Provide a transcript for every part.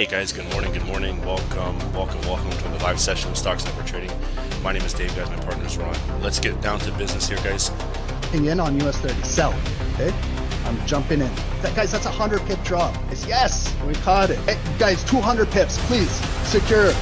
Hey guys, good morning, welcome to the live session of Stocks Network Trading. My name is Dave, guys, my partner is Ron. Let's get down to business here, guys. In on US 30, sell, okay? I'm jumping in. Guys, that's a 100 pip drop. Yes, we caught it. Hey, guys, 200 pips, please, secure.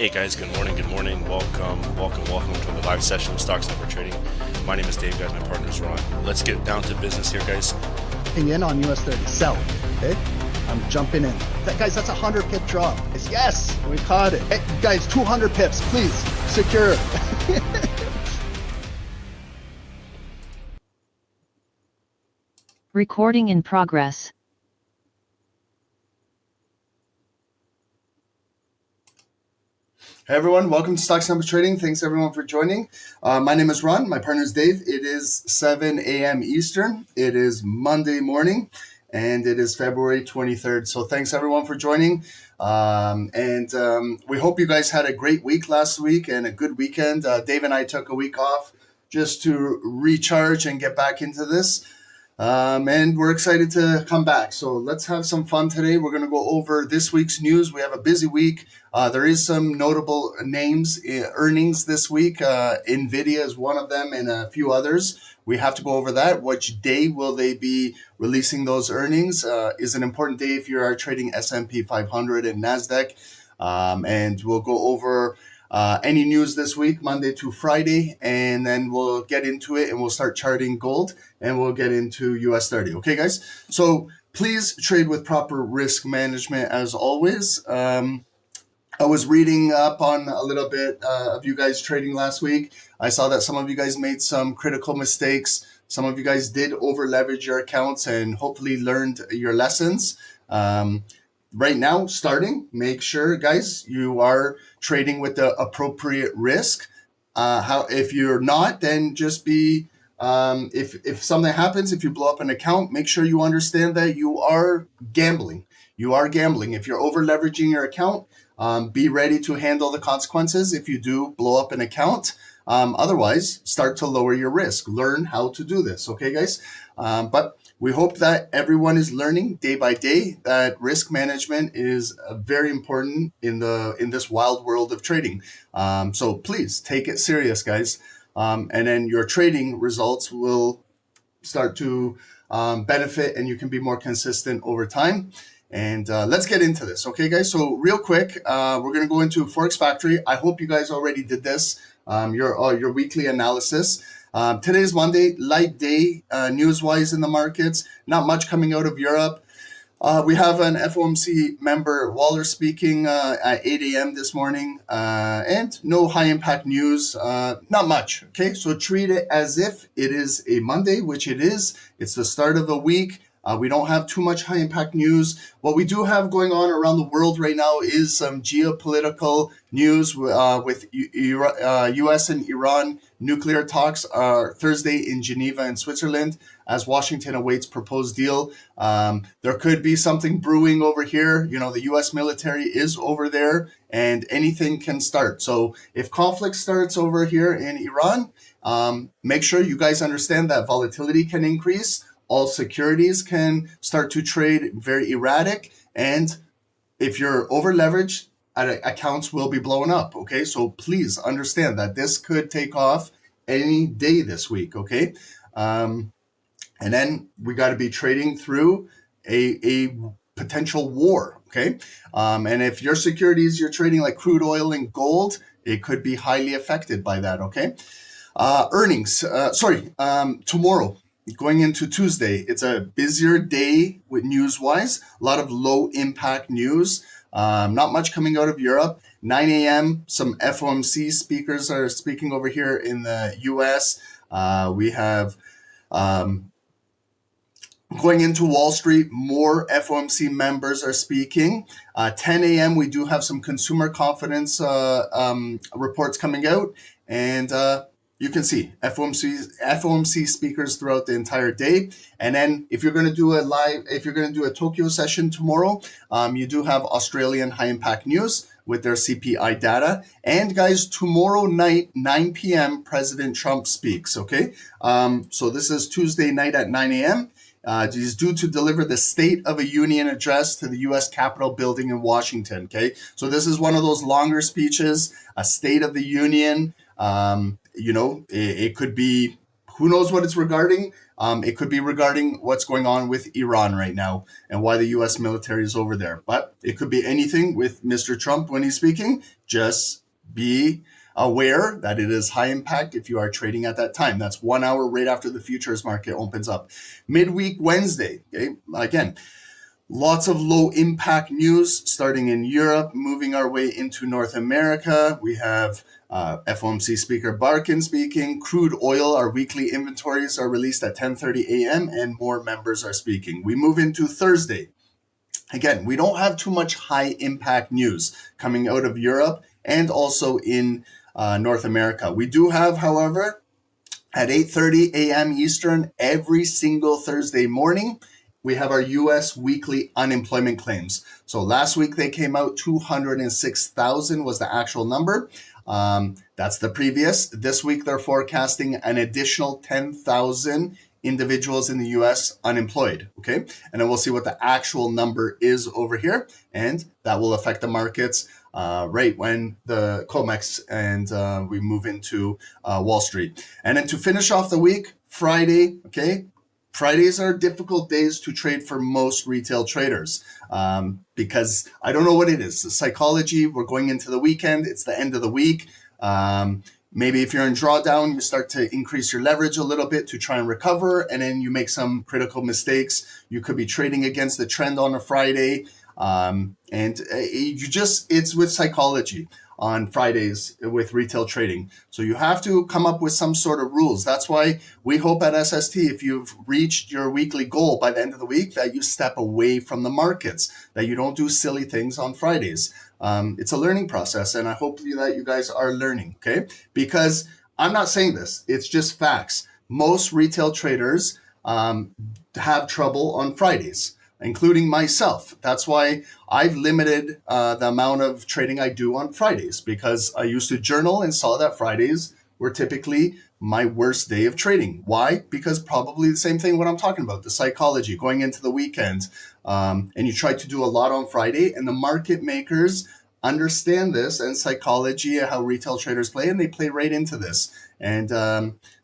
Hey guys, good morning. Welcome to the live session of Stocks Number Trading. My name is Dave, guys. My partner is Ron. Let's get down to business here, guys. In on US 30, sell. Okay, I'm jumping in. Guys, that's a 100 pip drop. Yes, we caught it. Hey, guys, 200 pips, please secure. Recording in progress. Hey everyone, welcome to Stocks Number Trading. Thanks everyone for joining. My name is Ron, my partner is Dave. It is 7 a.m. Eastern. It is Monday morning and it is February 23rd. So thanks everyone for joining. We hope you guys had a great week last week and a good weekend. Dave and I took a week off just to recharge and get back into this. And we're excited to come back. So let's have some fun today. We're going to go over this week's news. We have a busy week. There is some notable names, earnings this week. NVIDIA is one of them and a few others. We have to go over that. Which day will they be releasing those earnings? Is an important day if you are trading S&P 500 and NASDAQ. And we'll go over any news this week, Monday to Friday, and then we'll get into it and we'll start charting gold and we'll get into US 30. Okay, guys? So please trade with proper risk management as always. I was reading up on a little bit of you guys trading last week. I saw that some of you guys made some critical mistakes. Some of you guys did over leverage your accounts and hopefully learned your lessons. Right now, make sure, guys, you are trading with the appropriate risk. If you're not, then just be, if something happens, if you blow up an account, make sure you understand that you are gambling. You are gambling. If you're over leveraging your account, be ready to handle the consequences if you do blow up an account. Otherwise, start to lower your risk. Learn how to do this. Okay, guys? But we hope that everyone is learning day by day that risk management is very important in this wild world of trading. So please take it serious, guys. And then your trading results will start to benefit and you can be more consistent over time. And let's get into this. Okay, guys? So real quick, we're going to go into Forex Factory. I hope you guys already did this, your weekly analysis. Today's Monday, light day news-wise in the markets. Not much coming out of Europe. We have an FOMC member, Waller, speaking at 8 a.m. this morning. And no high-impact news. Not much. Okay, so treat it as if it is a Monday, which it is. It's the start of a week. We don't have too much high-impact news. What we do have going on around the world right now is some geopolitical news with U.S. and Iran. Nuclear talks are Thursday in Geneva in Switzerland as Washington awaits proposed deal. There could be something brewing over here. You know, the U.S. military is over there and anything can start. So if conflict starts over here in Iran, make sure you guys understand that volatility can increase. All securities can start to trade very erratic. And if you're over leveraged, accounts will be blown up. Okay, so please understand that this could take off any day this week. Okay, and then we got to be trading through a potential war. Okay, and if your securities you're trading like crude oil and gold, it could be highly affected by that. Okay, earnings. Tomorrow. Going into Tuesday, it's a busier day with news-wise. A lot of low-impact news. Not much coming out of Europe. 9 a.m., some FOMC speakers are speaking over here in the U.S. We have going into Wall Street, more FOMC members are speaking. 10 a.m., we do have some consumer confidence reports coming out. And you can see FOMC speakers throughout the entire day. And then if you're going to do a Tokyo session tomorrow, you do have Australian high impact news with their CPI data. And guys, tomorrow night, 9 p.m., President Trump speaks, okay? So this is Tuesday night at 9 a.m. He's due to deliver the State of a Union address to the U.S. Capitol building in Washington, okay? So this is one of those longer speeches, a State of the Union. It could be, who knows what it's regarding. It could be regarding what's going on with Iran right now and why the U.S. military is over there. But it could be anything with Mr. Trump when he's speaking. Just be aware that it is high impact if you are trading at that time. That's 1 hour right after the futures market opens up. Midweek Wednesday, okay, again, lots of low impact news starting in Europe, moving our way into North America. We have FOMC Speaker Barkin speaking. Crude oil, our weekly inventories are released at 10:30 a.m. and more members are speaking. We move into Thursday. Again, we don't have too much high impact news coming out of Europe and also in North America. We do have, however, at 8:30 a.m. Eastern every single Thursday morning, we have our U.S. weekly unemployment claims. So last week they came out 206,000 was the actual number. That's the previous. This week they're forecasting an additional 10,000 individuals in the U.S. unemployed, okay? And then we'll see what the actual number is over here, and that will affect the markets right when the COMEX and we move into Wall Street. And then to finish off the week, Friday, okay? Fridays are difficult days to trade for most retail traders because I don't know what it is. The psychology, we're going into the weekend, it's the end of the week. Maybe if you're in drawdown, you start to increase your leverage a little bit to try and recover, and then you make some critical mistakes. You could be trading against the trend on a Friday, and it's with psychology on Fridays with retail trading. So you have to come up with some sort of rules. That's why we hope at SST, if you've reached your weekly goal by the end of the week, that you step away from the markets, that you don't do silly things on Fridays. It's a learning process, and I hope that you guys are learning, okay? Because I'm not saying this, it's just facts. Most retail traders have trouble on Fridays, including myself. That's why I've limited the amount of trading I do on Fridays, because I used to journal and saw that Fridays were typically my worst day of trading. Why? Because probably the same thing what I'm talking about, the psychology going into the weekend. And you try to do a lot on Friday, and the market makers understand this and psychology, how retail traders play, and they play right into this. And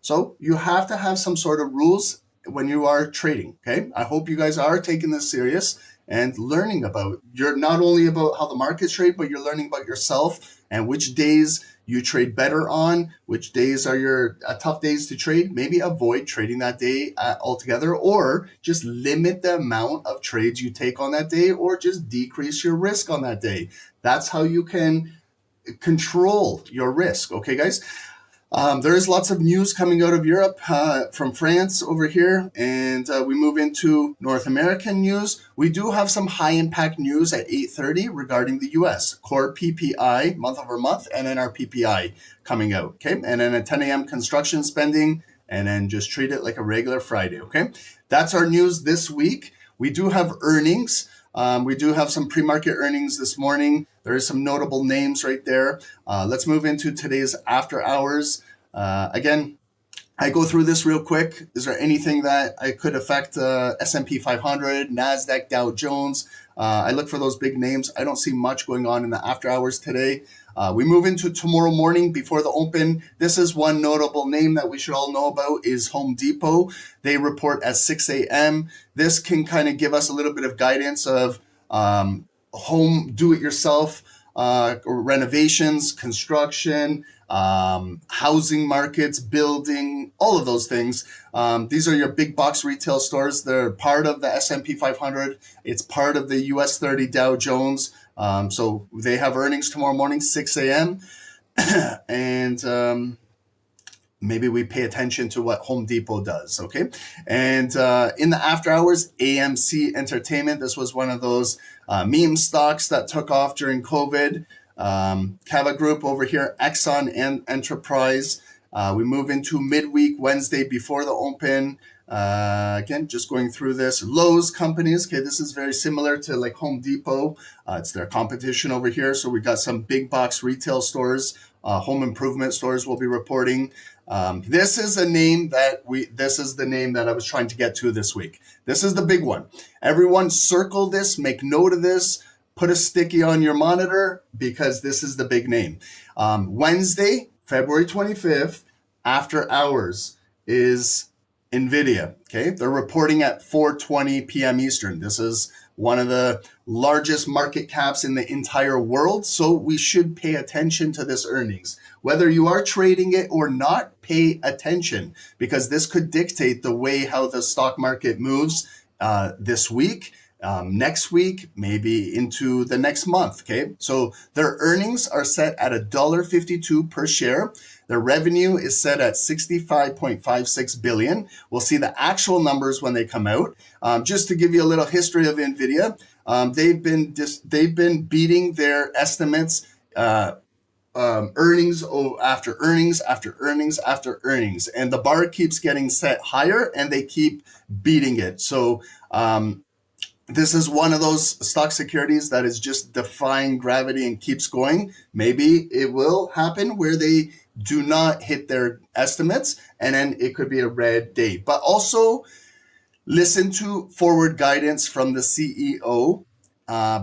so you have to have some sort of rules when you are trading, okay? I hope you guys are taking this serious and learning about, you're not only about how the markets trade, but you're learning about yourself and which days you trade better on, which days are your tough days to trade. Maybe avoid trading that day altogether, or just limit the amount of trades you take on that day, or just decrease your risk on that day. That's how you can control your risk, okay, guys? There is lots of news coming out of Europe, from France over here, and we move into North American news. We do have some high impact news at 8:30 regarding the US. Core PPI, month over month, and then our PPI coming out, okay? And then at 10 a.m. construction spending, and then just treat it like a regular Friday, okay? That's our news this week. We do have earnings. We do have some pre-market earnings this morning. There is some notable names right there. Let's move into today's after hours. Again, I go through this real quick. Is there anything that I could affect S&P 500, NASDAQ, Dow Jones? I look for those big names. I don't see much going on in the after hours today. We move into tomorrow morning before the open. This is one notable name that we should all know about is Home Depot. They report at 6 a.m. This can kind of give us a little bit of guidance of home do-it-yourself renovations, construction, housing markets, building, all of those things. These are your big box retail stores. They're part of the S&P 500. It's part of the US 30 Dow Jones. So they have earnings tomorrow morning, 6 a.m. and maybe we pay attention to what Home Depot does, okay? And in the after hours, AMC Entertainment, this was one of those meme stocks that took off during COVID. Cava Group over here, Exxon and Enterprise. We move into midweek Wednesday before the open. Again, just going through this. Lowe's companies, okay, this is very similar to like Home Depot. It's their competition over here. So we got some big box retail stores, home improvement stores will be reporting. This is the name that I was trying to get to this week. This is the big one. Everyone circle this, make note of this, put a sticky on your monitor because this is the big name. Wednesday, February 25th, after hours is NVIDIA, okay? They're reporting at 4:20 p.m. Eastern. This is one of the largest market caps in the entire world. So we should pay attention to this earnings. Whether you are trading it or not, pay attention, because this could dictate the way how the stock market moves this week, next week, maybe into the next month. Okay, so their earnings are set at $1.52 per share. Their revenue is set at $65.56 billion. We'll see the actual numbers when they come out. Just to give you a little history of NVIDIA, they've been beating their estimates, earnings after earnings after earnings after earnings, and the bar keeps getting set higher, and they keep beating it. So this is one of those stock securities that is just defying gravity and keeps going. Maybe it will happen where they do not hit their estimates, and then it could be a red day. But also listen to forward guidance from the CEO,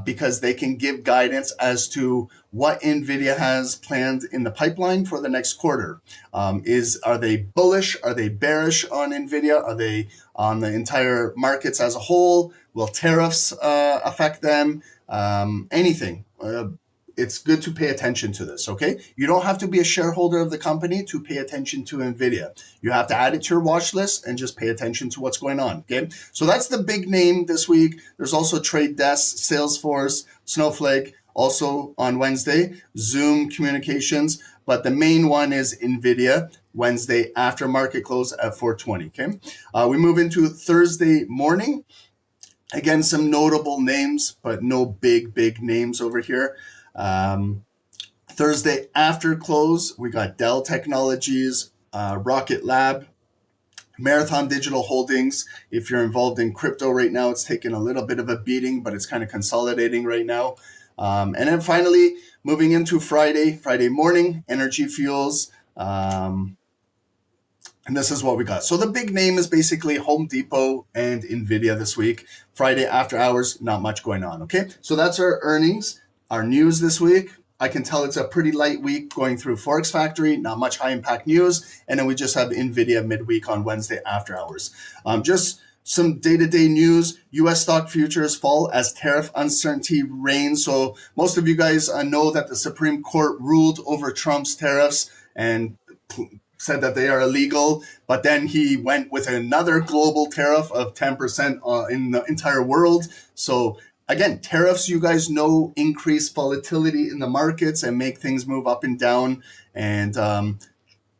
because they can give guidance as to what NVIDIA has planned in the pipeline for the next quarter. Are they bullish? Are they bearish on NVIDIA? Are they on the entire markets as a whole? Will tariffs affect them? Anything. It's good to pay attention to this, okay? You don't have to be a shareholder of the company to pay attention to NVIDIA. You have to add it to your watch list and just pay attention to what's going on, okay? So that's the big name this week. There's also Trade Desk, Salesforce, Snowflake, also on Wednesday, Zoom Communications, but the main one is NVIDIA, Wednesday after market close at 4:20, okay? We move into Thursday morning. Again, some notable names, but no big names over here. Thursday after close, we got Dell Technologies, Rocket Lab, Marathon Digital Holdings. If you're involved in crypto right now, it's taking a little bit of a beating, but it's kind of consolidating right now. And then finally, moving into Friday morning, Energy Fuels. And this is what we got. So the big name is basically Home Depot and NVIDIA this week. Friday after hours, not much going on, okay? So that's our earnings, our news this week. I can tell it's a pretty light week going through Forex Factory, not much high impact news. And then we just have NVIDIA midweek on Wednesday after hours. Just some day-to-day news. U.S. stock futures fall as tariff uncertainty reigns. So most of you guys know that the Supreme Court ruled over Trump's tariffs and said that they are illegal, but then he went with another global tariff of 10% in the entire world. So again, tariffs, you guys know, increase volatility in the markets and make things move up and down. And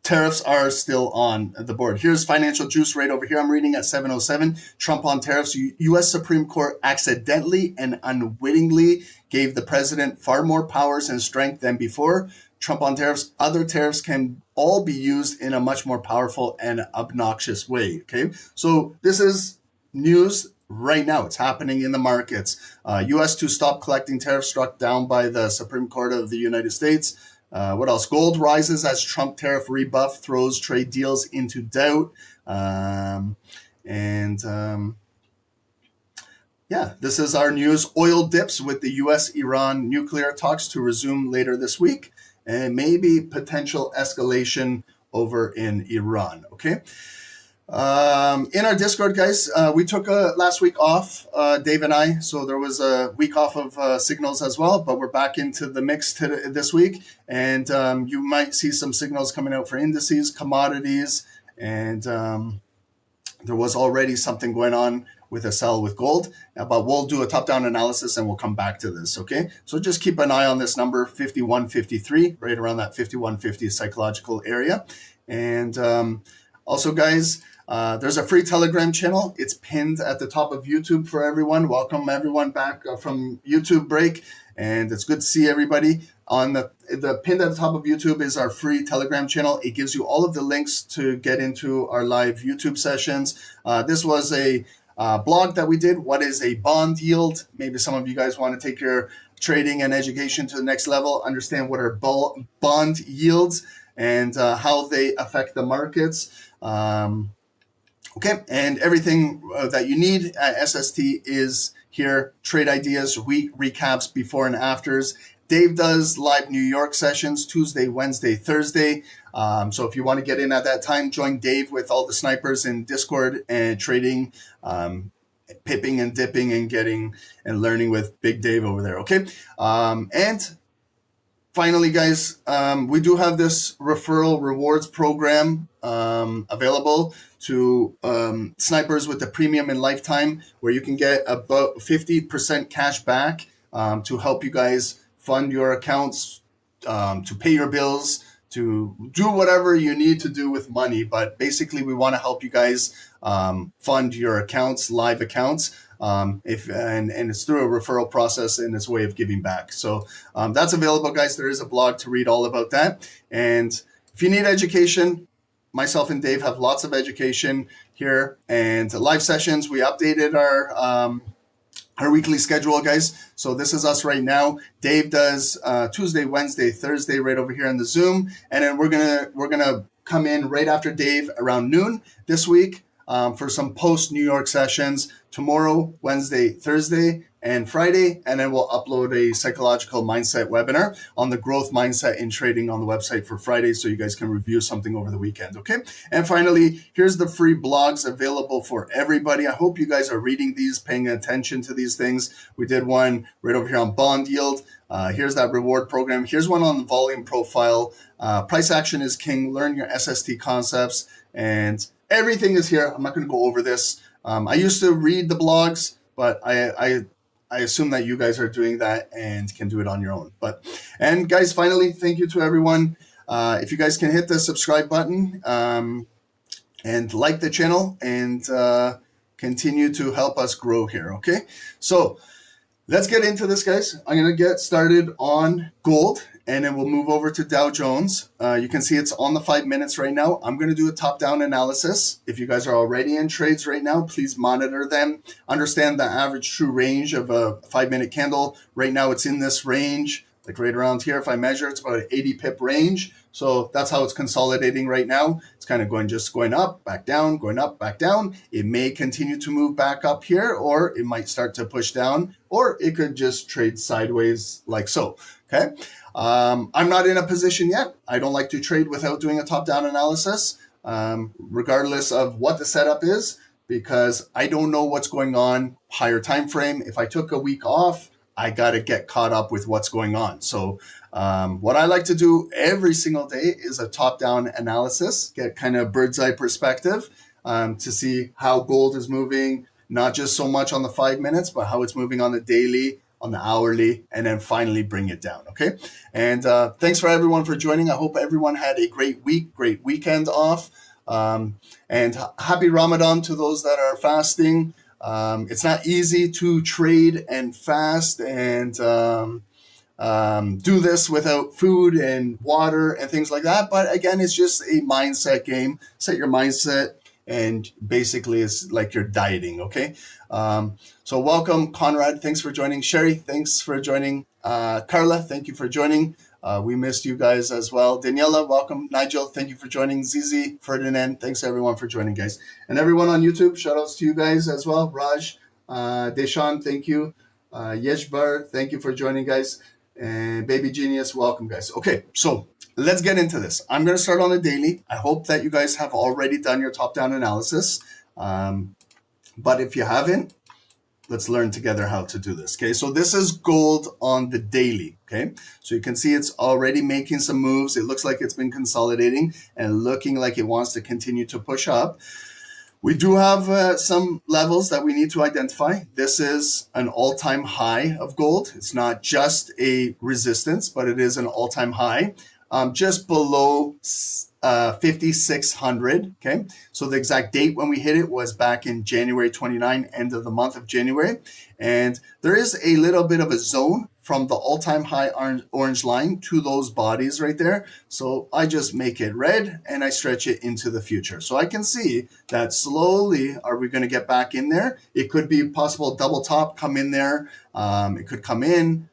tariffs are still on the board. Here's financial juice right over here. I'm reading at 707. Trump on tariffs. U.S. Supreme Court accidentally and unwittingly gave the president far more powers and strength than before. Trump on tariffs. Other tariffs can all be used in a much more powerful and obnoxious way. Okay, so this is news right now. It's happening in the markets. U.S. to stop collecting tariffs struck down by the Supreme Court of the United States. What else? Gold rises as Trump tariff rebuff throws trade deals into doubt. Yeah, this is our news. Oil dips with the U.S.-Iran nuclear talks to resume later this week, and maybe potential escalation over in Iran, okay? In our Discord, guys, we took last week off, Dave and I, so there was a week off of signals as well, but we're back into the mix this week, and you might see some signals coming out for indices, commodities, and there was already something going on with a sell with gold, but we'll do a top-down analysis and we'll come back to this, okay? So just keep an eye on this number, 5153, right around that 5150 psychological area. And also, guys, there's a free Telegram channel. It's pinned at the top of YouTube for everyone. Welcome everyone back from YouTube break, and it's good to see everybody. On the pinned at the top of YouTube is our free Telegram channel. It gives you all of the links to get into our live YouTube sessions. This was a blog that we did. What is a bond yield? Maybe some of you guys want to take your trading and education to the next level, understand what are bond yields and how they affect the markets. Okay, and everything that you need at SST is here. Trade ideas, week recaps, before and afters. Dave does live New York sessions Tuesday, Wednesday, Thursday. So if you want to get in at that time, join Dave with all the snipers in Discord and trading. pipping and dipping and getting and learning with Big Dave over there. Okay. And finally, guys, we do have this referral rewards program available to snipers with the premium and lifetime, where you can get about 50% cash back to help you guys fund your accounts, to pay your bills, to do whatever you need to do with money. But basically, we want to help you guys fund your accounts, live accounts. And it's through a referral process and it's a way of giving back. So that's available, guys. There is a blog to read all about that. And if you need education, myself and Dave have lots of education here and live sessions. We updated our weekly schedule, guys. So this is us right now. Dave does Tuesday, Wednesday, Thursday right over here on the Zoom. And then we're gonna come in right after Dave around noon this week for some post New York sessions tomorrow, Wednesday, Thursday, and Friday. And then we'll upload a psychological mindset webinar on the growth mindset in trading on the website for Friday, so you guys can review something over the weekend. Okay. And finally, here's the free blogs available for everybody. I hope you guys are reading these, paying attention to these things. We did one right over here on bond yield. Here's that reward program. Here's one on the volume profile. Price action is king. Learn your SST concepts, and everything is here. I'm not going to go over this. I used to read the blogs, but I assume that you guys are doing that and can do it on your own. And guys, finally, thank you to everyone. If you guys can hit the subscribe button and like the channel and continue to help us grow here. Okay, so let's get into this, guys. I'm going to get started on gold, and then we'll move over to Dow Jones. You can see it's on the 5 minutes right now. I'm going to do a top-down analysis. If you guys are already in trades right now, please monitor them. Understand the average true range of a 5-minute candle. Right now, it's in this range, like right around here. If I measure, it's about an 80 pip range. So that's how it's consolidating right now. It's kind of going up, back down, going up, back down. It may continue to move back up here, or it might start to push down, or it could just trade sideways like so. Okay. I'm not in a position yet. I don't like to trade without doing a top-down analysis, regardless of what the setup is, because I don't know what's going on higher time frame. If I took a week off, I got to get caught up with what's going on. So what I like to do every single day is a top-down analysis, get kind of bird's eye perspective to see how gold is moving, not just so much on the 5 minutes, but how it's moving on the daily, on the hourly, and then finally bring it down. Okay. And thanks for everyone for joining. I hope everyone had a great week, great weekend off. And happy Ramadan to those that are fasting. It's not easy to trade and fast and do this without food and water and things like that. But again, it's just a mindset game. Set your mindset, and basically it's like you're dieting. Okay. So welcome, Conrad. Thanks for joining. Sherry, thanks for joining. Carla, thank you for joining. We missed you guys as well. Daniela, welcome. Nigel, thank you for joining. Zizi, Ferdinand, thanks everyone for joining, guys. And everyone on YouTube, shout outs to you guys as well. Raj, Deshaun, thank you. Yeshbar, thank you for joining, guys. And Baby Genius, welcome, guys. Okay, so let's get into this. I'm going to start on a daily. I hope that you guys have already done your top-down analysis. But if you haven't, let's learn together how to do this. Okay, so this is gold on the daily. Okay, so you can see it's already making some moves. It looks like it's been consolidating and looking like it wants to continue to push up. We do have some levels that we need to identify. This is an all-time high of gold. It's not just a resistance, but it is an all-time high, just below 5,600. Okay, so the exact date when we hit it was back in January 29, end of the month of January. And there is a little bit of a zone from the all-time high orange line to those bodies right there. So I just make it red and I stretch it into the future. So I can see that slowly, are we going to get back in there? It could be possible double top, come in there. It could come in,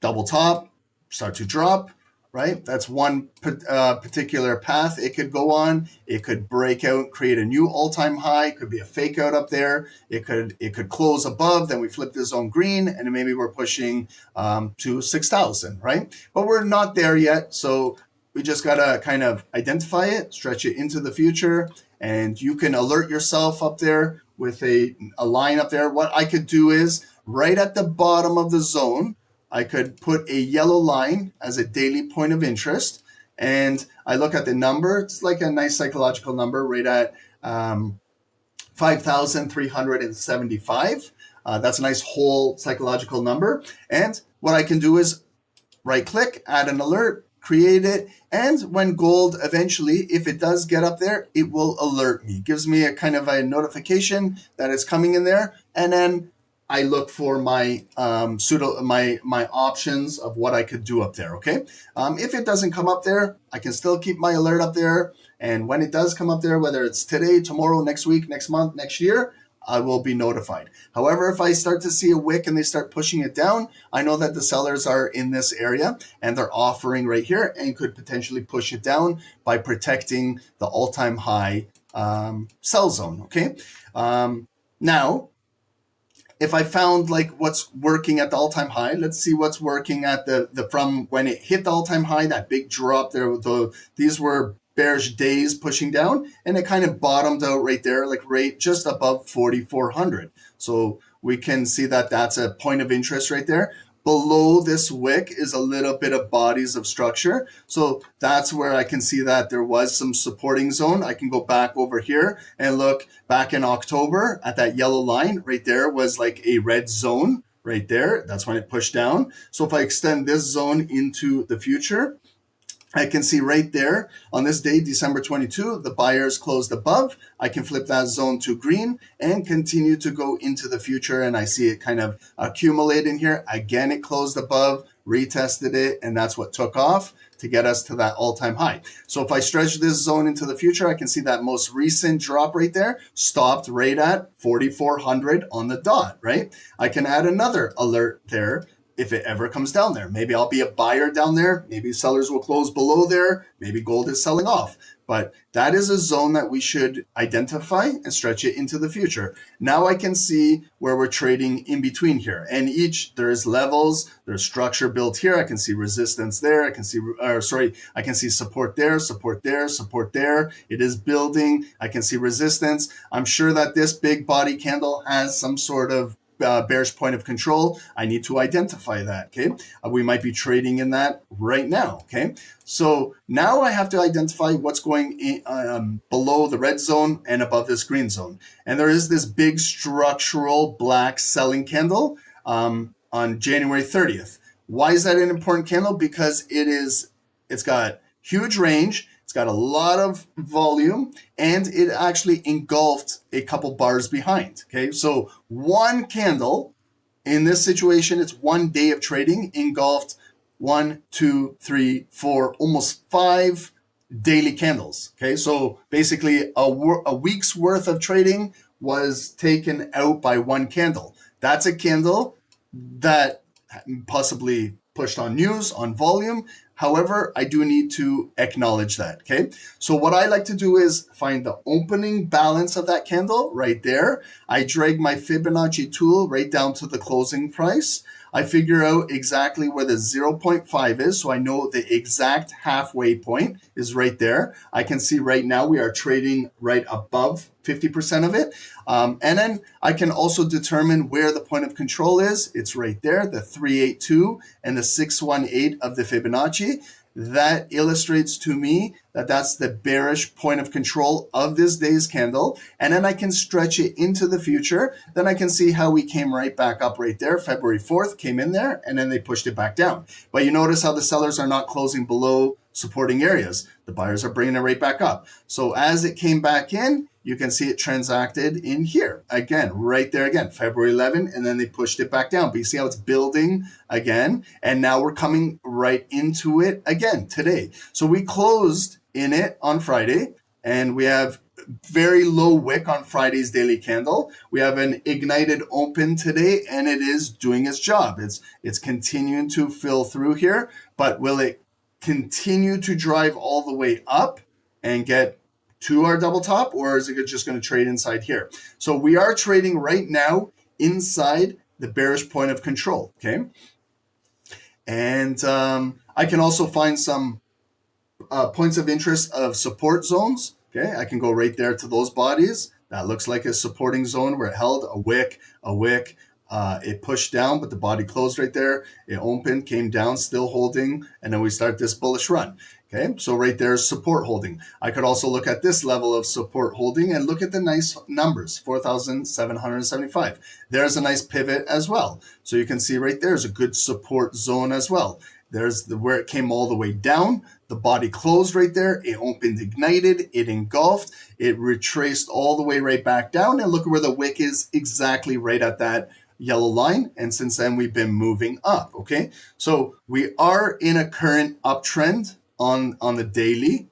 double top, start to drop. Right? That's one particular path it could go on. It could break out, create a new all-time high. It could be a fake out up there. It could close above. Then we flip the zone green, and then maybe we're pushing to 6,000, right? But we're not there yet. So we just got to kind of identify it, stretch it into the future, and you can alert yourself up there with a line up there. What I could do is right at the bottom of the zone, I could put a yellow line as a daily point of interest. And I look at the number. It's like a nice psychological number right at 5,375. That's a nice whole psychological number. And what I can do is right click, add an alert, create it. And when gold eventually, if it does get up there, it will alert me. It gives me a kind of a notification that it's coming in there. And then I look for my my options of what I could do up there. Okay. If it doesn't come up there, I can still keep my alert up there. And when it does come up there, whether it's today, tomorrow, next week, next month, next year, I will be notified. However, if I start to see a wick and they start pushing it down, I know that the sellers are in this area and they're offering right here and could potentially push it down by protecting the all-time high sell zone. Okay. Now, if I found like what's working at the all-time high, let's see what's working at the from when it hit the all-time high, that big drop there. These were bearish days pushing down, and it kind of bottomed out right there, like right just above 4,400. So we can see that that's a point of interest right there. Below this wick is a little bit of bodies of structure. So that's where I can see that there was some supporting zone. I can go back over here and look back in October at that yellow line right there was like a red zone right there. That's when it pushed down. So if I extend this zone into the future, I can see right there on this day, December 22, the buyers closed above. I can flip that zone to green and continue to go into the future. And I see it kind of accumulate in here. Again, it closed above, retested it, and that's what took off to get us to that all-time high. So if I stretch this zone into the future, I can see that most recent drop right there stopped right at 4,400 on the dot, right? I can add another alert there. If it ever comes down there, maybe I'll be a buyer down there. Maybe sellers will close below there. Maybe gold is selling off. But that is a zone that we should identify and stretch it into the future. Now I can see where we're trading in between here. And there's levels, there's structure built here. I can see resistance there. I can see support there, support there, support there. It is building. I can see resistance. I'm sure that this big body candle has some sort of bearish point of control. I need to identify that. Okay. We might be trading in that right now. Okay. So now I have to identify what's going in, below the red zone and above this green zone. And there is this big structural black selling candle on January 30th. Why is that an important candle? Because it's got huge range. It's got a lot of volume, and it actually engulfed a couple bars behind. Okay, so one candle in this situation, it's 1 day of trading, engulfed 1, 2, 3, 4, almost 5 daily candles. Okay, so basically a week's worth of trading was taken out by one candle. That's a candle that possibly pushed on news, on volume. However, I do need to acknowledge that, okay? So what I like to do is find the opening balance of that candle right there. I drag my Fibonacci tool right down to the closing price. I figure out exactly where the 0.5 is, so I know the exact halfway point is right there. I can see right now we are trading right above 50% of it. And then I can also determine where the point of control is. It's right there, the 382 and the 618 of the Fibonacci. That illustrates to me that that's the bearish point of control of this day's candle. And then I can stretch it into the future. Then I can see how we came right back up right there. February 4th came in there and then they pushed it back down. But you notice how the sellers are not closing below supporting areas. The buyers are bringing it right back up. So as it came back in, you can see it transacted in here. Again, right there again, February 11, and then they pushed it back down. But you see how it's building again, and now we're coming right into it again today. So we closed in it on Friday, and we have very low wick on Friday's daily candle. We have an ignited open today, and it is doing its job. It's continuing to fill through here, but will it continue to drive all the way up and get to our double top, or is it just going to trade inside here? So we are trading right now inside the bearish point of control, okay? And I can also find some points of interest of support zones, okay? I can go right there to those bodies. That looks like a supporting zone where it held a wick, it pushed down, but the body closed right there. It opened, came down, still holding, and then we start this bullish run. Okay, so right there is support holding. I could also look at this level of support holding and look at the nice numbers, 4,775. There's a nice pivot as well. So you can see right there is a good support zone as well. There's where it came all the way down. The body closed right there. It opened, ignited, it engulfed, it retraced all the way right back down. And look at where the wick is, exactly right at that yellow line. And since then, we've been moving up. Okay, so we are in a current uptrend on the daily.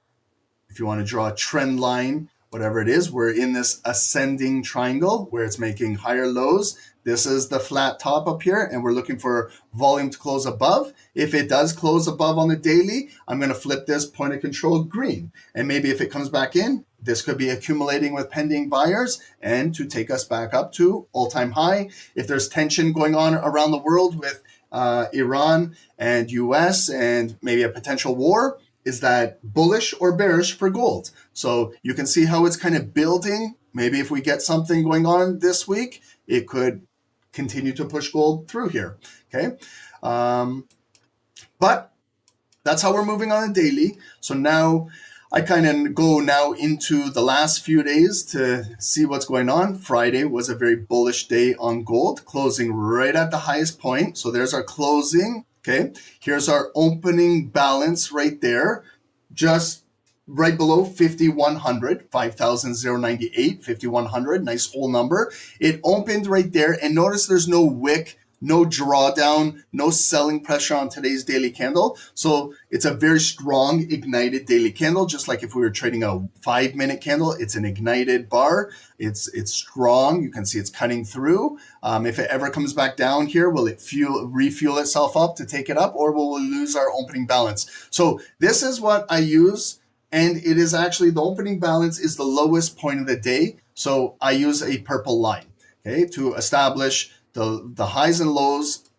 If you want to draw a trend line, whatever it is, we're in this ascending triangle where it's making higher lows. This is the flat top up here, and we're looking for volume to close above. If it does close above on the daily, I'm going to flip this point of control green. And maybe if it comes back in, this could be accumulating with pending buyers and to take us back up to all-time high. If there's tension going on around the world with Iran and US and maybe a potential war, is that bullish or bearish for gold? So you can see how it's kind of building. Maybe if we get something going on this week, it could continue to push gold through here. Okay. But that's how we're moving on a daily. So now I kind of go now into the last few days to see what's going on. Friday was a very bullish day on gold, closing right at the highest point. So there's our closing. Okay, here's our opening balance right there, just right below 5,100, 5,098, 5,100, nice whole number. It opened right there, and notice there's no wick, no drawdown, no selling pressure on today's daily candle. So it's a very strong ignited daily candle, just like if we were trading a 5-minute candle. It's an ignited bar. It's strong. You can see it's cutting through. If it ever comes back down here, will it refuel itself up to take it up, or will we lose our opening balance? So this is what I use, and it is actually the opening balance is the lowest point of the day. So I use a purple line, okay, to establish the highs and lows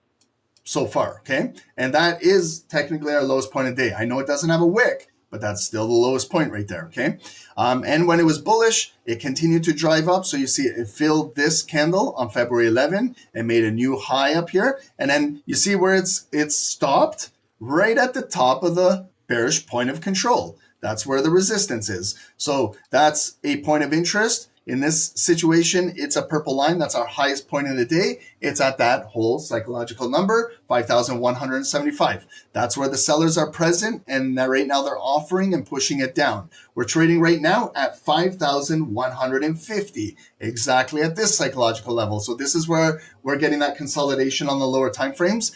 so far, okay? And that is technically our lowest point of the day. I know it doesn't have a wick, but that's still the lowest point right there, okay? And when it was bullish, it continued to drive up. So you see it filled this candle on February 11 and made a new high up here. And then you see where it's stopped right at the top of the bearish point of control. That's where the resistance is. So that's a point of interest. In this situation, it's a purple line. That's our highest point of the day. It's at that whole psychological number, 5,175. That's where the sellers are present, and right now they're offering and pushing it down. We're trading right now at 5,150, exactly at this psychological level. So this is where we're getting that consolidation on the lower time frames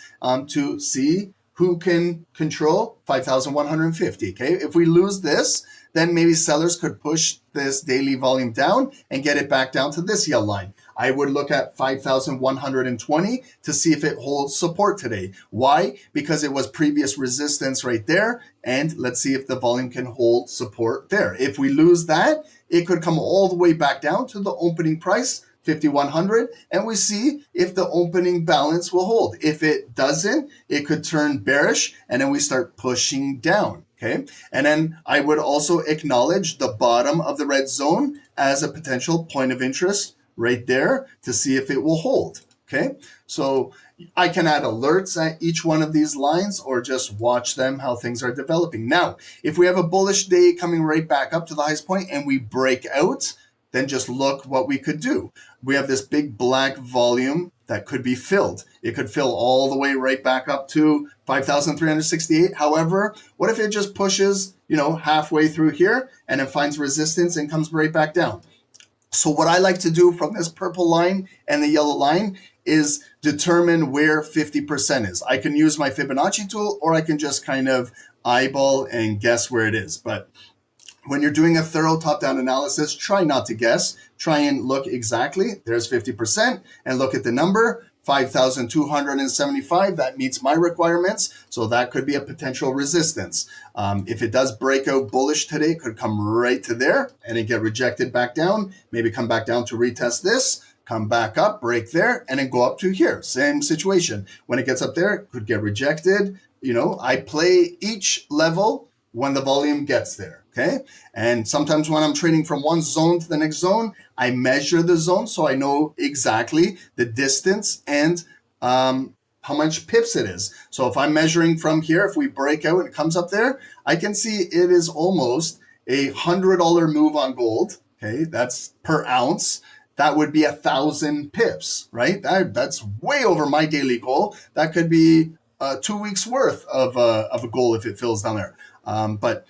to see who can control 5,150. Okay, if we lose this, then maybe sellers could push this daily volume down and get it back down to this yellow line. I would look at 5,120 to see if it holds support today. Why? Because it was previous resistance right there. And let's see if the volume can hold support there. If we lose that, it could come all the way back down to the opening price, 5,100, and we see if the opening balance will hold. If it doesn't, it could turn bearish, and then we start pushing down. Okay, and then I would also acknowledge the bottom of the red zone as a potential point of interest right there to see if it will hold. Okay, so I can add alerts at each one of these lines or just watch them, how things are developing. Now, if we have a bullish day coming right back up to the highest point and we break out, then just look what we could do. We have this big black volume that could be filled. It could fill all the way right back up to 5,368. However, what if it just pushes, halfway through here and it finds resistance and comes right back down? So what I like to do from this purple line and the yellow line is determine where 50% is. I can use my Fibonacci tool, or I can just kind of eyeball and guess where it is. But when you're doing a thorough top-down analysis, try not to guess. Try and look exactly. There's 50%, and look at the number, 5,275. That meets my requirements, so that could be a potential resistance. If it does break out bullish today, it could come right to there, and it get rejected back down. Maybe come back down to retest this, come back up, break there, and then go up to here. Same situation. When it gets up there, it could get rejected. I play each level when the volume gets there. okay? And sometimes when I'm trading from one zone to the next zone, I measure the zone so I know exactly the distance and how much pips it is. So if I'm measuring from here, if we break out and it comes up there, I can see it is almost $100 move on gold, okay? That's per ounce. That would be 1,000 pips, right? That's way over my daily goal. That could be 2 weeks worth of a goal if it fills down there. But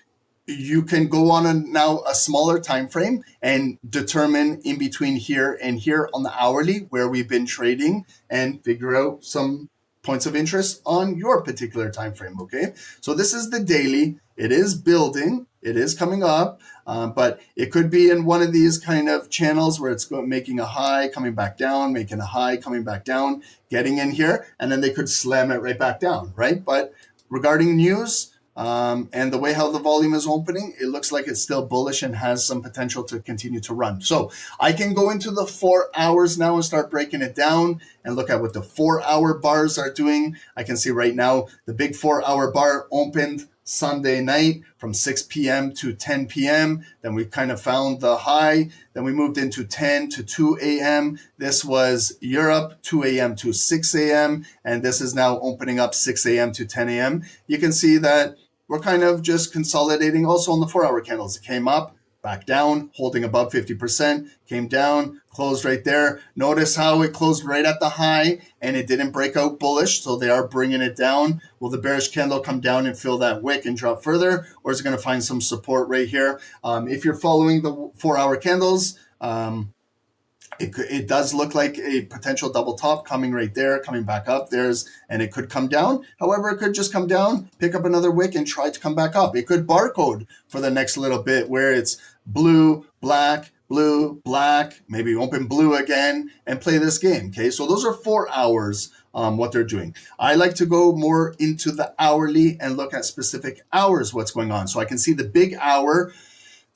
you can go on now a smaller time frame and determine in between here and here on the hourly where we've been trading and figure out some points of interest on your particular time frame, okay? So this is the daily. It is building. It is coming up, but it could be in one of these kind of channels where it's making a high, coming back down, making a high, coming back down, getting in here, and then they could slam it right back down, right? But regarding news, and the way how the volume is opening, it looks like it's still bullish and has some potential to continue to run. So I can go into the 4 hours now and start breaking it down and look at what the 4-hour bars are doing. I can see right now the big 4-hour bar opened Sunday night from 6 p.m. to 10 p.m. Then we kind of found the high. Then we moved into 10 to 2 a.m. This was Europe, 2 a.m. to 6 a.m. And this is now opening up 6 a.m. to 10 a.m. You can see that we're kind of just consolidating also on the 4-hour candles. It came up, back down, holding above 50%, came down, closed right there. Notice how it closed right at the high and it didn't break out bullish, so they are bringing it down. Will the bearish candle come down and fill that wick and drop further, or is it going to find some support right here? If you're following the 4-hour candles, it does look like a potential double top coming right there, coming back up. And it could come down. However, it could just come down, pick up another wick and try to come back up. It could barcode for the next little bit where it's blue, black, maybe open blue again and play this game. Okay, so those are 4 hours, what they're doing. I like to go more into the hourly and look at specific hours, what's going on. So I can see the big hour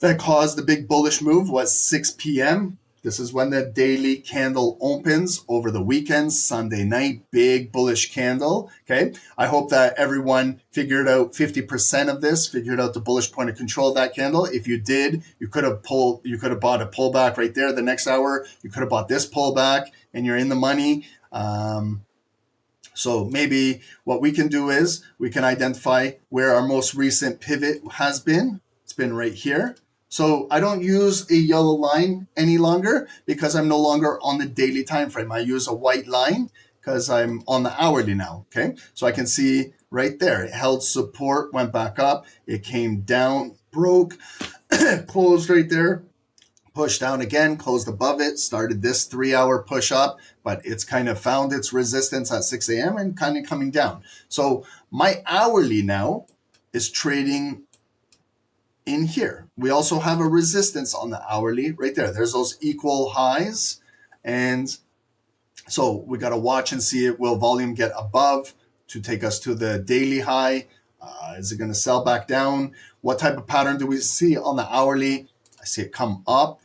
that caused the big bullish move was 6 p.m. This is when the daily candle opens over the weekend, Sunday night, big bullish candle, okay? I hope that everyone figured out 50% of this, figured out the bullish point of control of that candle. If you did, you could have bought a pullback right there the next hour. You could have bought this pullback and you're in the money. So maybe what we can do is we can identify where our most recent pivot has been. It's been right here. So I don't use a yellow line any longer because I'm no longer on the daily time frame. I use a white line because I'm on the hourly now, okay? So I can see right there, it held support, went back up, it came down, broke, closed right there, pushed down again, closed above it, started this 3-hour push up, but it's kind of found its resistance at 6 a.m. and kind of coming down. So my hourly now is trading in here. We also have a resistance on the hourly right there. There's those equal highs. And so we got to watch and see will volume get above to take us to the daily high. Is it going to sell back down? What type of pattern do we see on the hourly? I see it come up.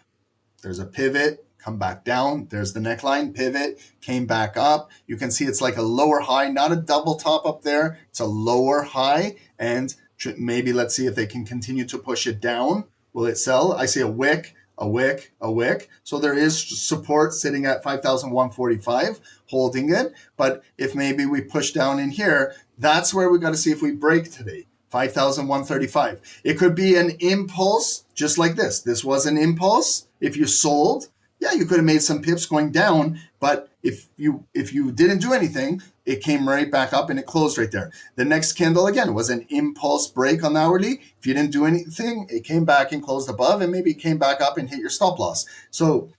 There's a pivot, come back down. There's the neckline, pivot, came back up. You can see it's like a lower high, not a double top up there. It's a lower high, and maybe let's see if they can continue to push it down. Will it sell? I see a wick, a wick, a wick. So there is support sitting at 5,145, holding it. But if maybe we push down in here, that's where we got to see if we break today. 5,135. It could be an impulse just like this. This was an impulse. If you sold, yeah, you could have made some pips going down, but if you didn't do anything, it came right back up and it closed right there. The next candle again was an impulse break on the hourly. If you didn't do anything, it came back and closed above and maybe came back up and hit your stop loss. So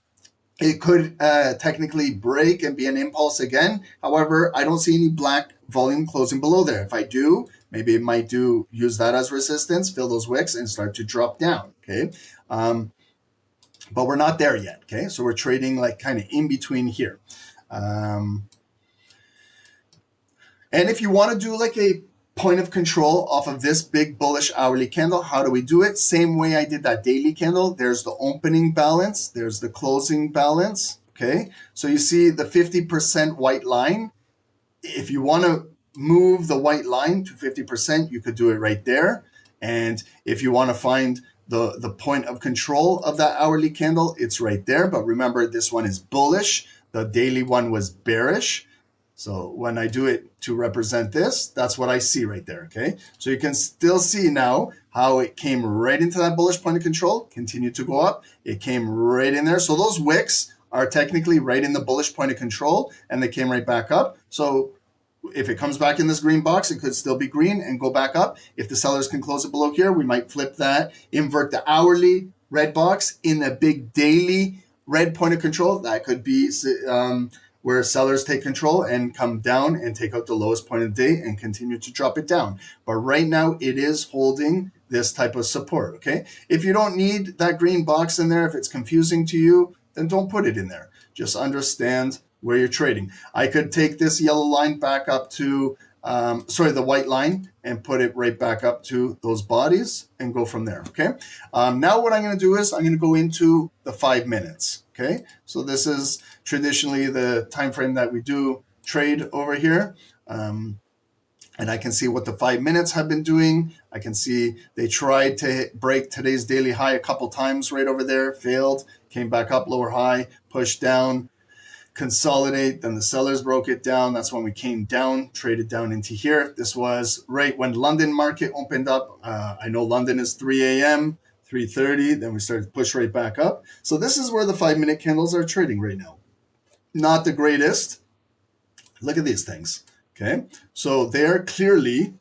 it could technically break and be an impulse again. However, I don't see any black volume closing below there. If I do, maybe it might use that as resistance, fill those wicks and start to drop down, okay? But we're not there yet, okay? So we're trading like kind of in between here. And if you want to do like a point of control off of this big bullish hourly candle, how do we do it? Same way I did that daily candle. There's the opening balance. There's the closing balance, okay? So you see the 50% white line. If you want to move the white line to 50%, you could do it right there. And if you want to find the point of control of that hourly candle, it's right there. But remember, this one is bullish. The daily one was bearish. So when I do it to represent this, that's what I see right there, okay? So you can still see now how it came right into that bullish point of control, continued to go up. It came right in there. So those wicks are technically right in the bullish point of control, and they came right back up. So if it comes back in this green box, it could still be green and go back up. If the sellers can close it below here, we might flip that, invert the hourly red box in a big daily red point of control. That could be where sellers take control and come down and take out the lowest point of the day and continue to drop it down. But right now it is holding this type of support, okay? If you don't need that green box in there, if it's confusing to you, then don't put it in there. Just understand where you're trading. I could take this yellow line back up to, the white line, and put it right back up to those bodies and go from there, okay? Now what I'm gonna do is I'm gonna go into the 5 minutes, okay? So this is traditionally the time frame that we do trade over here. And I can see what the 5 minutes have been doing. I can see they tried to break today's daily high a couple times right over there, failed, came back up, lower high, pushed down, consolidate, then the sellers broke it down. That's when we came down, traded down into here. This was right when London market opened up. I know London is 3 a.m., 3:30, then we started to push right back up. So this is where the 5 minute candles are trading right now. Not the greatest. Look at these things, okay? So they're clearly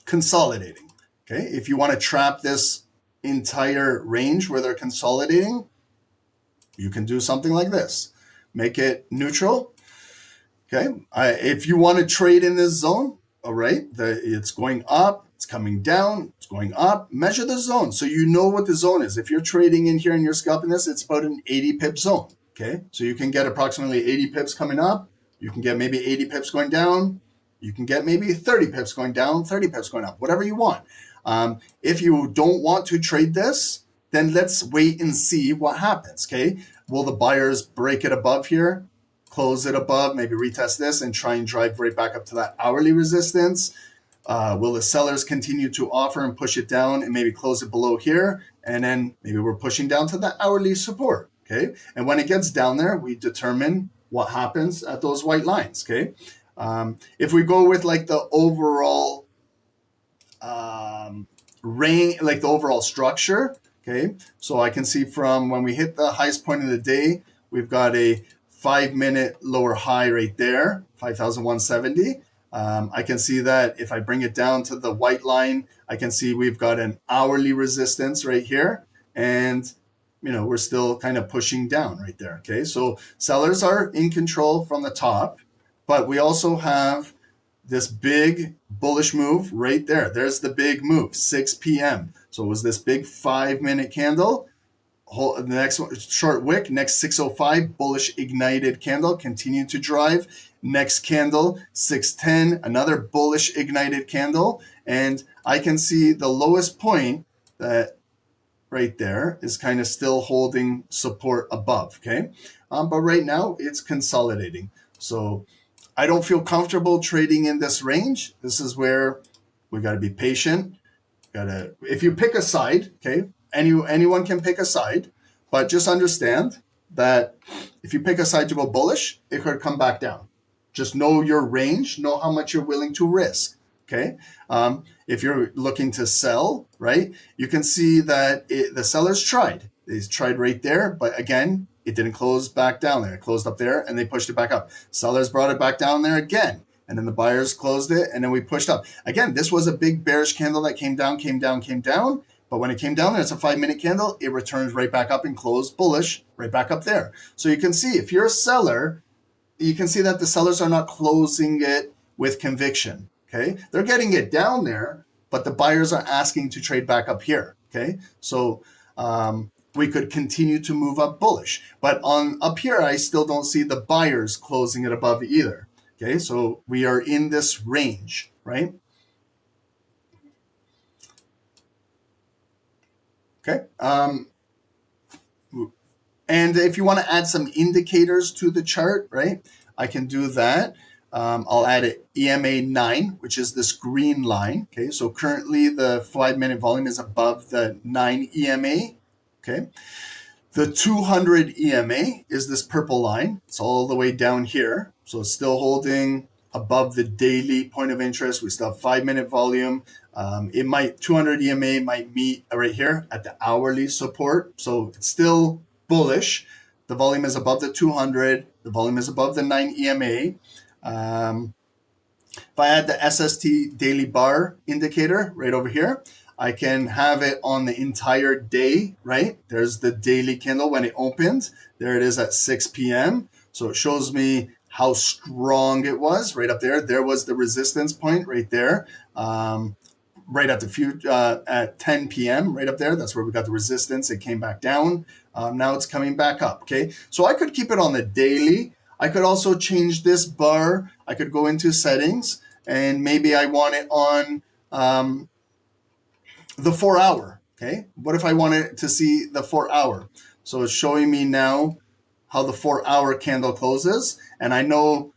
consolidating, okay? If you want to trap this entire range where they're consolidating, you can do something like this. Make it neutral, okay? If you want to trade in this zone, all right, it's going up, it's coming down, it's going up. Measure the zone so you know what the zone is. If you're trading in here and you're scalping this, it's about an 80 pip zone, okay? So you can get approximately 80 pips coming up. You can get maybe 80 pips going down. You can get maybe 30 pips going down, 30 pips going up, whatever you want. If you don't want to trade this, then let's wait and see what happens, okay? Will the buyers break it above here, close it above, maybe retest this and try and drive right back up to that hourly resistance? Will the sellers continue to offer and push it down and maybe close it below here? And then maybe we're pushing down to that hourly support, okay? And when it gets down there, we determine what happens at those white lines, okay? If we go with like the overall range, like the overall structure, okay, so I can see from when we hit the highest point of the day, we've got a 5 minute lower high right there, 5,170. I can see that if I bring it down to the white line, I can see we've got an hourly resistance right here. And, you know, we're still kind of pushing down right there, okay? So sellers are in control from the top, but we also have this big bullish move right there. There's the big move, 6 p.m. So it was this big 5 minute candle. The next one, short wick, next 605, bullish ignited candle, continue to drive. Next candle, 610, another bullish ignited candle. And I can see the lowest point that right there is kind of still holding support above, okay? But right now it's consolidating. So I don't feel comfortable trading in this range. This is where we got to be patient. If you pick a side, okay, anyone can pick a side, but just understand that if you pick a side to go bullish, it could come back down. Just know your range, know how much you're willing to risk, okay? If you're looking to sell, right, you can see that the sellers tried. They tried right there, but again, it didn't close back down there. It closed up there, and they pushed it back up. Sellers brought it back down there again, and then the buyers closed it, and then we pushed up. Again, this was a big bearish candle that came down, but when it came down there, it's a 5 minute candle. It returns right back up and closed bullish right back up there. So you can see if you're a seller, you can see that the sellers are not closing it with conviction, okay? They're getting it down there, but the buyers are asking to trade back up here, okay? So we could continue to move up bullish. But on up here, I still don't see the buyers closing it above either, okay? So we are in this range, right? Okay. And if you want to add some indicators to the chart, right, I can do that. I'll add an EMA 9, which is this green line. Okay, so currently the 5-minute volume is above the 9 EMA. Okay, the 200 EMA is this purple line. It's all the way down here. So it's still holding above the daily point of interest. We still have 5-minute volume. 200 EMA might meet right here at the hourly support. So it's still bullish. The volume is above the 200. The volume is above the 9 EMA. If I add the SST daily bar indicator right over here, I can have it on the entire day, right? There's the daily candle when it opened. There it is at 6 p.m. So it shows me how strong it was right up there. There was the resistance point right there. Right at at 10 p.m. right up there. That's where we got the resistance. It came back down. Now it's coming back up, okay? So I could keep it on the daily. I could also change this bar. I could go into settings and maybe I want it on the 4 hour, okay? What if I wanted to see the 4 hour? So it's showing me now how the 4 hour candle closes. And I know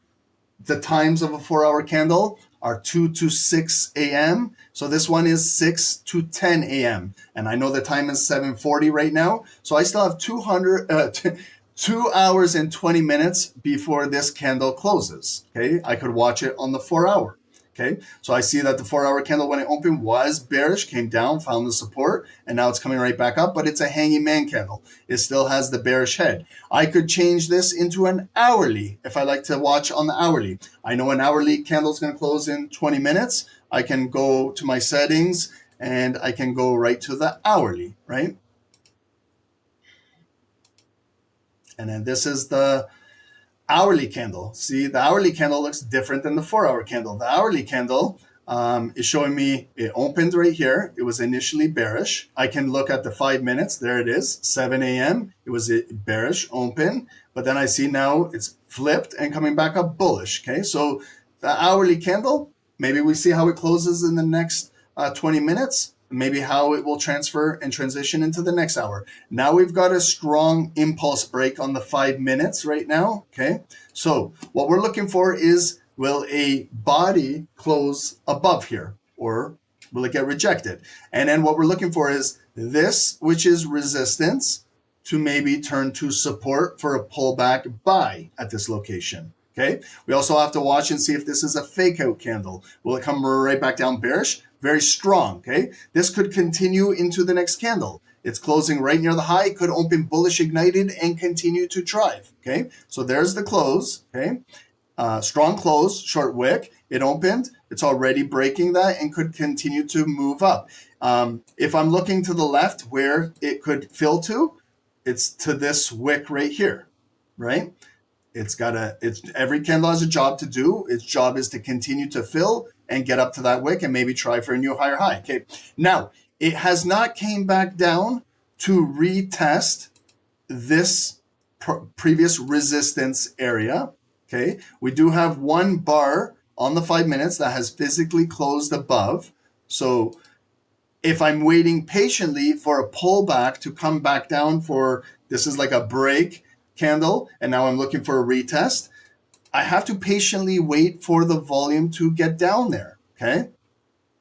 the times of a 4 hour candle are 2 to 6 a.m. So this one is 6 to 10 a.m. And I know the time is 7:40 right now. So I still have 2 hours and 20 minutes before this candle closes. Okay, I could watch it on the 4 hour. Okay, so I see that the 4 hour candle when it opened was bearish, came down, found the support, and now it's coming right back up, but it's a hanging man candle. It still has the bearish head. I could change this into an hourly if I like to watch on the hourly. I know an hourly candle is going to close in 20 minutes. I can go to my settings and I can go right to the hourly, right? And then this is the hourly candle. See, the hourly candle looks different than the 4 hour candle. The hourly candle is showing me it opened right here. It was initially bearish. I can look at the 5 minutes. There it is, 7 a.m. It was a bearish open, but then I see now it's flipped and coming back up bullish. Okay, so the hourly candle, maybe we see how it closes in the next 20 minutes. Maybe how it will transfer and transition into the next hour. Now we've got a strong impulse break on the 5 minutes right now, okay? So what we're looking for is, will a body close above here or will it get rejected? And then what we're looking for is this, which is resistance, to maybe turn to support for a pullback buy at this location. Okay, we also have to watch and see if this is a fake out candle. Will it come right back down bearish? Very strong, okay? This could continue into the next candle. It's closing right near the high. It could open bullish ignited and continue to drive, okay? So there's the close, okay? Strong close, short wick. It opened. It's already breaking that and could continue to move up. If I'm looking to the left where it could fill to, it's to this wick right here, right? It's every candle has a job to do. Its job is to continue to fill and get up to that wick and maybe try for a new higher high. Okay. Now it has not came back down to retest this previous resistance area. Okay. We do have one bar on the 5 minutes that has physically closed above. So if I'm waiting patiently for a pullback to come back down for, this is like a break candle, and now I'm looking for a retest, I have to patiently wait for the volume to get down there, okay?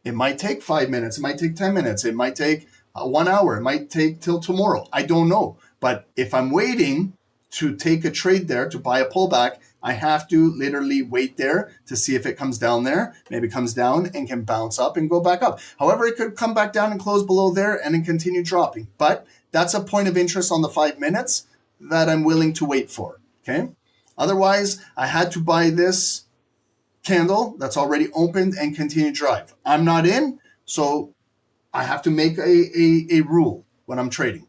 It might take 5 minutes, it might take 10 minutes, it might take 1 hour, it might take till tomorrow, I don't know. But if I'm waiting to take a trade there to buy a pullback, I have to literally wait there to see if it comes down there. Maybe it comes down and can bounce up and go back up. However, it could come back down and close below there and then continue dropping. But that's a point of interest on the 5 minutes that I'm willing to wait for, okay? Otherwise, I had to buy this candle that's already opened and continue to drive. I'm not in, so I have to make a rule when I'm trading.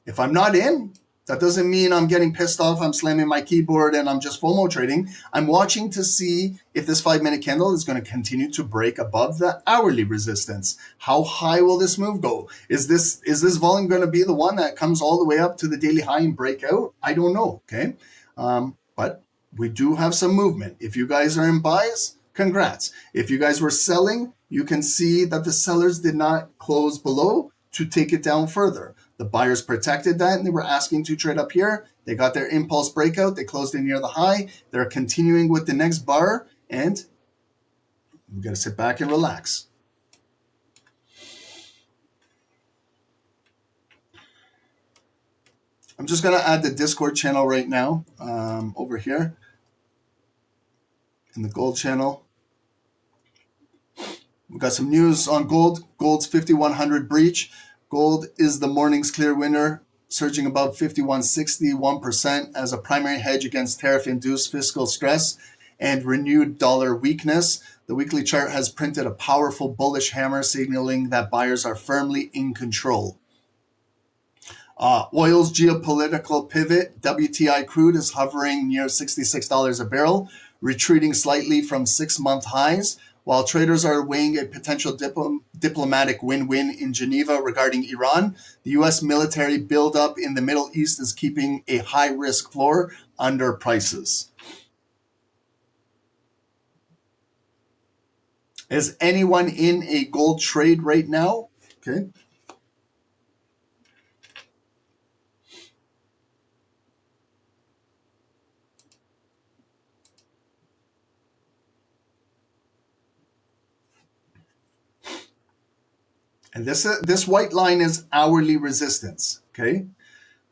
If I'm not in, that doesn't mean I'm getting pissed off, I'm slamming my keyboard and I'm just FOMO trading. I'm watching to see if this 5 minute candle is going to continue to break above the hourly resistance. How high will this move go? Is this volume going to be the one that comes all the way up to the daily high and break out? I don't know, okay? But we do have some movement. If you guys are in buys, congrats. If you guys were selling, you can see that the sellers did not close below to take it down further. The buyers protected that and they were asking to trade up here They got their impulse breakout. They closed in near the high. They're continuing with the next bar, and we got to sit back and relax. I'm just going to add the Discord channel right now over here in the gold channel. We've got some news on gold. Gold's 5100 breach. Gold is the morning's clear winner, surging above 51.60, 1% as a primary hedge against tariff-induced fiscal stress and renewed dollar weakness. The weekly chart has printed a powerful bullish hammer, signaling that buyers are firmly in control. Oil's geopolitical pivot. WTI crude is hovering near $66 a barrel, retreating slightly from 6-month highs, while traders are weighing a potential diplomatic win-win in Geneva regarding Iran. The U.S. military buildup in the Middle East is keeping a high-risk floor under prices. Is anyone in a gold trade right now? Okay. And this white line is hourly resistance, okay?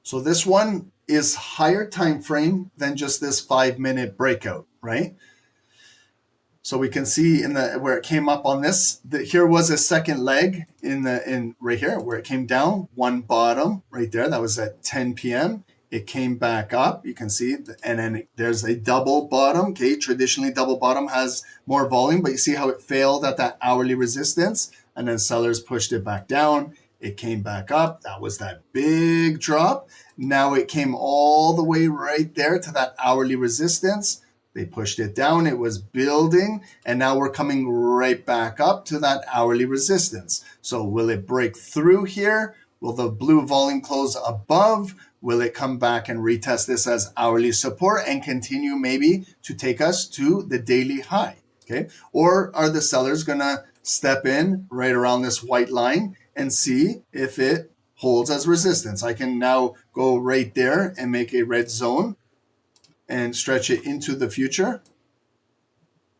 So this one is higher time frame than just this 5-minute breakout, right? So we can see in the where it came up on this, that here was a second leg in right here where it came down, one bottom right there. That was at 10 p.m. It came back up. You can see, and then there's a double bottom. Okay, traditionally double bottom has more volume, but you see how it failed at that hourly resistance, and then sellers pushed it back down. It came back up. That was that big drop. Now it came all the way right there to that hourly resistance. They pushed it down. It was building, and now we're coming right back up to that hourly resistance. So will it break through here? Will the blue volume close above? Will it come back and retest this as hourly support and continue maybe to take us to the daily high? Okay. Or are the sellers going to step in right around this white line and see if it holds as resistance? I can now go right there and make a red zone and stretch it into the future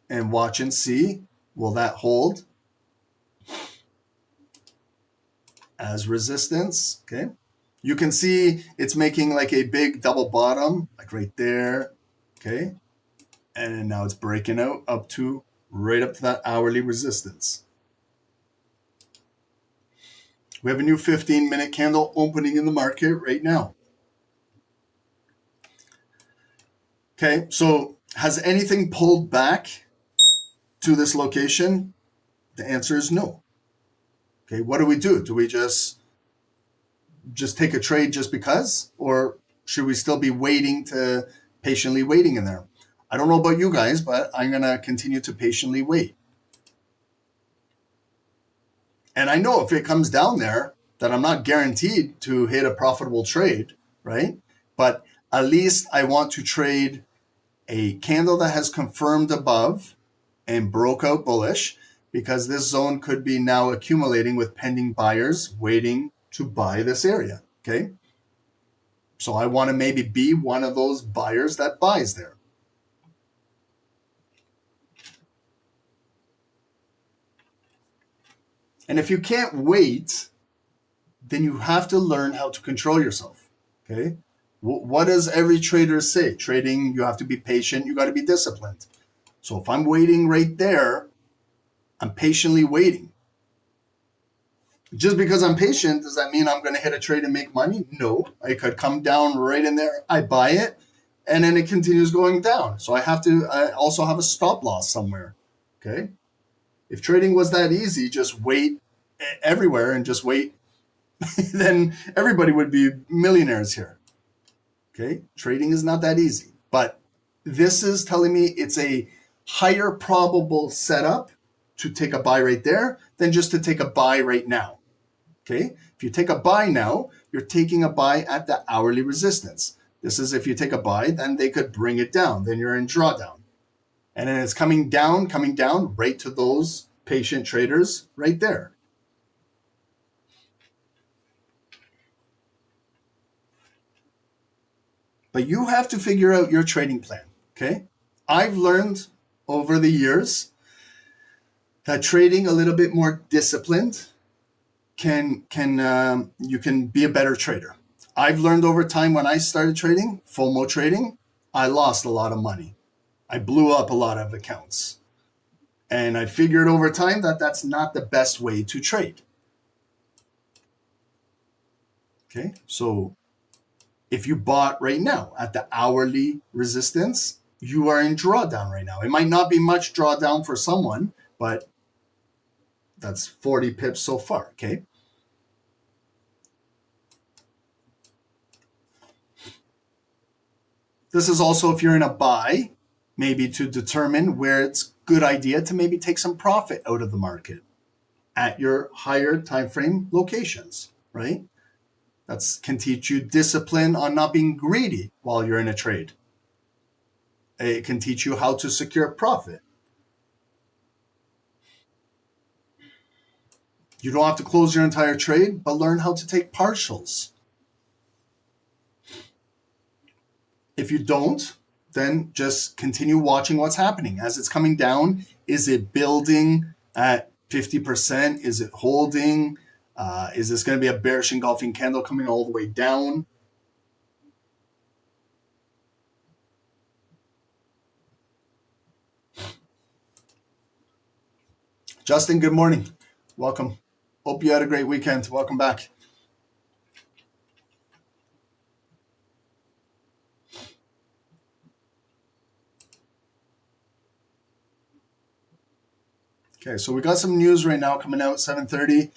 and watch and see, will that hold as resistance? Okay. You can see it's making like a big double bottom, like right there. Okay. And now it's breaking out up to right up to that hourly resistance. We have a new 15-minute candle opening in the market right now. Okay, so has anything pulled back to this location? The answer is no. Okay, what do? Do we just take a trade just because? Or should we still be patiently waiting in there? I don't know about you guys, but I'm going to continue to patiently wait. And I know if it comes down there that I'm not guaranteed to hit a profitable trade, right? But at least I want to trade a candle that has confirmed above and broke out bullish, because this zone could be now accumulating with pending buyers waiting to buy this area, okay? So I want to maybe be one of those buyers that buys there. And if you can't wait, then you have to learn how to control yourself, okay? What does every trader say? Trading, you have to be patient. You got to be disciplined. So if I'm waiting right there, I'm patiently waiting. Just because I'm patient, does that mean I'm going to hit a trade and make money? No. I could come down right in there. I buy it, and then it continues going down. So I also have a stop loss somewhere, okay? If trading was that easy, just wait everywhere and just wait, then everybody would be millionaires here. Okay, trading is not that easy, but this is telling me it's a higher probable setup to take a buy right there than just to take a buy right now. Okay, if you take a buy now, you're taking a buy at the hourly resistance. This is if you take a buy, then they could bring it down. Then you're in drawdown. And then it's coming down right to those patient traders right there. But you have to figure out your trading plan, okay? I've learned over the years that trading a little bit more disciplined you can be a better trader. I've learned over time when I started trading, FOMO trading, I lost a lot of money. I blew up a lot of accounts. And I figured over time that that's not the best way to trade. Okay, so if you bought right now at the hourly resistance, you are in drawdown right now. It might not be much drawdown for someone, but that's 40 pips so far, okay? This is also if you're in a buy, maybe to determine where it's good idea to maybe take some profit out of the market at your higher time frame locations, right? That can teach you discipline on not being greedy while you're in a trade. It can teach you how to secure profit. You don't have to close your entire trade, but learn how to take partials. If you don't, then just continue watching what's happening. As it's coming down, is it building at 50%? Is it holding? Is this going to be a bearish engulfing candle coming all the way down? Justin, good morning. Welcome. Hope you had a great weekend. Welcome back. Okay, so we got some news right now coming out 7:30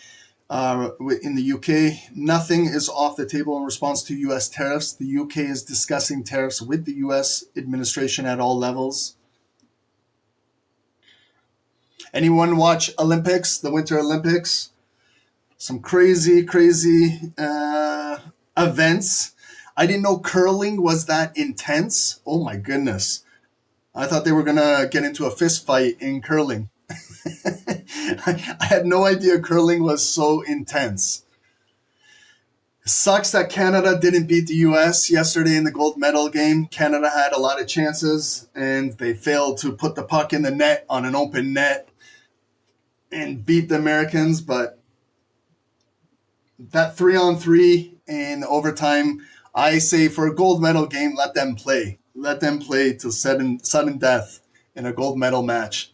in the UK. Nothing is off the table in response to U.S. tariffs. The UK is discussing tariffs with the U.S. administration at all levels. Anyone watch Olympics, the Winter Olympics? Some crazy events. I didn't know curling was that intense. Oh my goodness. I thought they were going to get into a fist fight in curling. I had no idea curling was so intense. Sucks that Canada didn't beat the US yesterday in the gold medal game. Canada had a lot of chances and they failed to put the puck in the net on an open net and beat the Americans. But that 3-on-3 in overtime, I say for a gold medal game, let them play. Let them play to sudden death in a gold medal match.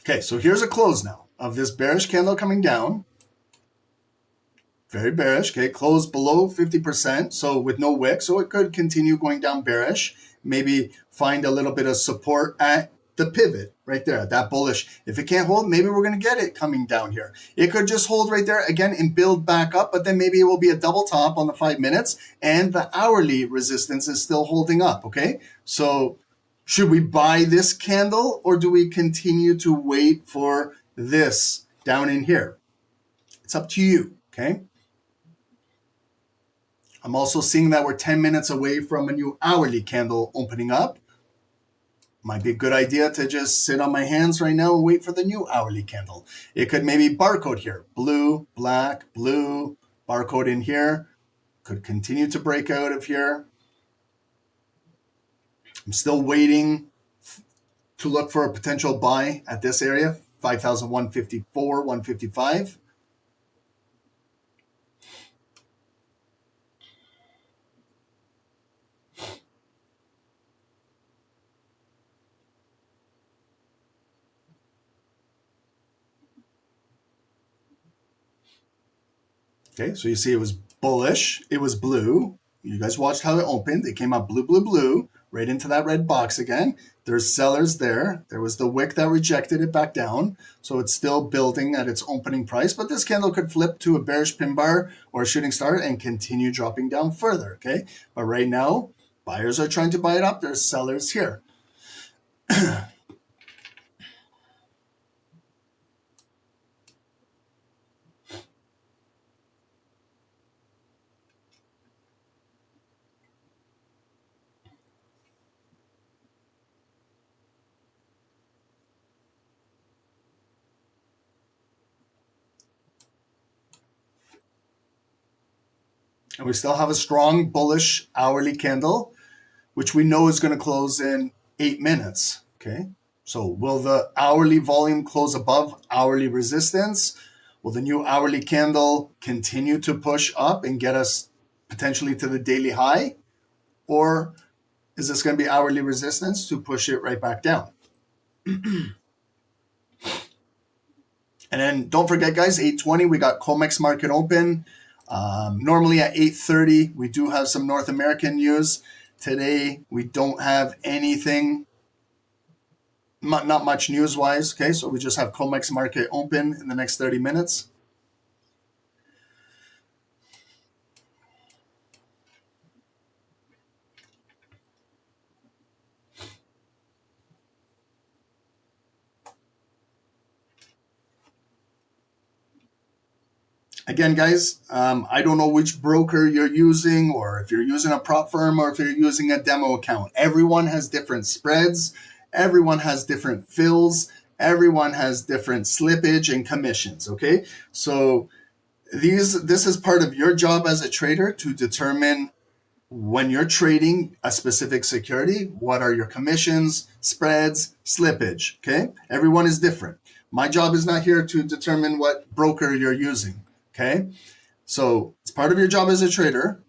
Okay, so here's a close now of this bearish candle coming down. Very bearish, okay, close below 50%, so with no wick, so it could continue going down bearish. Maybe find a little bit of support at the pivot right there, that bullish. If it can't hold, maybe we're going to get it coming down here. It could just hold right there again and build back up, but then maybe it will be a double top on the 5 minutes and the hourly resistance is still holding up, okay? So should we buy this candle or do we continue to wait for this down in here? It's up to you, okay? I'm also seeing that we're 10 minutes away from a new hourly candle opening up. Might be a good idea to just sit on my hands right now and wait for the new hourly candle. It could maybe barcode here. Blue, black, blue, barcode in here. Could continue to break out of here. I'm still waiting to look for a potential buy at this area, 5,154, 155. Okay, so you see it was bullish. It was blue. You guys watched how it opened. It came out blue, blue, blue, right into that red box again. There's sellers there. There was the wick that rejected it back down. So it's still building at its opening price. But this candle could flip to a bearish pin bar or a shooting star and continue dropping down further, okay? But right now, buyers are trying to buy it up. There's sellers here. And we still have a strong bullish hourly candle, which we know is going to close in 8 minutes. Okay. So will the hourly volume close above hourly resistance? Will the new hourly candle continue to push up and get us potentially to the daily high? Or is this going to be hourly resistance to push it right back down? And then don't forget, guys, 8:20, we got COMEX market open. Normally at 8:30, we do have some North American news. Today, we don't have anything, not much news-wise, okay? So we just have COMEX market open in the next 30 minutes. Again, guys, I don't know which broker you're using, or if you're using a prop firm, or if you're using a demo account. Everyone has different spreads. Everyone has different fills. Everyone has different slippage and commissions, okay? So this is part of your job as a trader to determine when you're trading a specific security, what are your commissions, spreads, slippage, okay? Everyone is different. My job is not here to determine what broker you're using. Okay, so it's part of your job as a trader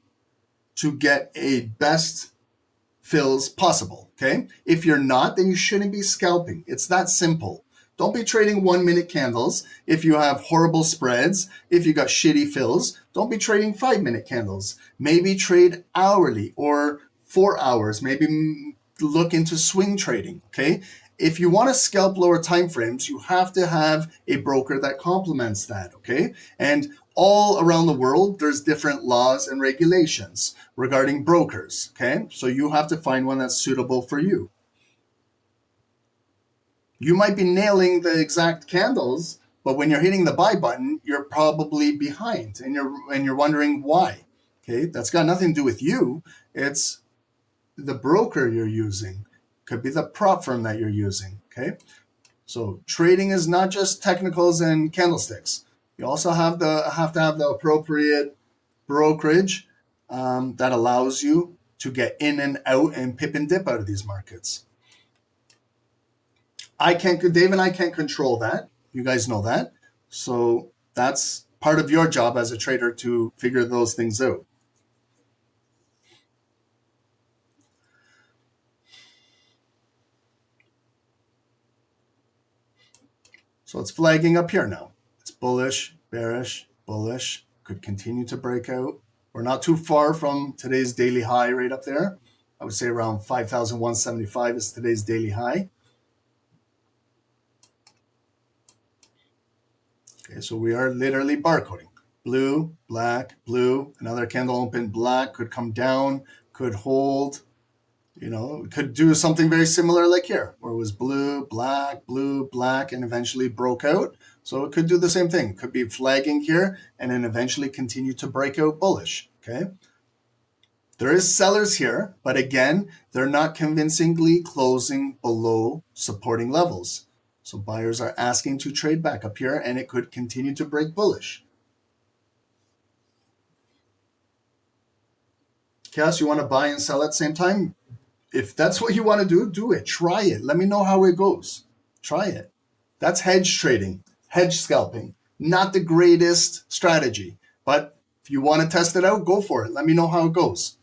to get a best fills possible. Okay, if you're not, then you shouldn't be scalping. It's that simple. Don't be trading 1 minute candles if you have horrible spreads, if you got shitty fills. Don't be trading 5 minute candles. Maybe trade hourly or 4 hours. Maybe look into swing trading. Okay, if you want to scalp lower time frames, you have to have a broker that complements that. Okay, and all around the world, there's different laws and regulations regarding brokers, okay? So you have to find one that's suitable for you. You might be nailing the exact candles, but when you're hitting the buy button, you're probably behind and you're wondering why, okay? That's got nothing to do with you. It's the broker you're using. Could be the prop firm that you're using, okay? So trading is not just technicals and candlesticks. You also have to have the appropriate brokerage that allows you to get in and out and pip and dip out of these markets. Dave and I can't control that. You guys know that. So that's part of your job as a trader to figure those things out. So it's flagging up here now. It's bullish, bearish, bullish, could continue to break out. We're not too far from today's daily high right up there. I would say around 5,175 is today's daily high. Okay, so we are literally barcoding. Blue, black, blue, another candle open black, could come down, could hold. You know, could do something very similar like here, where it was blue, black, and eventually broke out. So it could do the same thing. It could be flagging here and then eventually continue to break out bullish, okay? There is sellers here, but again, they're not convincingly closing below supporting levels. So buyers are asking to trade back up here and it could continue to break bullish. Cass, you want to buy and sell at the same time? If that's what you want to do, do it. Try it. Let me know how it goes. Try it. That's hedge trading, hedge scalping. Not the greatest strategy, but if you want to test it out, go for it. Let me know how it goes.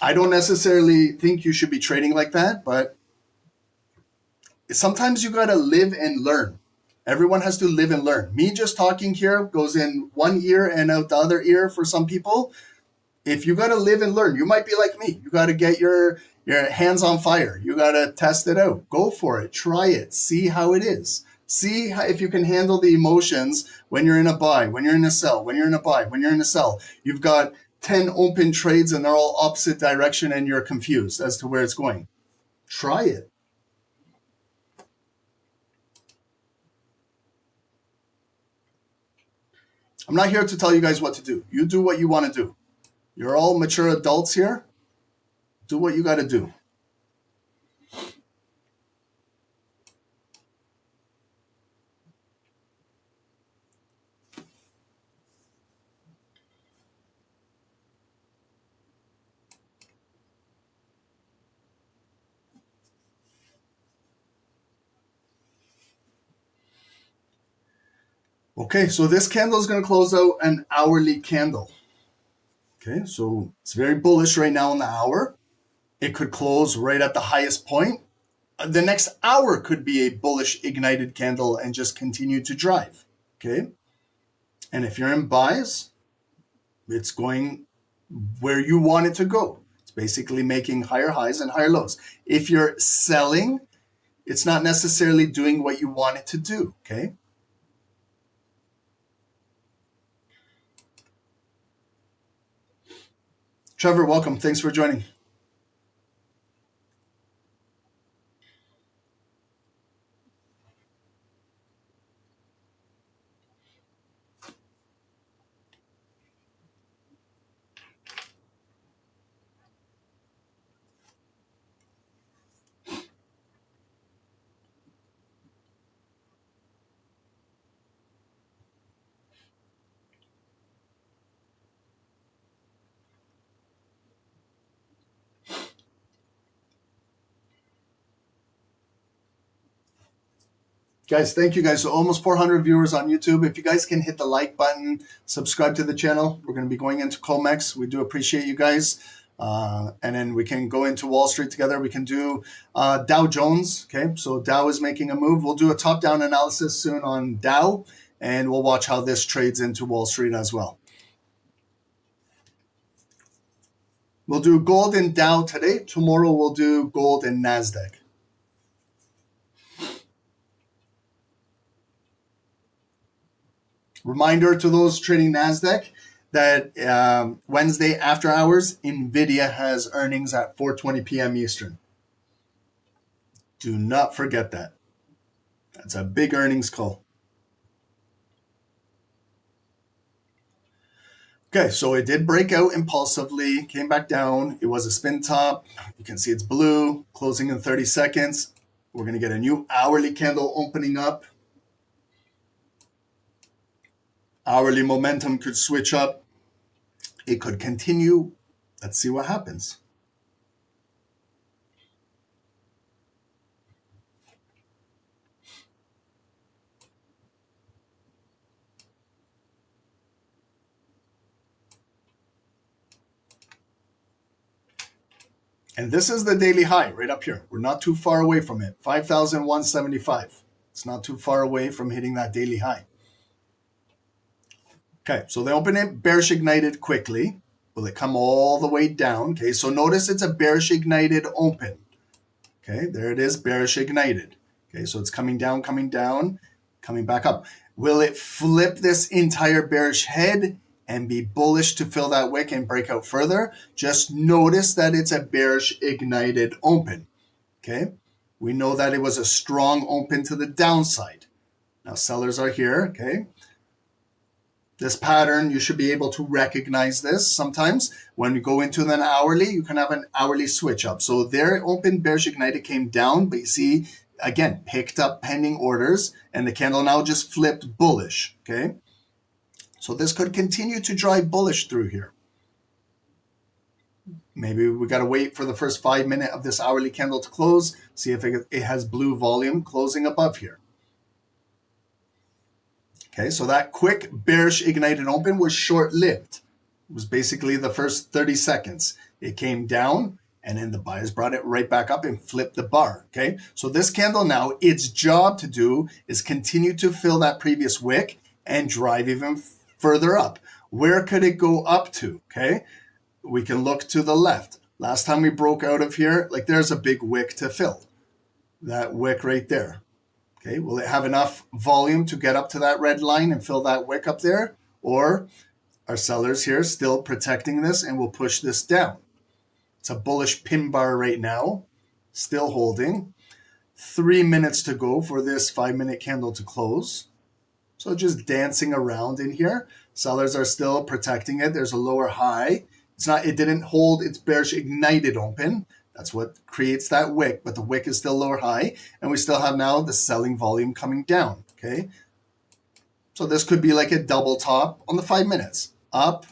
I don't necessarily think you should be trading like that, but sometimes you got to live and learn. Everyone has to live and learn. Me just talking here goes in one ear and out the other ear for some people. If you got to live and learn, you might be like me. You got to get your hands on fire. You got to test it out. Go for it. Try it. See how it is. See if you can handle the emotions when you're in a buy, when you're in a sell, when you're in a buy, when you're in a sell. You've got 10 open trades and they're all opposite direction and you're confused as to where it's going. Try it. I'm not here to tell you guys what to do. You do what you want to do. You're all mature adults here. Do what you got to do. Okay, so this candle is going to close out an hourly candle. Okay, so it's very bullish right now in the hour. It could close right at the highest point. The next hour could be a bullish ignited candle and just continue to drive. Okay, and if you're in buys, it's going where you want it to go. It's basically making higher highs and higher lows. If you're selling, it's not necessarily doing what you want it to do. Okay. Trevor, welcome. Thanks for joining. Guys, thank you guys. So almost 400 viewers on YouTube. If you guys can hit the like button, subscribe to the channel. We're going to be going into COMEX. We do appreciate you guys. And then we can go into Wall Street together. We can do Dow Jones. Okay, so Dow is making a move. We'll do a top-down analysis soon on Dow, and we'll watch how this trades into Wall Street as well. We'll do gold and Dow today. Tomorrow we'll do gold and NASDAQ. Reminder to those trading NASDAQ that Wednesday after hours, NVIDIA has earnings at 4:20 p.m. Eastern. Do not forget that. That's a big earnings call. Okay, so it did break out impulsively, came back down. It was a spin top. You can see it's blue, closing in 30 seconds. We're going to get a new hourly candle opening up. Hourly momentum could switch up. It could continue. Let's see what happens. And this is the daily high right up here. We're not too far away from it. 5,175. It's not too far away from hitting that daily high. Okay, so they open it bearish ignited quickly. Will it come all the way down? Okay, so notice it's a bearish ignited open. Okay, there it is, bearish ignited. Okay, so it's coming down, coming back up. Will it flip this entire bearish head and be bullish to fill that wick and break out further? Just notice that it's a bearish ignited open. Okay, we know that it was a strong open to the downside. Now sellers are here, okay? This pattern, you should be able to recognize this. Sometimes when you go into an hourly, you can have an hourly switch up. So there open bearish ignited came down, but you see, again, picked up pending orders, and the candle now just flipped bullish, okay? So this could continue to drive bullish through here. Maybe we got to wait for the first 5 minutes of this hourly candle to close, see if it has blue volume closing above here. Okay, so that quick bearish ignited open was short-lived. It was basically the first 30 seconds. It came down, and then the buyers brought it right back up and flipped the bar. Okay, so this candle now, its job to do is continue to fill that previous wick and drive even further up. Where could it go up to? Okay, we can look to the left. Last time we broke out of here, like there's a big wick to fill. That wick right there. Okay, will it have enough volume to get up to that red line and fill that wick up there? Or are sellers here still protecting this and will push this down? It's a bullish pin bar right now, still holding. 3 minutes to go for this 5-minute candle to close. So just dancing around in here. Sellers are still protecting it. There's a lower high. It didn't hold its bearish ignited open. That's what creates that wick, but the wick is still lower high, and we still have now the selling volume coming down, okay? So this could be like a double top on the 5 minutes. Up,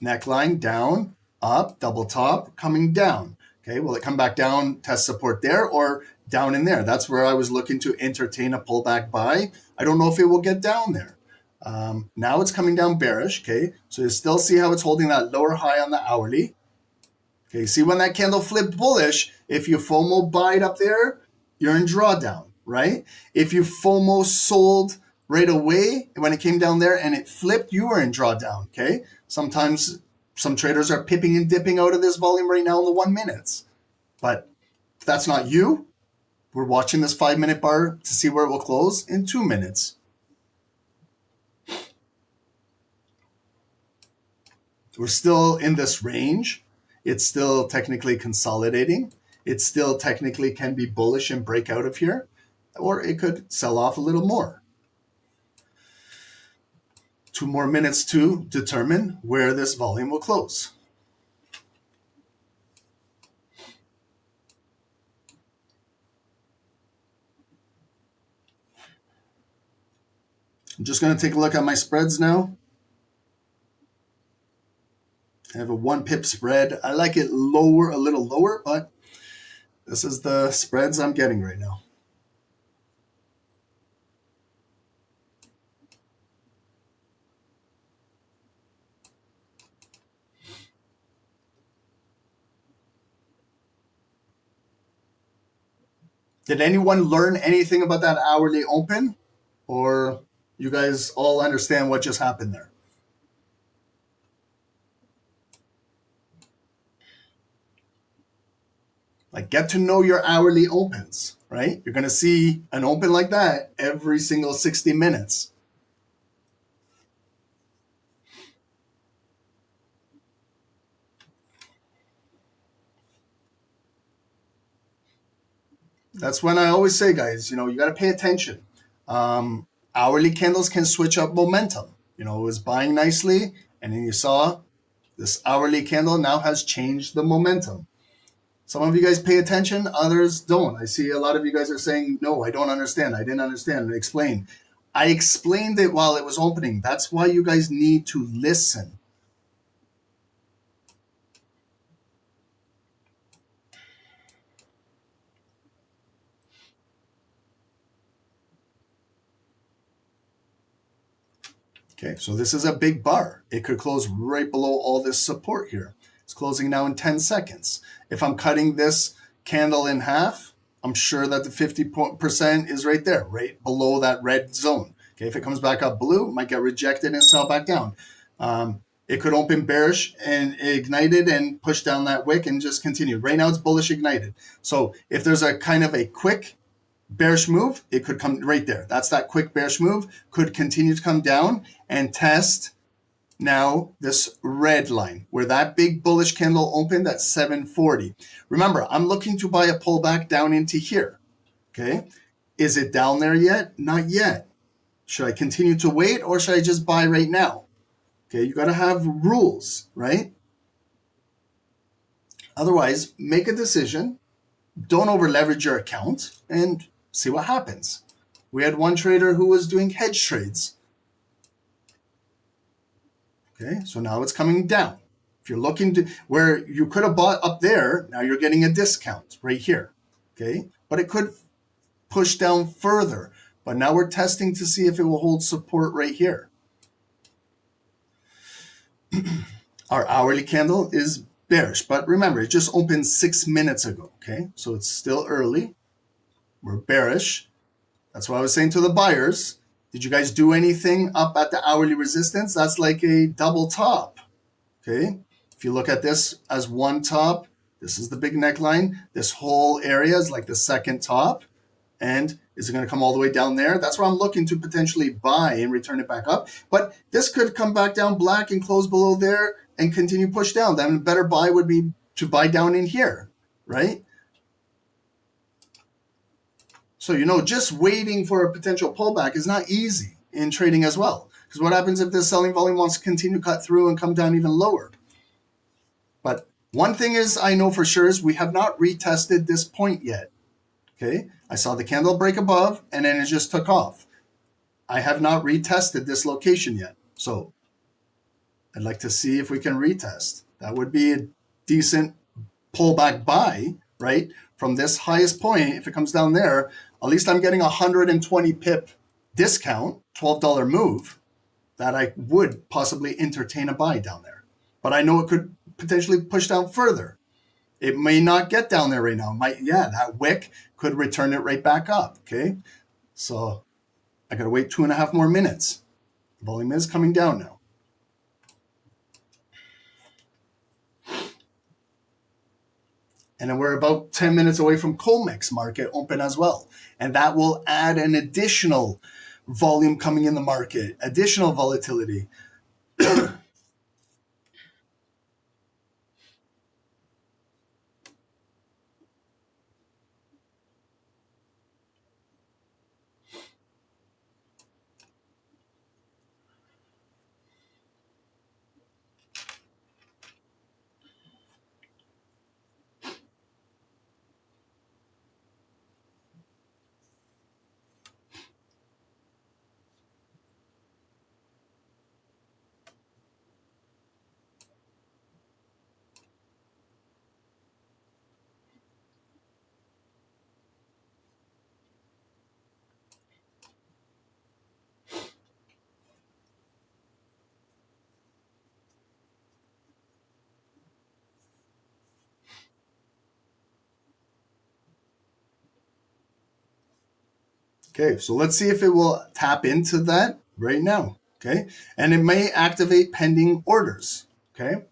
neckline, down, up, double top, coming down. Okay, will it come back down, test support there, or down in there? That's where I was looking to entertain a pullback buy. I don't know if it will get down there. Now it's coming down bearish, okay? So you still see how it's holding that lower high on the hourly. Okay, see when that candle flipped bullish, if you FOMO buyed up there, you're in drawdown, right? If you FOMO sold right away when it came down there and it flipped, you were in drawdown, okay? Sometimes some traders are pipping and dipping out of this volume right now in the 1 minutes. But if that's not you, we're watching this 5-minute bar to see where it will close in 2 minutes. We're still in this range. It's still technically consolidating. It still technically can be bullish and break out of here, or it could sell off a little more. 2 more minutes to determine where this volume will close. I'm just going to take a look at my spreads now. I have a 1 pip spread. I like it lower, a little lower, but this is the spreads I'm getting right now. Did anyone learn anything about that hourly open? Or you guys all understand what just happened there? Like, get to know your hourly opens, right? You're going to see an open like that every single 60 minutes. That's when I always say, guys, you got to pay attention. Hourly candles can switch up momentum. It was buying nicely, and then you saw this hourly candle now has changed the momentum. Some of you guys pay attention, others don't. I see a lot of you guys are saying, no, I don't understand. I didn't understand. Explain. I explained it while it was opening. That's why you guys need to listen. Okay, so this is a big bar. It could close right below all this support here. It's closing now in 10 seconds. If I'm cutting this candle in half, I'm sure that the 50% is right there, right below that red zone. Okay, if it comes back up blue, it might get rejected and sell back down. It could open bearish and ignited and push down that wick and just continue. Right now it's bullish ignited. So if there's a kind of a quick bearish move, it could come right there. That's that quick bearish move, could continue to come down and test now this red line where that big bullish candle opened at 740. Remember, I'm looking to buy a pullback down into here. Okay, is it down there yet? Not yet. Should I continue to wait or should I just buy right now? Okay, you got to have rules, right? Otherwise, make a decision. Don't over leverage your account and see what happens. We had one trader who was doing hedge trades. Okay, so now it's coming down. If you're looking to where you could have bought up there, now you're getting a discount right here. Okay, but it could push down further. But now we're testing to see if it will hold support right here. Our hourly candle is bearish, but remember, it just opened 6 minutes ago. Okay, so it's still early. We're bearish. That's what I was saying to the buyers. Did you guys do anything up at the hourly resistance? That's like a double top. Okay, if you look at this as one top, this is the big neckline. This whole area is like the second top. And is it going to come all the way down there? That's where I'm looking to potentially buy and return it back up. But this could come back down black and close below there and continue push down. Then a better buy would be to buy down in here, right? So, just waiting for a potential pullback is not easy in trading as well. Because what happens if this selling volume wants to continue to cut through and come down even lower? But one thing is I know for sure is we have not retested this point yet. Okay, I saw the candle break above and then it just took off. I have not retested this location yet. So I'd like to see if we can retest. That would be a decent pullback buy, right? From this highest point, if it comes down there, at least I'm getting 120 pip discount, $12 move. that I would possibly entertain a buy down there. But I know it could potentially push down further. It may not get down there right now. That wick could return it right back up, okay? So I got to wait 2.5 more minutes. Volume is coming down now. And then we're about 10 minutes away from COMEX market open as well. And that will add an additional volume coming in the market, additional volatility. Okay, so let's see if it will tap into that right now, okay? And it may activate pending orders, okay?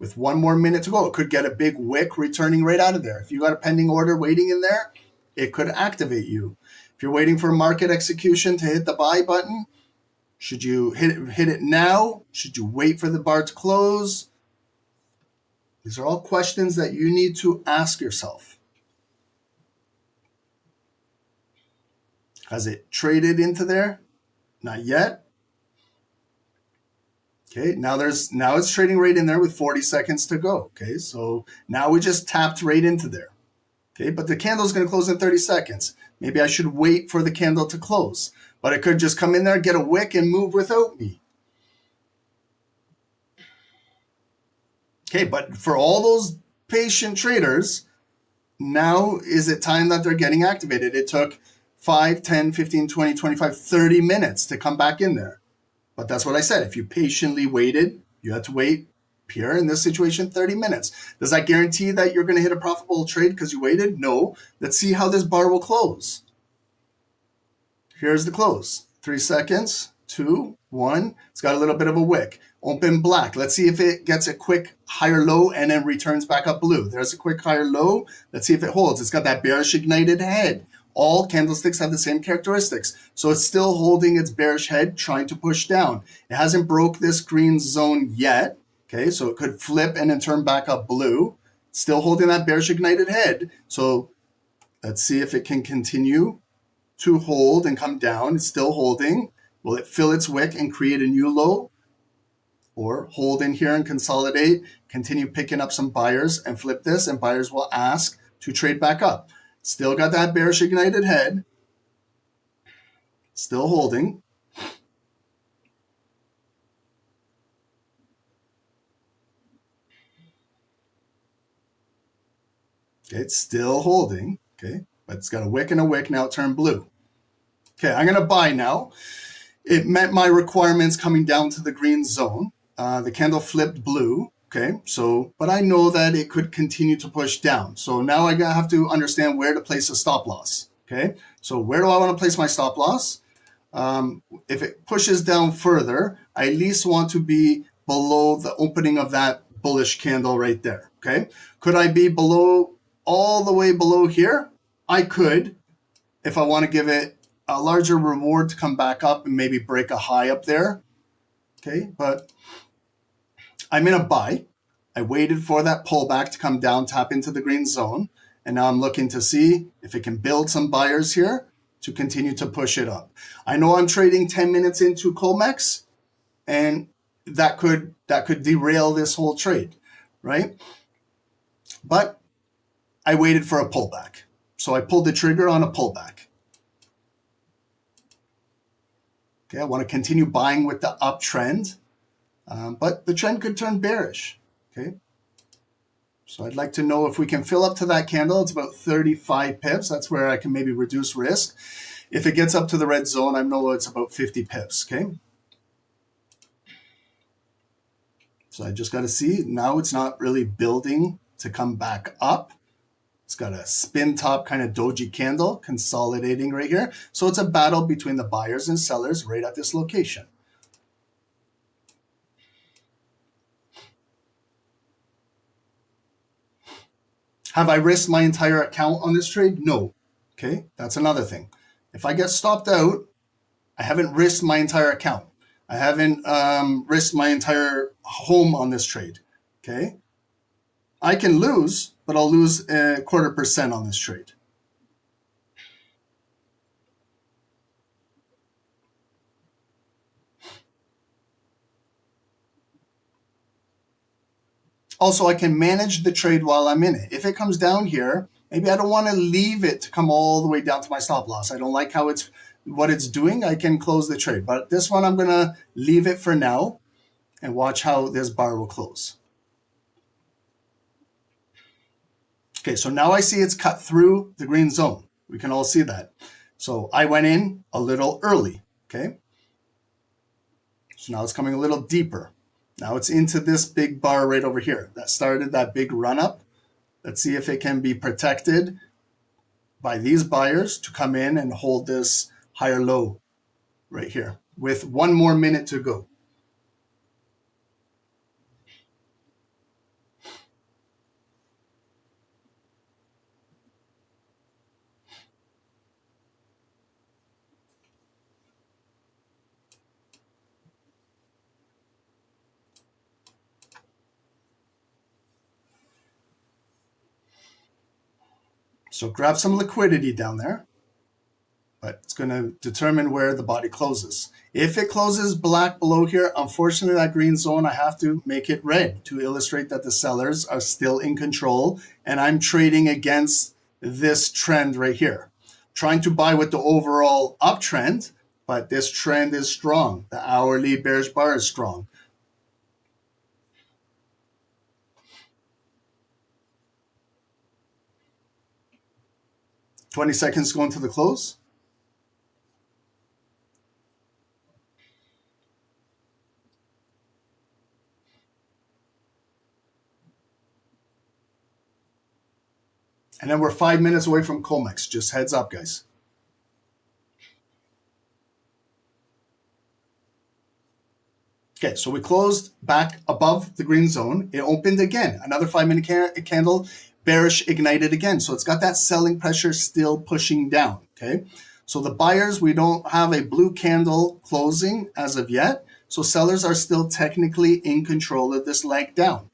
With 1 more minute to go, it could get a big wick returning right out of there. If you got a pending order waiting in there, it could activate you. If you're waiting for market execution to hit the buy button, should you hit it now? Should you wait for the bar to close? These are all questions that you need to ask yourself. Has it traded into there? Not yet. Okay, now it's trading right in there with 40 seconds to go. Okay, so now we just tapped right into there. Okay, but the candle is going to close in 30 seconds. Maybe I should wait for the candle to close, but it could just come in there, get a wick, and move without me. Okay, but for all those patient traders, now is it time that they're getting activated? It took 5, 10, 15, 20, 25, 30 minutes to come back in there. But that's what I said. If you patiently waited, you had to wait here in this situation 30 minutes. Does that guarantee that you're going to hit a profitable trade because you waited? No. Let's see how this bar will close. Here's the close. 3 seconds, 2, 1. It's got a little bit of a wick. Open black. Let's see if it gets a quick higher low and then returns back up blue. There's a quick higher low. Let's see if it holds. It's got that bearish ignited head. All candlesticks have the same characteristics. So it's still holding its bearish head, trying to push down. It hasn't broke this green zone yet. Okay, so it could flip and then turn back up blue. Still holding that bearish ignited head. So let's see if it can continue to hold and come down. It's still holding. Will it fill its wick and create a new low? Or hold in here and consolidate, continue picking up some buyers and flip this, and buyers will ask to trade back up. Still got that bearish ignited head. Still holding. Okay, it's still holding. Okay, but it's got a wick and a wick. Now it turned blue. Okay, I'm going to buy now. It met my requirements coming down to the green zone. The candle flipped blue. Okay, so, but I know that it could continue to push down. So now I have to understand where to place a stop loss. Okay, so where do I want to place my stop loss? If it pushes down further, I at least want to be below the opening of that bullish candle right there. Okay, could I be below, all the way below here? I could, if I want to give it a larger reward to come back up and maybe break a high up there. Okay, but I'm in a buy. I waited for that pullback to come down, tap into the green zone. And now I'm looking to see if it can build some buyers here to continue to push it up. I know I'm trading 10 minutes into COMEX, and that could derail this whole trade, right? But I waited for a pullback. So I pulled the trigger on a pullback. Okay, I want to continue buying with the uptrend. But the trend could turn bearish, okay? So I'd like to know if we can fill up to that candle. It's about 35 pips. That's where I can maybe reduce risk. If it gets up to the red zone, I know it's about 50 pips, okay? So I just got to see, now it's not really building to come back up. It's got a spin top kind of doji candle consolidating right here. So it's a battle between the buyers and sellers right at this location. Have I risked my entire account on this trade? No. Okay, that's another thing. If I get stopped out, I haven't risked my entire account. I haven't risked my entire home on this trade. Okay, I can lose, but I'll lose 0.25% on this trade. Also, I can manage the trade while I'm in it. If it comes down here, maybe I don't want to leave it to come all the way down to my stop loss. I don't like how what it's doing. I can close the trade. But this one, I'm going to leave it for now and watch how this bar will close. Okay, so now I see it's cut through the green zone. We can all see that. So I went in a little early, okay? So now it's coming a little deeper. Now it's into this big bar right over here that started that big run up. Let's see if it can be protected by these buyers to come in and hold this higher low right here with 1 more minute to go. So grab some liquidity down there, but it's going to determine where the body closes. If it closes black below here, unfortunately that green zone, I have to make it red to illustrate that the sellers are still in control and I'm trading against this trend right here. Trying to buy with the overall uptrend, but this trend is strong. The hourly bearish bar is strong. $20 seconds going to the close. And then we're 5 minutes away from COMEX. Just heads up, guys. Okay, so we closed back above the green zone. It opened again. Another 5-minute candle, bearish ignited again. So it's got that selling pressure still pushing down, okay? So the buyers, we don't have a blue candle closing as of yet. So sellers are still technically in control of this leg down.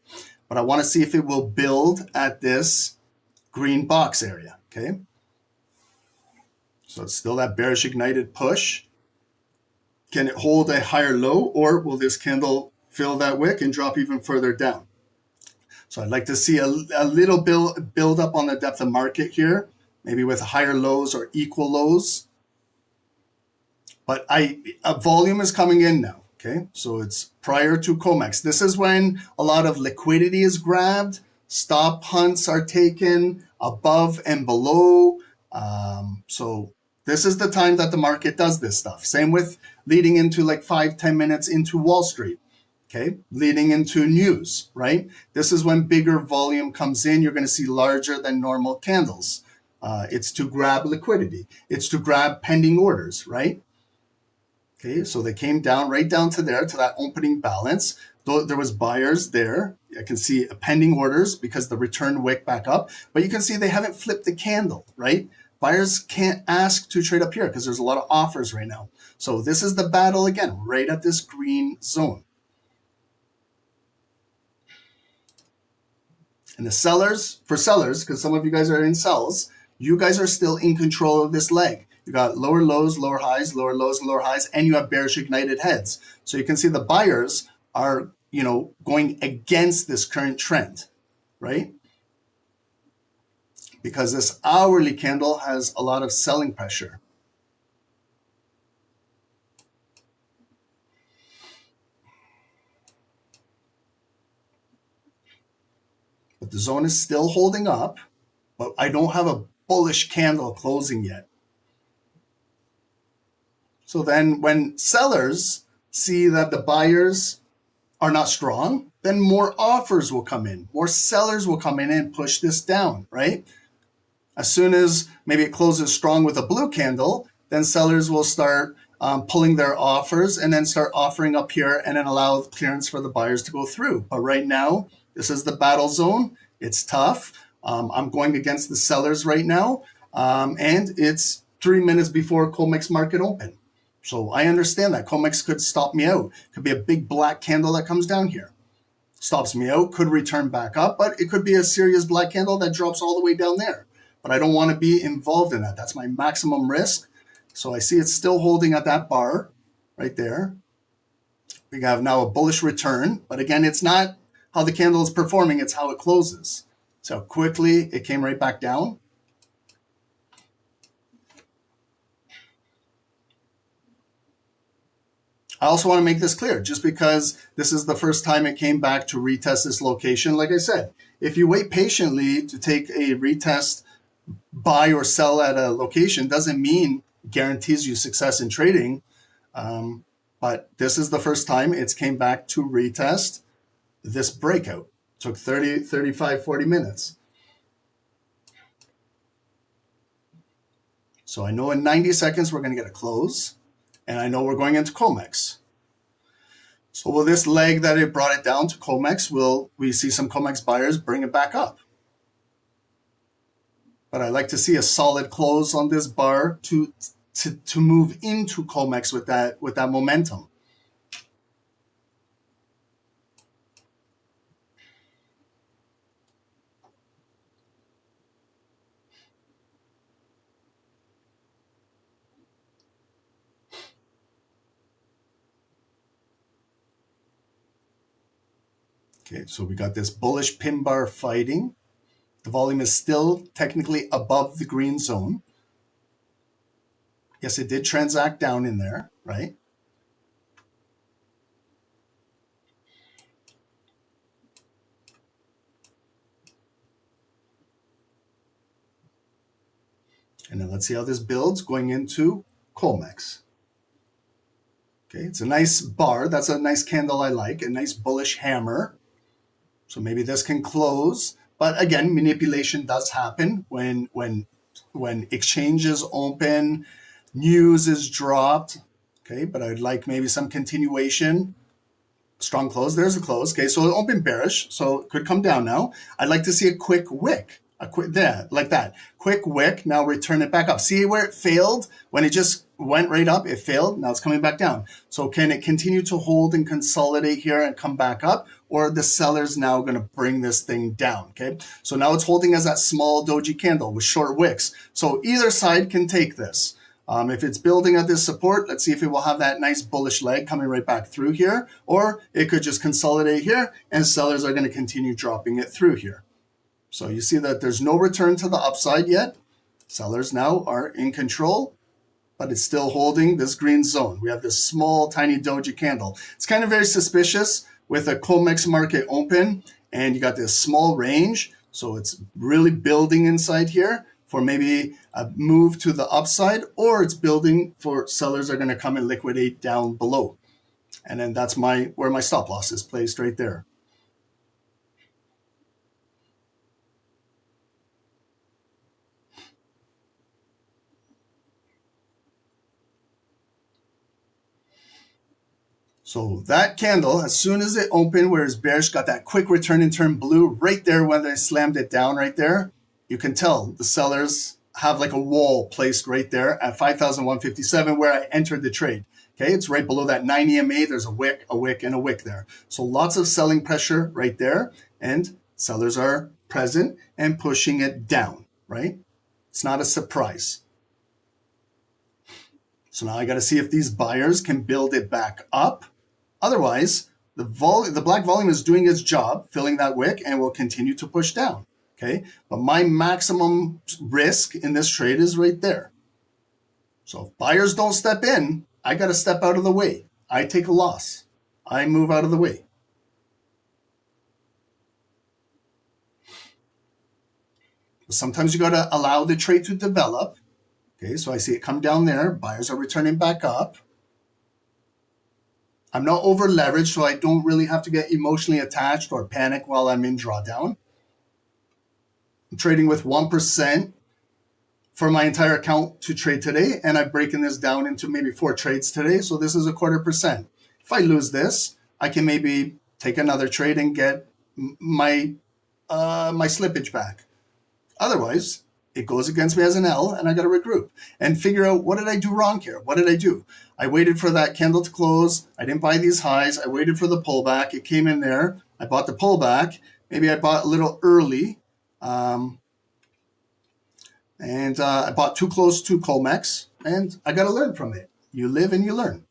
But I want to see if it will build at this green box area, okay? So it's still that bearish ignited push. Can it hold a higher low, or will this candle fill that wick and drop even further down? So I'd like to see a little build up on the depth of market here, maybe with higher lows or equal lows. But a volume is coming in now, okay? So it's prior to COMEX. This is when a lot of liquidity is grabbed, stop hunts are taken above and below. So this is the time that the market does this stuff. Same with leading into like 5-10 minutes into Wall Street, okay? Leading into news, right? This is when bigger volume comes in. You're going to see larger than normal candles. It's to grab liquidity. It's to grab pending orders, right? Okay, so they came down right down to there, to that opening balance. Though there was buyers there. I can see pending orders because the return wick back up. But you can see they haven't flipped the candle, right? Buyers can't ask to trade up here because there's a lot of offers right now. So this is the battle again, right at this green zone. And the sellers, for sellers, because some of you guys are in sells, you guys are still in control of this leg. You got lower lows, lower highs, lower lows, lower highs, and you have bearish ignited heads. So you can see the buyers are, going against this current trend, right? Because this hourly candle has a lot of selling pressure. But the zone is still holding up, but I don't have a bullish candle closing yet. So then when sellers see that the buyers are not strong, then more offers will come in. More sellers will come in and push this down, right? As soon as maybe it closes strong with a blue candle, then sellers will start pulling their offers and then start offering up here and then allow clearance for the buyers to go through. But right now, this is the battle zone. It's tough. I'm going against the sellers right now. And it's 3 minutes before COMEX market open. So I understand that COMEX could stop me out. Could be a big black candle that comes down here. Stops me out, could return back up, but it could be a serious black candle that drops all the way down there. But I don't want to be involved in that. That's my maximum risk. So I see it's still holding at that bar right there. We have now a bullish return, but again, it's not how the candle is performing, it's how it closes. So quickly it came right back down. I also want to make this clear, just because this is the first time it came back to retest this location. Like I said, if you wait patiently to take a retest, buy or sell at a location, doesn't mean guarantees you success in trading. But this is the first time it's came back to retest this breakout. It took 30, 35, 40 minutes. So I know in 90 seconds we're going to get a close. And I know we're going into COMEX. So will this leg that it brought it down to COMEX, will we see some COMEX buyers bring it back up? But I like to see a solid close on this bar to move into COMEX with that momentum. Okay, so we got this bullish pin bar fighting. The volume is still technically above the green zone. Yes, it did transact down in there, right? And then let's see how this builds going into COMEX. Okay, it's a nice bar. That's a nice candle I like, a nice bullish hammer. So maybe this can close. But again, manipulation does happen when exchanges open, news is dropped. Okay, but I'd like maybe some continuation. Strong close. There's a close. Okay, so it opened bearish, so it could come down now. I'd like to see a quick wick. There, like that. Quick wick, now return it back up. See where it failed? When it just went right up, it failed. Now it's coming back down. So can it continue to hold and consolidate here and come back up? Or the seller's now going to bring this thing down, okay? So now it's holding as that small doji candle with short wicks. So either side can take this. If it's building at this support, let's see if it will have that nice bullish leg coming right back through here. Or it could just consolidate here and sellers are going to continue dropping it through here. So you see that there's no return to the upside yet. Sellers now are in control, but it's still holding this green zone. We have this small, tiny doji candle. It's kind of very suspicious with a COMEX market open, and you got this small range. So it's really building inside here for maybe a move to the upside, or it's building for sellers are going to come and liquidate down below. And then that's where my stop loss is placed right there. So that candle, as soon as it opened where it's bearish, got that quick return and turn blue right there when they slammed it down right there. You can tell the sellers have like a wall placed right there at 5,157 where I entered the trade. Okay, it's right below that 9 EMA. There's a wick, and a wick there. So lots of selling pressure right there, and sellers are present and pushing it down, right? It's not a surprise. So now I got to see if these buyers can build it back up. Otherwise, the black volume is doing its job, filling that wick, and will continue to push down. Okay, but my maximum risk in this trade is right there. So if buyers don't step in, I got to step out of the way. I take a loss. I move out of the way. Sometimes you got to allow the trade to develop. Okay, so I see it come down there. Buyers are returning back up. I'm not over leveraged, so I don't really have to get emotionally attached or panic while I'm in drawdown. I'm trading with 1% for my entire account to trade today, and I've broken this down into maybe 4 trades today, so this is 0.25%. If I lose this, I can maybe take another trade and get my slippage back. Otherwise, it goes against me as an L, and I got to regroup and figure out, what did I do wrong here? What did I do? I waited for that candle to close. I didn't buy these highs. I waited for the pullback. It came in there. I bought the pullback. Maybe I bought a little early. And I bought too close to Colmex, and I got to learn from it. You live and you learn.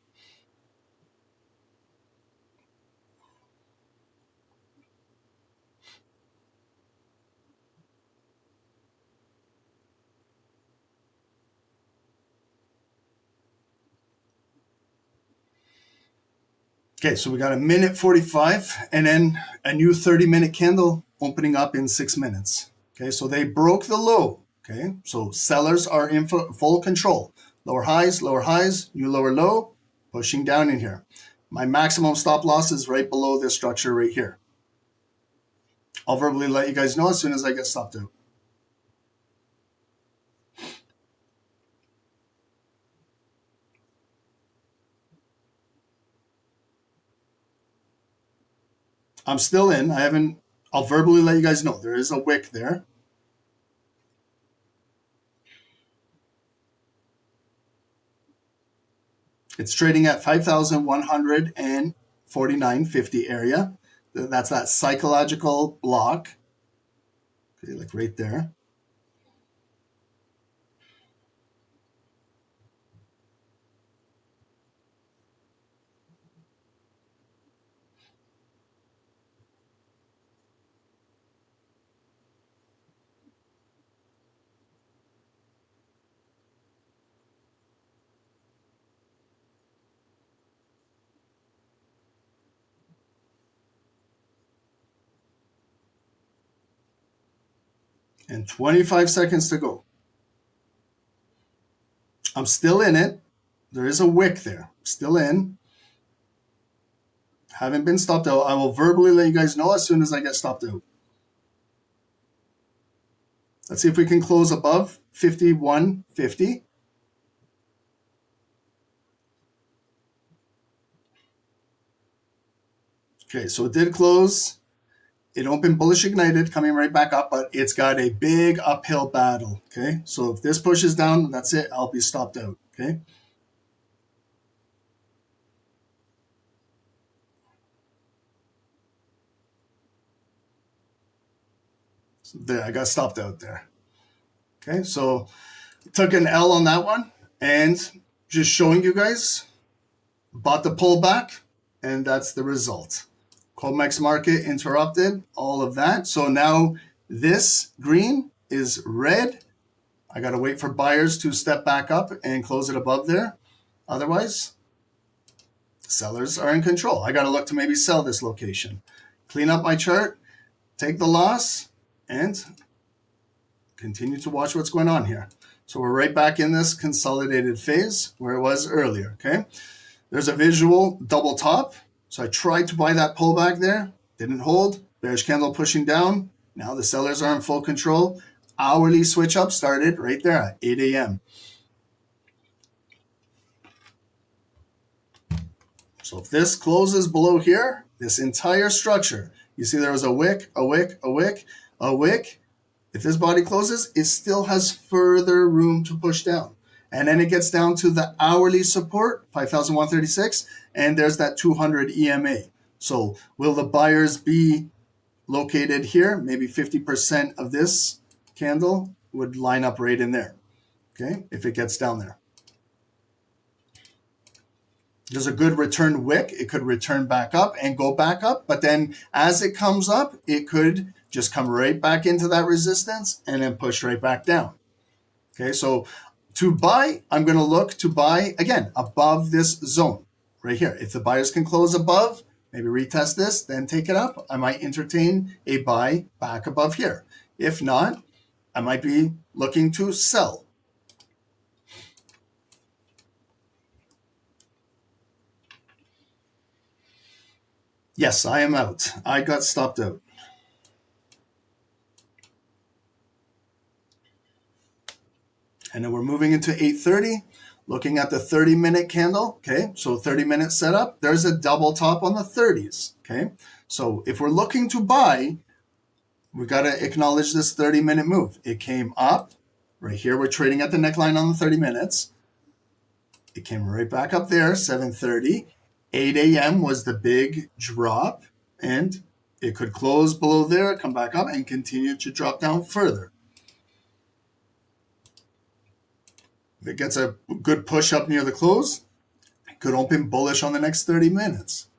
Okay, so we got a minute 45 and then a new 30-minute candle opening up in 6 minutes. Okay, so they broke the low. Okay, so sellers are in full control. Lower highs, new lower low, pushing down in here. My maximum stop loss is right below this structure right here. I'll verbally let you guys know as soon as I get stopped out. I'm still in. I'll verbally let you guys know. There is a wick there. It's trading at 5,149.50 area. That's that psychological block. Okay, like right there. And 25 seconds to go. I'm still in it. There is a wick there. Still in. Haven't been stopped out. I will verbally let you guys know as soon as I get stopped out. Let's see if we can close above 51.50. Okay, so it did close. It opened bullish ignited, coming right back up, but it's got a big uphill battle. Okay, so if this pushes down, that's it. I'll be stopped out. Okay. So there, I got stopped out there. Okay, so took an L on that one, and just showing you guys, bought the pullback, and that's the result. Colmex market interrupted, all of that. So now this green is red. I got to wait for buyers to step back up and close it above there. Otherwise, sellers are in control. I got to look to maybe sell this location. Clean up my chart, take the loss, and continue to watch what's going on here. So we're right back in this consolidated phase where it was earlier, okay? There's a visual double top. So I tried to buy that pullback there, didn't hold. Bearish candle pushing down. Now the sellers are in full control. Hourly switch up started right there at 8 a.m. So if this closes below here, this entire structure, you see there was a wick, a wick, a wick, a wick. If this body closes, it still has further room to push down. And then it gets down to the hourly support, 5,136, and there's that 200 EMA. So will the buyers be located here? Maybe 50% of this candle would line up right in there, okay, if it gets down there. There's a good return wick. It could return back up and go back up, but then as it comes up, it could just come right back into that resistance and then push right back down. Okay, so to buy, I'm going to look to buy, again, above this zone right here. If the buyers can close above, maybe retest this, then take it up. I might entertain a buy back above here. If not, I might be looking to sell. Yes, I am out. I got stopped out. And then we're moving into 8:30, looking at the 30-minute candle. Okay, so 30-minute setup. There's a double top on the 30s. Okay, so if we're looking to buy, we got to acknowledge this 30-minute move. It came up. Right here, we're trading at the neckline on the 30 minutes. It came right back up there, 7:30. 8 a.m. was the big drop, and it could close below there, come back up, and continue to drop down further. If it gets a good push up near the close, it could open bullish on the next 30 minutes.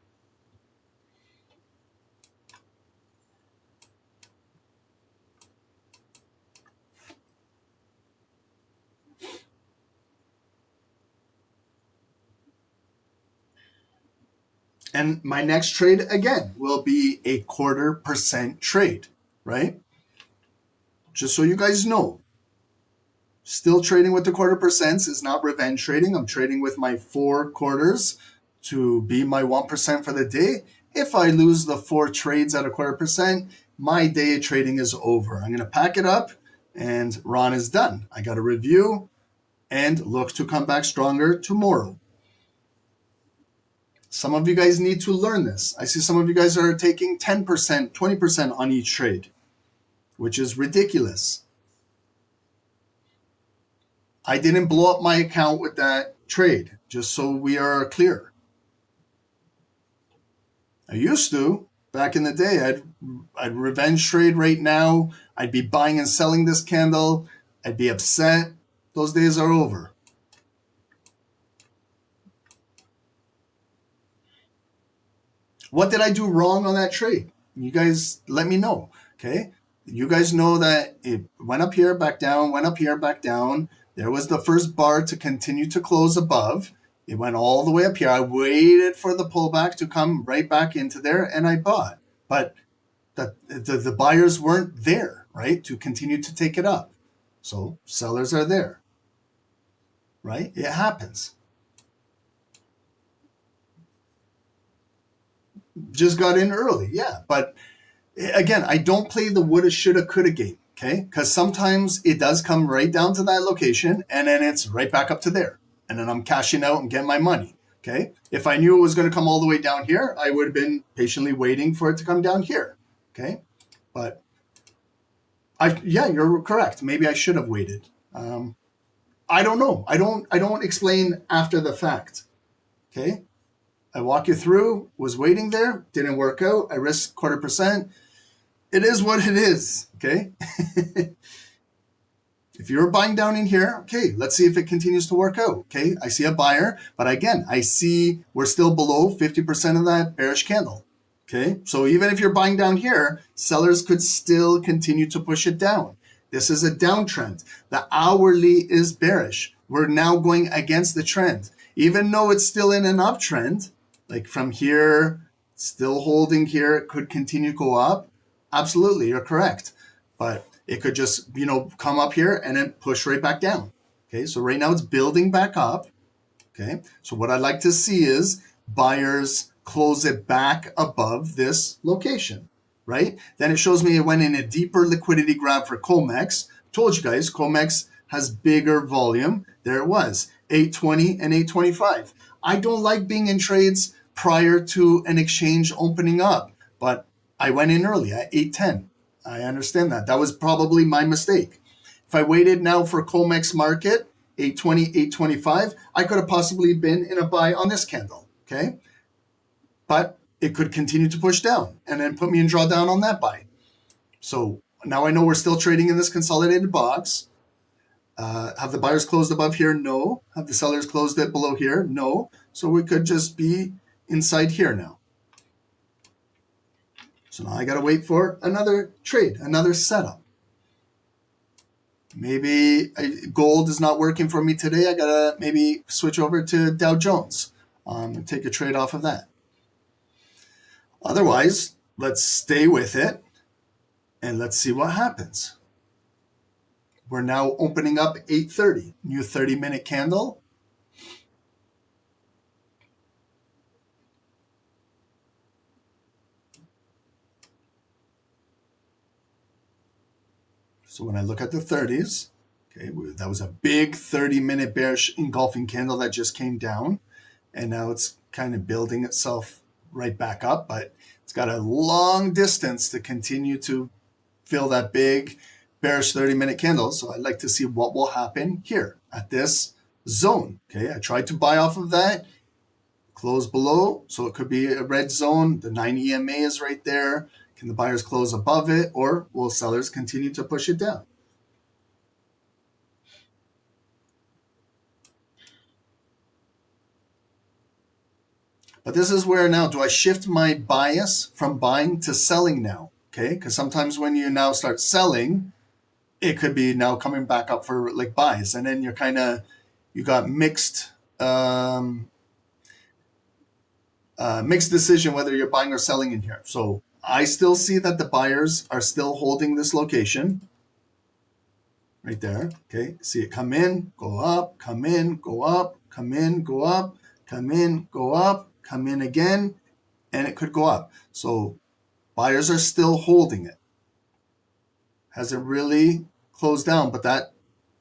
And my next trade, again, will be a 0.25% trade, right? Just so you guys know. Still trading with the 0.25% is not revenge trading. I'm trading with my 4 quarters to be my 1% for the day. If I lose the 4 trades at a 0.25%, my day of trading is over. I'm going to pack it up and Ron is done. I got to review and look to come back stronger tomorrow. Some of you guys need to learn this. I see some of you guys are taking 10%, 20% on each trade, which is ridiculous. I didn't blow up my account with that trade, just so we are clear. I used to. Back in the day, I'd revenge trade right now. I'd be buying and selling this candle. I'd be upset. Those days are over. What did I do wrong on that trade? You guys let me know, okay? You guys know that it went up here, back down, went up here, back down. There was the first bar to continue to close above. It went all the way up here. I waited for the pullback to come right back into there, and I bought. But the buyers weren't there, right, to continue to take it up. So sellers are there, right? It happens. Just got in early, yeah. But again, I don't play the woulda, shoulda, coulda game. Okay, because sometimes it does come right down to that location and then it's right back up to there. And then I'm cashing out and getting my money. Okay, if I knew it was going to come all the way down here, I would have been patiently waiting for it to come down here. Okay, but yeah, you're correct. Maybe I should have waited. I don't know. I don't explain after the fact. Okay, I walk you through, was waiting there, didn't work out. I risked 0.25%. It is what it is, okay? If you're buying down in here, okay, let's see if it continues to work out, okay? I see a buyer, but again, I see we're still below 50% of that bearish candle, okay? So even if you're buying down here, sellers could still continue to push it down. This is a downtrend. The hourly is bearish. We're now going against the trend. Even though it's still in an uptrend, like from here, still holding here, it could continue to go up. Absolutely, you're correct. But it could just, come up here and then push right back down. Okay, so right now it's building back up. Okay, so what I'd like to see is buyers close it back above this location, right? Then it shows me it went in a deeper liquidity grab for COMEX. Told you guys, COMEX has bigger volume. There it was, 820 and 825. I don't like being in trades prior to an exchange opening up, but I went in early at 810. I understand that. That was probably my mistake. If I waited now for COMEX market, 820, 825, I could have possibly been in a buy on this candle, okay? But it could continue to push down and then put me in drawdown on that buy. So now I know we're still trading in this consolidated box. Have the buyers closed above here? No. Have the sellers closed it below here? No. So we could just be inside here now. So now I got to wait for another trade, another setup. Maybe gold is not working for me today. I got to maybe switch over to Dow Jones and take a trade off of that. Otherwise, let's stay with it and let's see what happens. We're now opening up 8:30, new 30-minute candle. So when I look at the 30s, okay, that was a big 30-minute bearish engulfing candle that just came down. And now it's kind of building itself right back up, but it's got a long distance to continue to fill that big bearish 30-minute candle. So I'd like to see what will happen here at this zone. Okay, I tried to buy off of that, close below, so it could be a red zone. The 9 EMA is right there. Can the buyers close above it, or will sellers continue to push it down? But this is where now, do I shift my bias from buying to selling now? Okay, because sometimes when you now start selling, it could be now coming back up for like buys, and then you got mixed mixed decision whether you're buying or selling in here. So I still see that the buyers are still holding this location right there. Okay, see it come in, go up, come in, go up, come in, go up, come in, go up, come in again, and it could go up. So buyers are still holding it. Hasn't really closed down, but that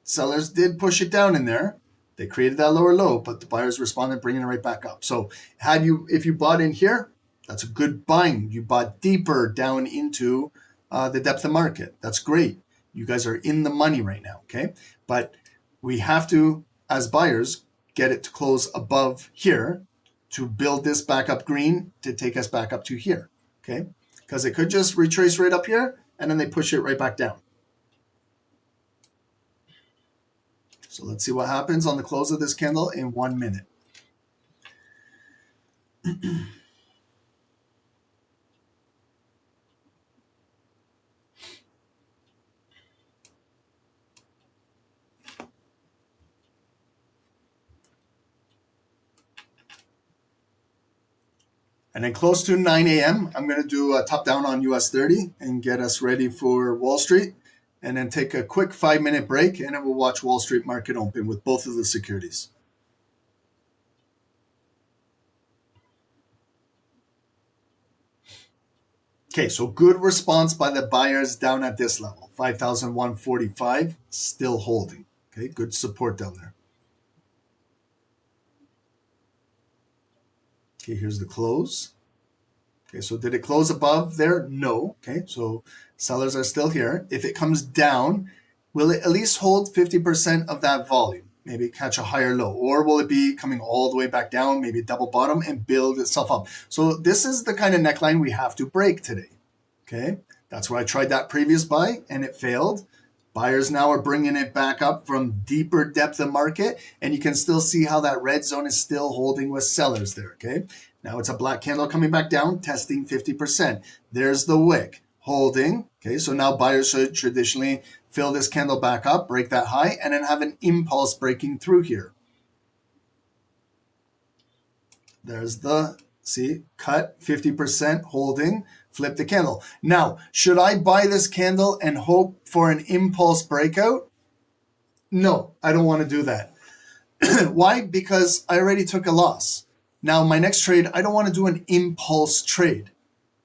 sellers did push it down in there. They created that lower low, but the buyers responded, bringing it right back up. So if you bought in here, that's a good buying. You bought deeper down into the depth of market. That's great. You guys are in the money right now, okay? But we have to, as buyers, get it to close above here to build this back up green to take us back up to here, okay? Because it could just retrace right up here, and then they push it right back down. So let's see what happens on the close of this candle in 1 minute. And then close to 9 a.m., I'm going to do a top down on US 30 and get us ready for Wall Street. And then take a quick 5-minute break, and then we'll watch Wall Street market open with both of the securities. Okay, so good response by the buyers down at this level, 5,145, still holding. Okay, good support down there. Okay, here's the close. Okay, so did it close above there? No. Okay, so sellers are still here. If it comes down, will it at least hold 50% of that volume? Maybe catch a higher low, or will it be coming all the way back down, maybe double bottom and build itself up? So this is the kind of neckline we have to break today. Okay, that's where I tried that previous buy and it failed. Buyers now are bringing it back up from deeper depth of market, and you can still see how that red zone is still holding with sellers there, okay? Now it's a black candle coming back down, testing 50%. There's the wick holding, okay? So now buyers should traditionally fill this candle back up, break that high, and then have an impulse breaking through here. There's the, see, cut, 50% holding, flip the candle. Now, should I buy this candle and hope for an impulse breakout? No, I don't want to do that. Why? Because I already took a loss. Now, my next trade, I don't want to do an impulse trade,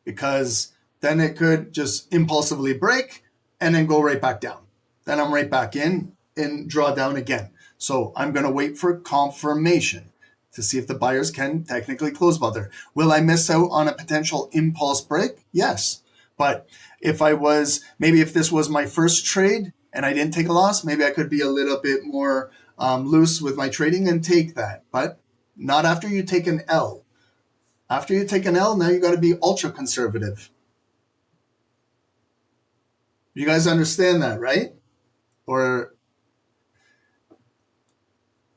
because then it could just impulsively break and then go right back down. Then I'm right back in and draw down again. So I'm going to wait for confirmation to see if the buyers can technically close above there. Will I miss out on a potential impulse break? Yes. But if if this was my first trade and I didn't take a loss, maybe I could be a little bit more loose with my trading and take that. But not after you take an L. After you take an L, now you got to be ultra conservative. You guys understand that, right? Or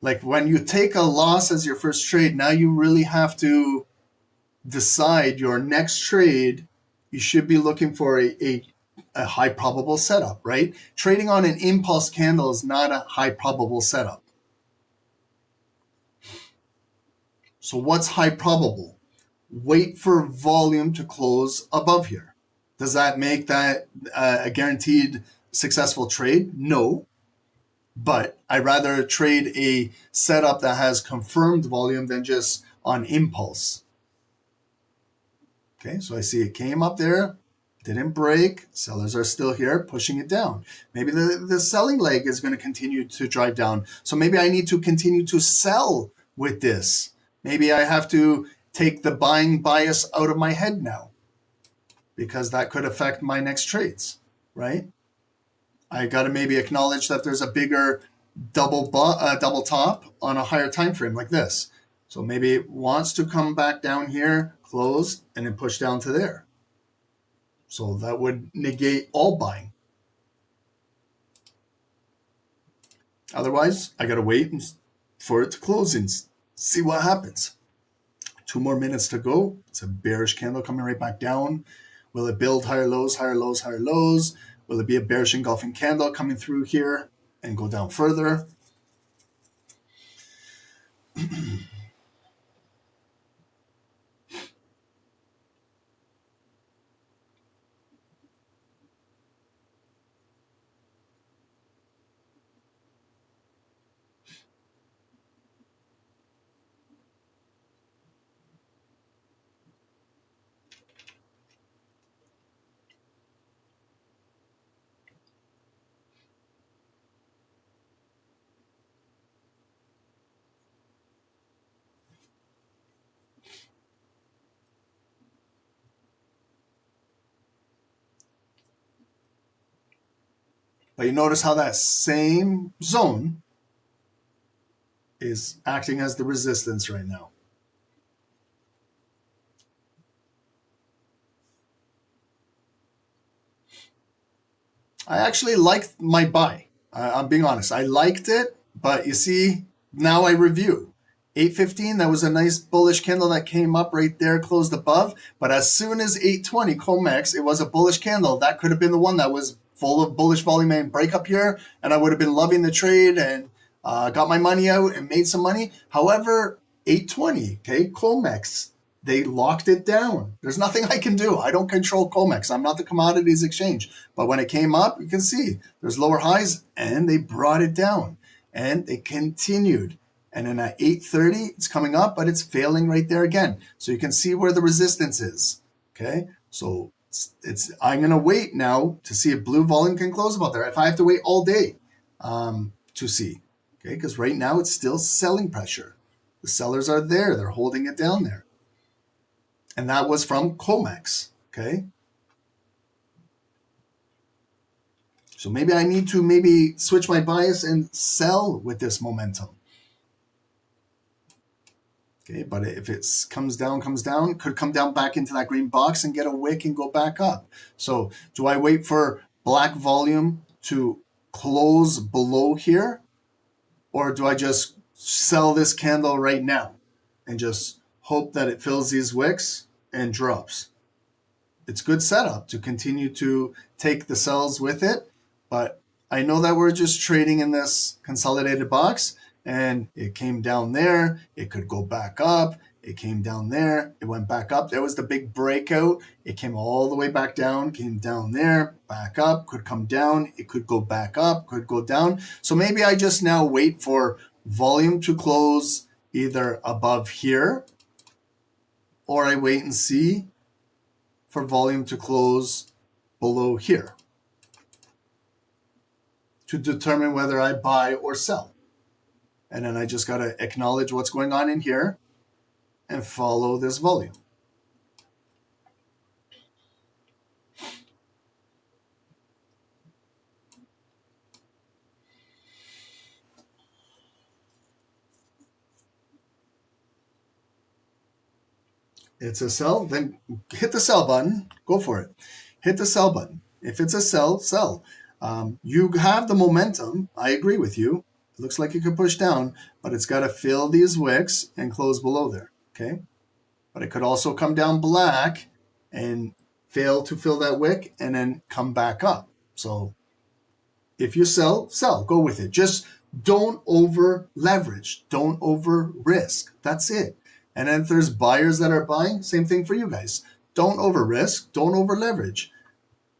like when you take a loss as your first trade, now you really have to decide your next trade. You should be looking for a high probable setup, right? Trading on an impulse candle is not a high probable setup. So what's high probable? Wait for volume to close above here. Does that make that a guaranteed successful trade? No. But I'd rather trade a setup that has confirmed volume than just on impulse. Okay, so I see it came up there, Didn't break. Sellers are still here pushing it down. Maybe the selling leg is going to continue to drive down. So maybe I need to continue to sell with this. Maybe I have to take the buying bias out of my head now, because that could affect my next trades, right? I got to maybe acknowledge that there's a bigger double top on a higher time frame like this. So maybe it wants to come back down here, close, and then push down to there. So that would negate all buying. Otherwise, I got to wait for it to close and see what happens. 2 more minutes to go. It's a bearish candle coming right back down. Will it build higher lows, higher lows, higher lows? Will it be a bearish engulfing candle coming through here and go down further? But you notice how that same zone is acting as the resistance right now. I actually liked my buy. I'm being honest. I liked it, but you see, now I review. 815, that was a nice bullish candle that came up right there, closed above. But as soon as 820, COMEX, it was a bullish candle. That could have been the one that was full of bullish volume and break up here, and I would have been loving the trade and got my money out and made some money. However, 820, okay, COMEX, they locked it down. There's nothing I can do. I don't control COMEX. I'm not the commodities exchange. But when it came up, you can see there's lower highs, and they brought it down, and they continued. And then at 830, it's coming up, but it's failing right there again. So you can see where the resistance is, okay? So I'm going to wait now to see if blue volume can close above there. If I have to wait all day to see, okay? Because right now it's still selling pressure. The sellers are there. They're holding it down there. And that was from COMEX, okay? So maybe I need to switch my bias and sell with this momentum. Okay, but if it comes down, could come down back into that green box and get a wick and go back up. So do I wait for black volume to close below here? Or do I just sell this candle right now and just hope that it fills these wicks and drops? It's good setup to continue to take the sells with it, but I know that we're just trading in this consolidated box, and it came down there. It could go back up. It came down there. It went back up. There was the big breakout. It came all the way back down, came down there, back up, could come down. It could go back up, could go down. So maybe I just now wait for volume to close either above here, or I wait and see for volume to close below here to determine whether I buy or sell. And then I just got to acknowledge what's going on in here and follow this volume. It's a sell, then hit the sell button. Go for it. Hit the sell button. If it's a sell, sell. You have the momentum. I agree with you. It looks like it could push down, but it's got to fill these wicks and close below there, okay? But it could also come down black and fail to fill that wick and then come back up. So if you sell, sell. Go with it. Just don't over leverage. Don't over risk. That's it. And then if there's buyers that are buying, same thing for you guys. Don't over risk. Don't over leverage,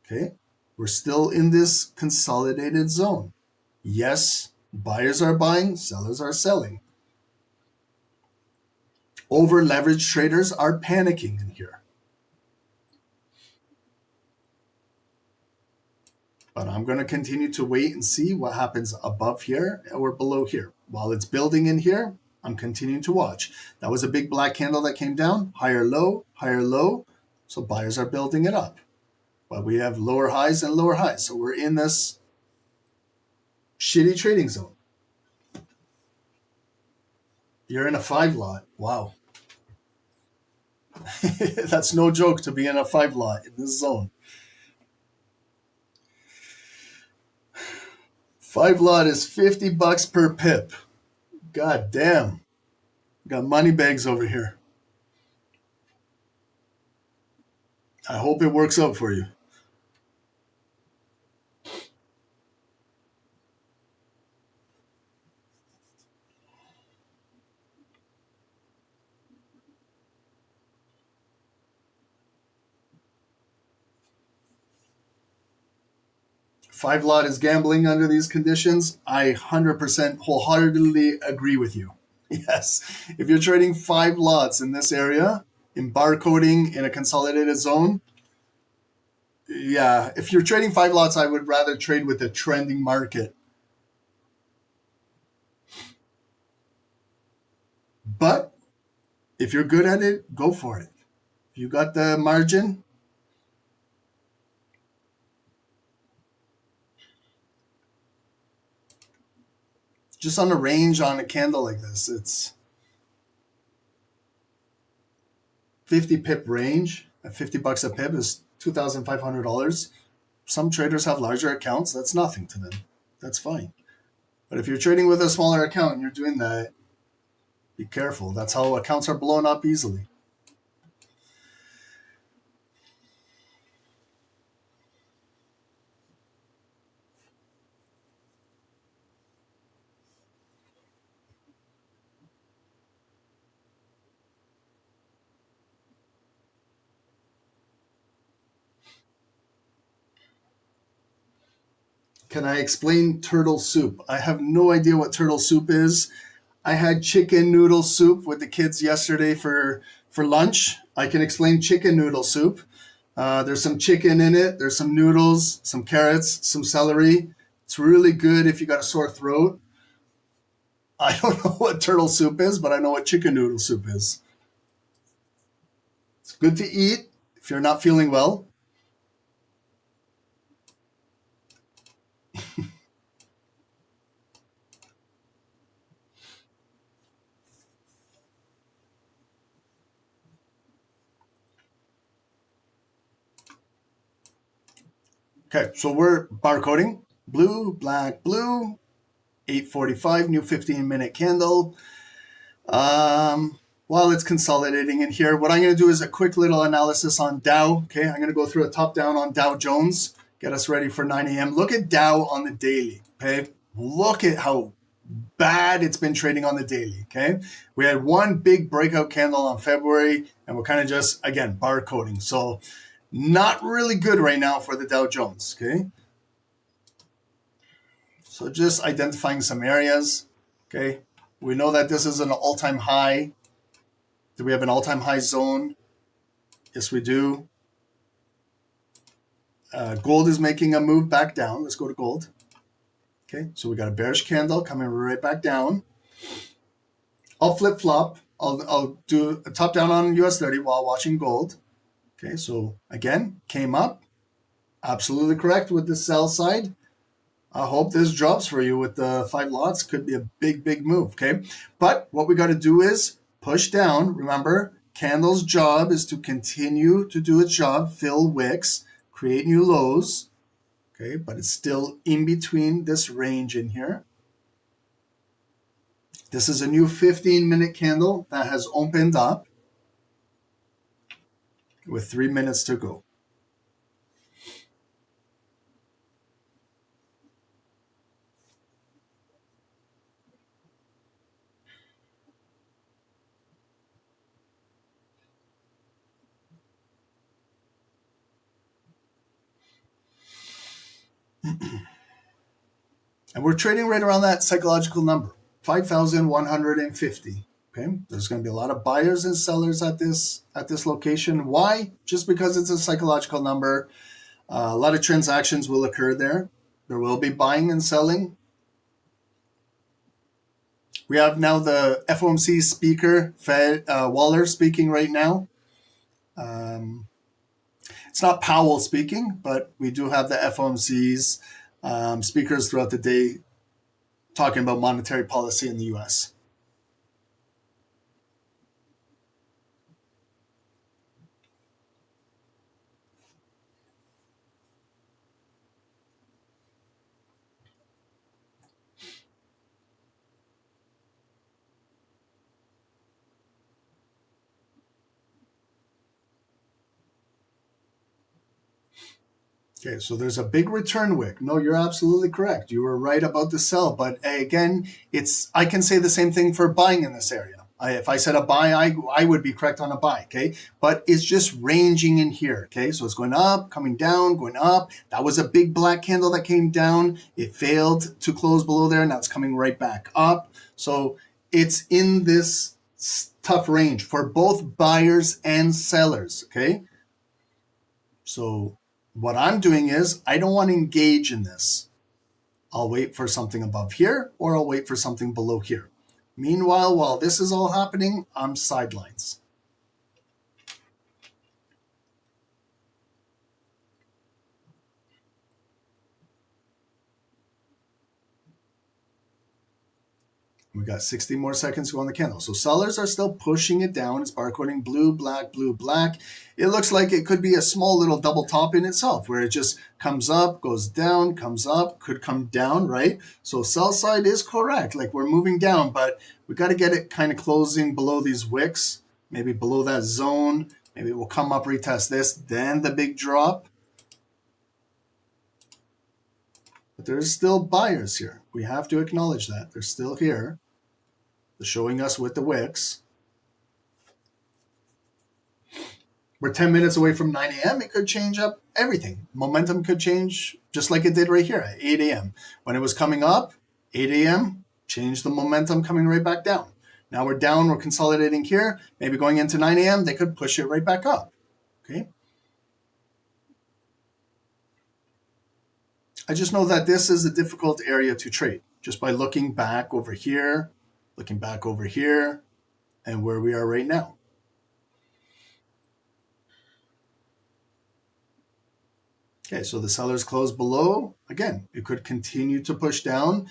okay? We're still in this consolidated zone. Yes, buyers are buying, sellers are selling. Over leveraged traders are panicking in here. But I'm going to continue to wait and see what happens above here or below here. While it's building in here, I'm continuing to watch. That was a big black candle that came down, higher low, higher low. So buyers are building it up. But we have lower highs and lower highs. So we're in this shitty trading zone. You're in a 5 lot. Wow. That's no joke to be in a 5 lot in this zone. 5 lot is $50 per pip. God damn. Got money bags over here. I hope it works out for you. Five lot is gambling under these conditions. I 100% wholeheartedly agree with you. Yes. If you're trading 5 lots in this area, in barcoding in a consolidated zone, yeah, if you're trading 5 lots, I would rather trade with a trending market. But if you're good at it, go for it. If you got the margin, just on a range on a candle like this, it's 50 pip range. At $50 a pip is $2,500. Some traders have larger accounts. That's nothing to them. That's fine. But if you're trading with a smaller account and you're doing that, be careful. That's how accounts are blown up easily. Can I explain turtle soup? I have no idea what turtle soup is. I had chicken noodle soup with the kids yesterday for lunch. I can explain chicken noodle soup. There's some chicken in it. There's some noodles, some carrots, some celery. It's really good if you got a sore throat. I don't know what turtle soup is, but I know what chicken noodle soup is. It's good to eat if you're not feeling well. Okay, so we're barcoding. Blue, black, blue. 8:45, new 15-minute candle. While it's consolidating in here, what I'm going to do is a quick little analysis on Dow. Okay, I'm going to go through a top down on Dow Jones, get us ready for 9 a.m. Look at Dow on the daily. Okay, look at how bad it's been trading on the daily. Okay, we had one big breakout candle on February, and we're kind of just, again, barcoding. So not really good right now for the Dow Jones. Okay, so just identifying some areas. Okay, we know that this is an all-time high. Do we have an all-time high zone? Yes, we do. Gold is making a move back down. Let's go to gold. Okay, so we got a bearish candle coming right back down. I'll flip-flop. I'll do a top-down on US 30 while watching gold. Okay, so again, came up. Absolutely correct with the sell side. I hope this drops for you with the 5 lots. Could be a big, big move, okay? But what we got to do is push down. Remember, candle's job is to continue to do its job, fill wicks, create new lows, okay? But it's still in between this range in here. This is a new 15-minute candle that has opened up with 3 minutes to go. And we're trading right around that psychological number, 5,150. Okay, there's going to be a lot of buyers and sellers at this location. Why? Just because it's a psychological number. A lot of transactions will occur there. There will be buying and selling. We have now the FOMC speaker, Waller, speaking right now. It's not Powell speaking, but we do have the FOMC's speakers throughout the day talking about monetary policy in the U.S. Okay, so there's a big return wick. No, you're absolutely correct. You were right about the sell, but again, I can say the same thing for buying in this area. If I said a buy, I would be correct on a buy, okay? But it's just ranging in here, okay? So it's going up, coming down, going up. That was a big black candle that came down. It failed to close below there. Now it's coming right back up. So it's in this tough range for both buyers and sellers, okay? So what I'm doing is I don't want to engage in this. I'll wait for something above here or I'll wait for something below here. Meanwhile, while this is all happening, I'm sidelines. We got 60 more seconds to go on the candle. So sellers are still pushing it down. It's barcoding blue, black, blue, black. It looks like it could be a small little double top in itself where it just comes up, goes down, comes up, could come down, right? So sell side is correct. Like we're moving down, but we got to get it kind of closing below these wicks, maybe below that zone. Maybe we'll come up, retest this, then the big drop. But there's still buyers here. We have to acknowledge that. They're still here. They're showing us with the wicks. We're 10 minutes away from 9 a.m. It could change up everything. Momentum could change just like it did right here at 8 a.m. When it was coming up, 8 a.m., changed the momentum coming right back down. Now we're down, we're consolidating here. Maybe going into 9 a.m., they could push it right back up. Okay. I just know that this is a difficult area to trade just by looking back over here, looking back over here, and where we are right now. Okay, so the sellers closed below. Again, it could continue to push down.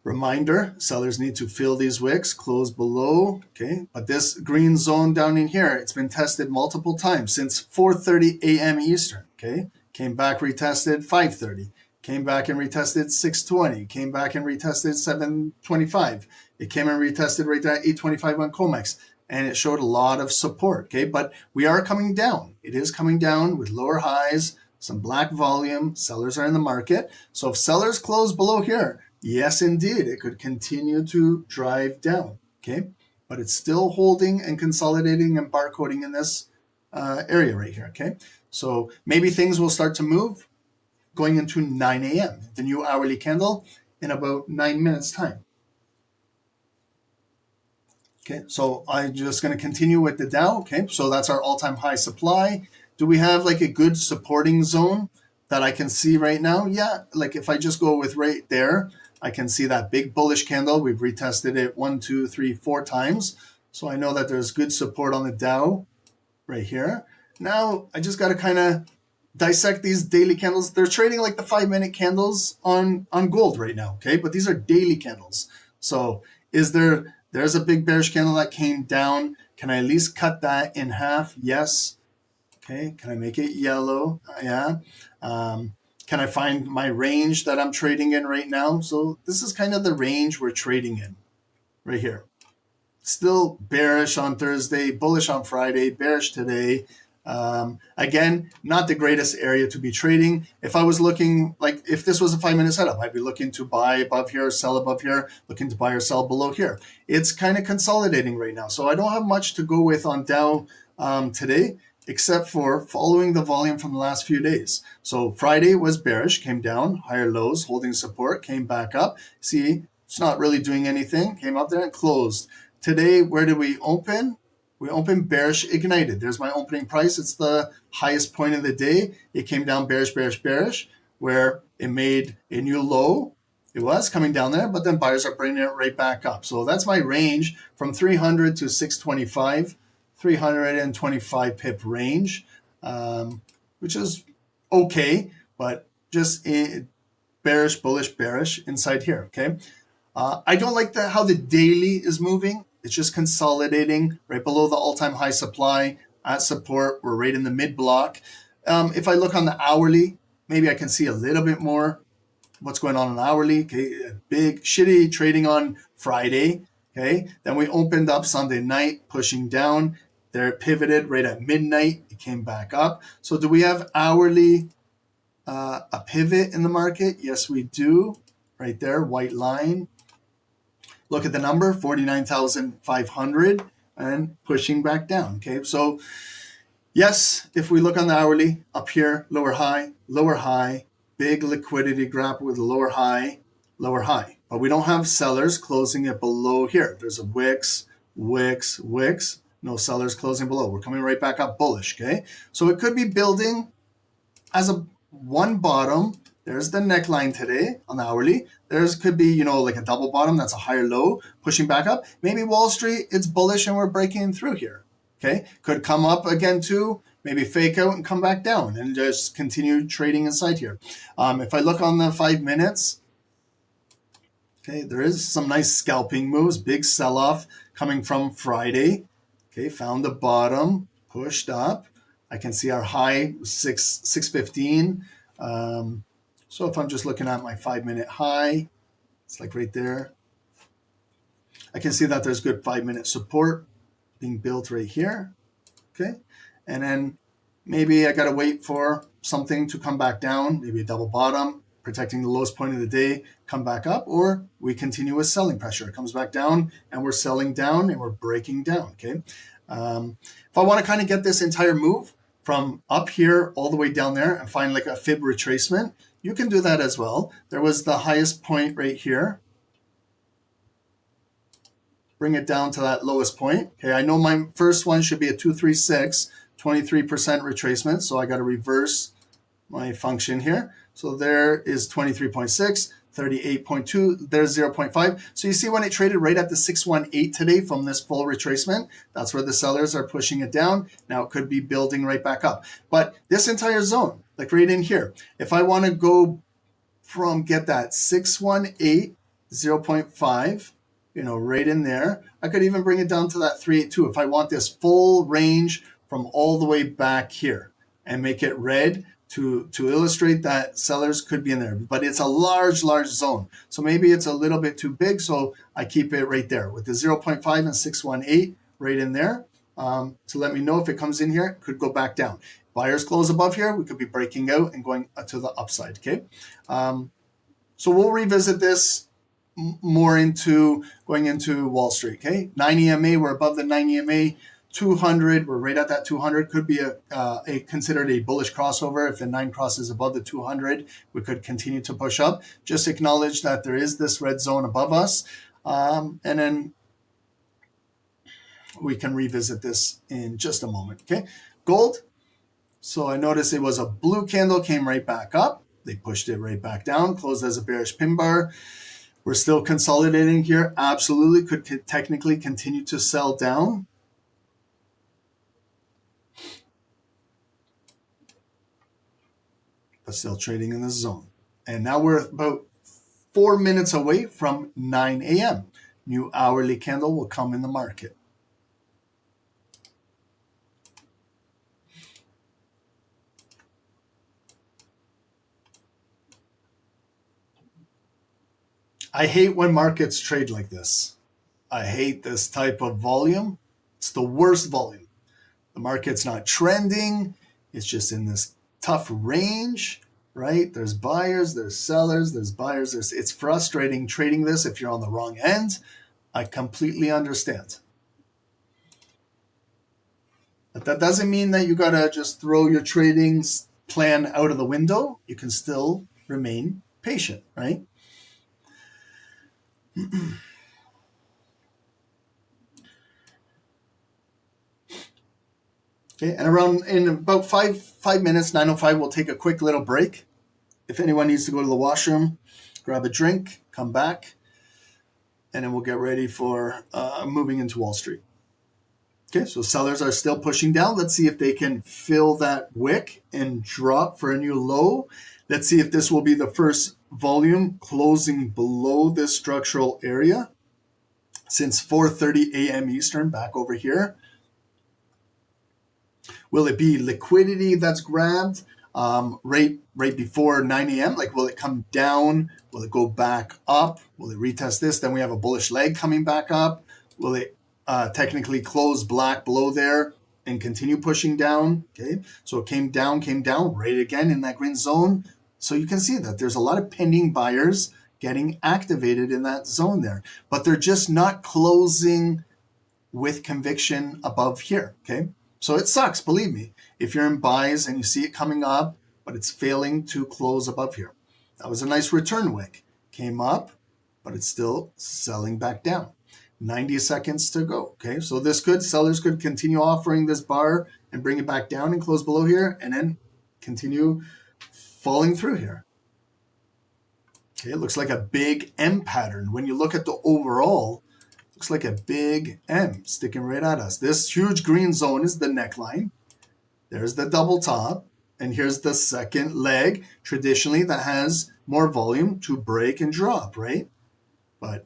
Reminder, sellers need to fill these wicks, close below, okay? But this green zone down in here, it's been tested multiple times since 4:30 a.m. Eastern, okay? Came back, retested 5:30. Came back and retested 6:20. Came back and retested 7:25. It came and retested right there at 8:25 on COMEX. And it showed a lot of support, okay? But we are coming down. It is coming down with lower highs, some black volume. Sellers are in the market. So if sellers close below here, yes, indeed, it could continue to drive down, okay? But it's still holding and consolidating and barcoding in this area right here, okay? So maybe things will start to move going into 9 a.m., the new hourly candle, in about 9 minutes time. Okay, so I'm just going to continue with the Dow. Okay, so that's our all-time high supply. Do we have like a good supporting zone that I can see right now? Yeah, like if I just go with right there, I can see that big bullish candle. We've retested it 1, 2, 3, 4 times. So I know that there's good support on the Dow right here. Now I just got to kind of dissect these daily candles. They're trading like the 5-minute candles on gold right now, okay? But these are daily candles. So there's a big bearish candle that came down. Can I at least cut that in half? Yes. Okay, can I make it yellow? Yeah. Can I find my range that I'm trading in right now? So this is kind of the range we're trading in right here. Still bearish on Thursday, bullish on Friday, bearish today. Again, not the greatest area to be trading. If I was looking, like if this was a 5-minute setup, I'd be looking to buy above here, sell above here, looking to buy or sell below here. It's kind of consolidating right now. So I don't have much to go with on Dow today, except for following the volume from the last few days. So Friday was bearish, came down, higher lows, holding support, came back up. See, it's not really doing anything, came up there and closed. Today, where did we open? We opened bearish ignited. There's my opening price. It's the highest point of the day. It came down bearish, bearish, bearish, where it made a new low. It was coming down there, but then buyers are bringing it right back up. So that's my range from 300 to 625, 325 pip range, which is okay, but just bearish, bullish, bearish inside here, okay? I don't like how the daily is moving. It's just consolidating right below the all-time high supply at support. We're right in the mid block. If I look on the hourly, maybe I can see a little bit more what's going on hourly. Okay, big shitty trading on Friday. Okay, then we opened up Sunday night, pushing down. There it pivoted right at midnight. It came back up. So do we have hourly a pivot in the market? Yes, we do. Right there, white line. Look at the number, 49,500, and pushing back down. Okay, so yes, if we look on the hourly, up here, lower high, big liquidity gap with lower high. But we don't have sellers closing it below here. There's a wicks, no sellers closing below. We're coming right back up bullish, okay? So it could be building as a one bottom. There's the neckline today on the hourly. There's could be, like a double bottom. That's a higher low pushing back up. Maybe Wall Street, it's bullish and we're breaking through here. Okay. Could come up again too. Maybe fake out and come back down and just continue trading inside here. If I look on the 5 minutes, okay, there is some nice scalping moves. Big sell-off coming from Friday. Okay. Found the bottom, pushed up. I can see our high 615. So if I'm just looking at my 5 minute high, it's like right there. I can see that there's good 5 minute support being built right here. Okay. And then maybe I got to wait for something to come back down, maybe a double bottom, protecting the lowest point of the day, come back up, or we continue with selling pressure. It comes back down and we're selling down and we're breaking down. Okay. If I want to kind of get this entire move from up here all the way down there and find like a fib retracement, you can do that as well. There was the highest point right here. Bring it down to that lowest point. Okay, I know my first one should be a 236, 23% retracement. So I got to reverse my function here. So there is 23.6, 38.2, there's 0.5. So you see when it traded right at the 618 today from this full retracement, that's where the sellers are pushing it down. Now it could be building right back up. But this entire zone, like right in here, if I want to go from get that 618, 0.5, right in there, I could even bring it down to that 382 if I want this full range from all the way back here and make it red to illustrate that sellers could be in there. But it's a large zone. So maybe it's a little bit too big. So I keep it right there with the 0.5 and 618 right in there to let me know if it comes in here, it could go back down. Buyers close above here, we could be breaking out and going to the upside, okay? So we'll revisit this more into going into Wall Street, okay? 9 EMA, we're above the 9 EMA. 200, we're right at that 200. Could be a considered a bullish crossover. If the 9 crosses above the 200, we could continue to push up. Just acknowledge that there is this red zone above us. And then we can revisit this in just a moment, okay? Gold. So I noticed it was a blue candle, came right back up. They pushed it right back down, closed as a bearish pin bar. We're still consolidating here. Absolutely could technically continue to sell down. But still trading in the zone. And now we're about 4 minutes away from 9 a.m. New hourly candle will come in the market. I hate when markets trade like this. I hate this type of volume. It's the worst volume. The market's not trending. It's just in this tough range, right? There's buyers, there's sellers, there's buyers. It's frustrating trading this if you're on the wrong end. I completely understand. But that doesn't mean that you gotta just throw your trading plan out of the window. You can still remain patient, right? Okay, and in about five minutes, 9:05, we'll take a quick little break. If anyone needs to go to the washroom, grab a drink, come back, and then we'll get ready for moving into Wall Street. Okay, so sellers are still pushing down. Let's see if they can fill that wick and drop for a new low. Let's see if this will be the first volume closing below this structural area since 4:30 a.m. Eastern back over here. Will it be liquidity that's grabbed right before 9 a.m.? Like, will it come down? Will it go back up? Will it retest this? Then we have a bullish leg coming back up. Will it technically close black below there and continue pushing down? Okay, so it came down, right again in that green zone. So you can see that there's a lot of pending buyers getting activated in that zone there, but they're just not closing with conviction above here. Okay, so it sucks, believe me, if you're in buys and you see it coming up, but it's failing to close above here. That was a nice return wick. Came up, but it's still selling back down. 90 seconds to go. Okay, so sellers could continue offering this bar and bring it back down and close below here, and then continue falling through here. Okay, it looks like a big M pattern. When you look at the overall, it looks like a big M sticking right at us. This huge green zone is the neckline. There's the double top, and here's the second leg, traditionally that has more volume to break and drop, right? But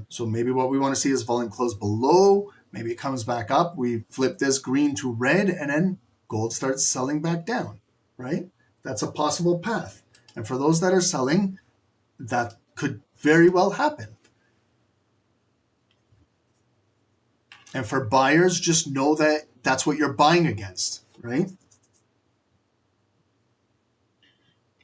so maybe what we want to see is volume close below. Maybe it comes back up. We flip this green to red, and then gold starts selling back down, right? That's a possible path. And for those that are selling, that could very well happen. And for buyers, just know that that's what you're buying against, right?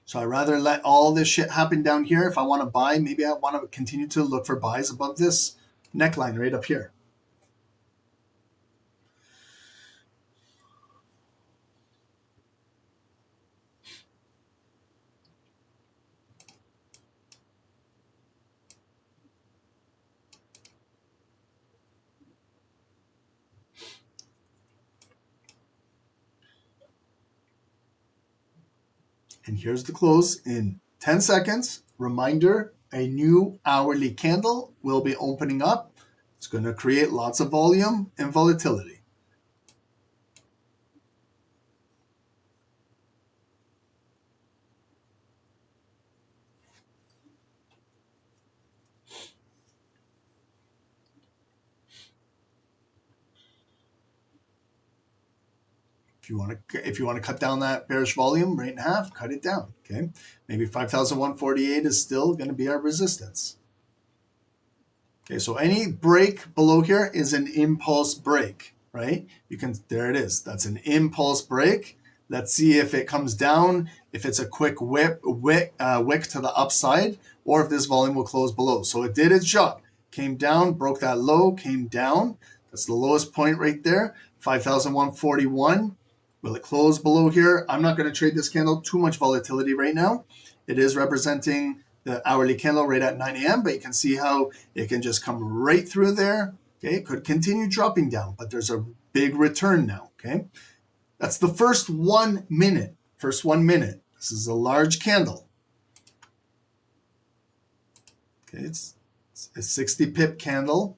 So I'd rather let all this shit happen down here. If I want to buy, maybe I want to continue to look for buys above this neckline right up here. And here's the close in 10 seconds. Reminder, a new hourly candle will be opening up. It's going to create lots of volume and volatility. If you want to cut down that bearish volume right in half, cut it down. Okay, maybe 5,148 is still going to be our resistance. Okay, so any break below here is an impulse break, right? There it is. That's an impulse break. Let's see if it comes down, if it's a quick wick to the upside, or if this volume will close below. So it did its job. Came down, broke that low, came down. That's the lowest point right there, 5,141. Will it close below here? I'm not going to trade this candle. Too much volatility right now. It is representing the hourly candle right at 9 a.m., but you can see how it can just come right through there. Okay, it could continue dropping down, but there's a big return now. Okay, that's the first 1 minute. First 1 minute. This is a large candle. Okay, it's a 60 pip candle.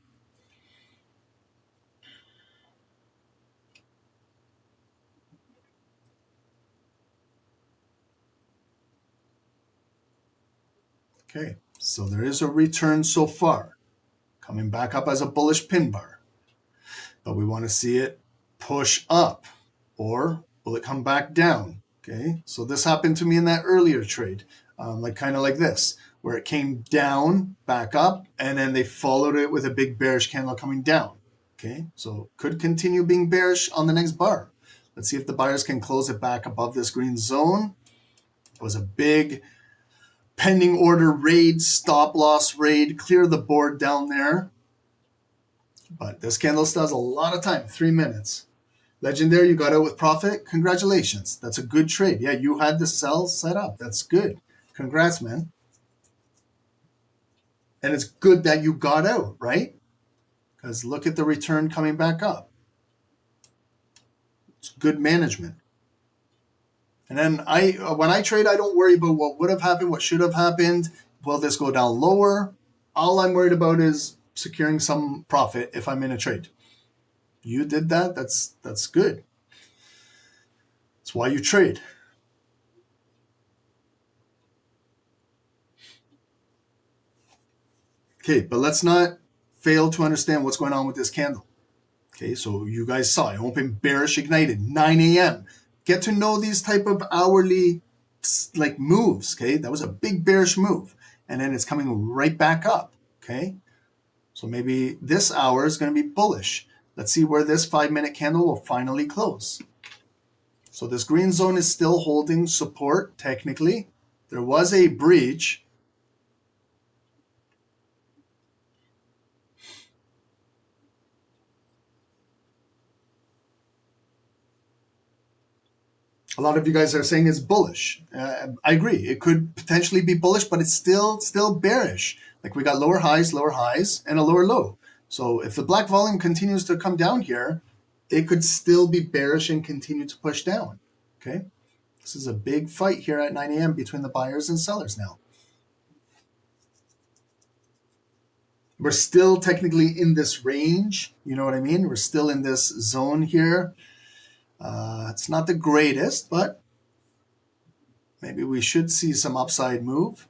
Okay, so there is a return so far, coming back up as a bullish pin bar. But we want to see it push up, or will it come back down? Okay, so this happened to me in that earlier trade, kind of like this, where it came down, back up, and then they followed it with a big bearish candle coming down. Okay, so could continue being bearish on the next bar. Let's see if the buyers can close it back above this green zone. It was a big pending order raid, stop loss raid, clear the board down there. But this candle still has a lot of time, 3 minutes. Legendary, you got out with profit. Congratulations. That's a good trade. Yeah, you had the sell set up. That's good. Congrats, man. And it's good that you got out, right? Because look at the return coming back up. It's good management. And then when I trade, I don't worry about what would have happened, what should have happened. Will this go down lower? All I'm worried about is securing some profit if I'm in a trade. You did that. That's good. That's why you trade. Okay, but let's not fail to understand what's going on with this candle. Okay, so you guys saw it open bearish ignited 9 a.m. Get to know these type of hourly like moves. Okay, that was a big bearish move, and then it's coming right back up. Okay, so maybe this hour is going to be bullish. Let's see where this 5-minute candle will finally close. So this green zone is still holding support technically. There was a breach. A lot of you guys are saying it's bullish. I agree. It could potentially be bullish, but it's still bearish. Like we got lower highs, and a lower low. So if the black volume continues to come down here, it could still be bearish and continue to push down. Okay, this is a big fight here at 9 a.m. between the buyers and sellers now. We're still technically in this range. You know what I mean? We're still in this zone here. It's not the greatest, but maybe we should see some upside move.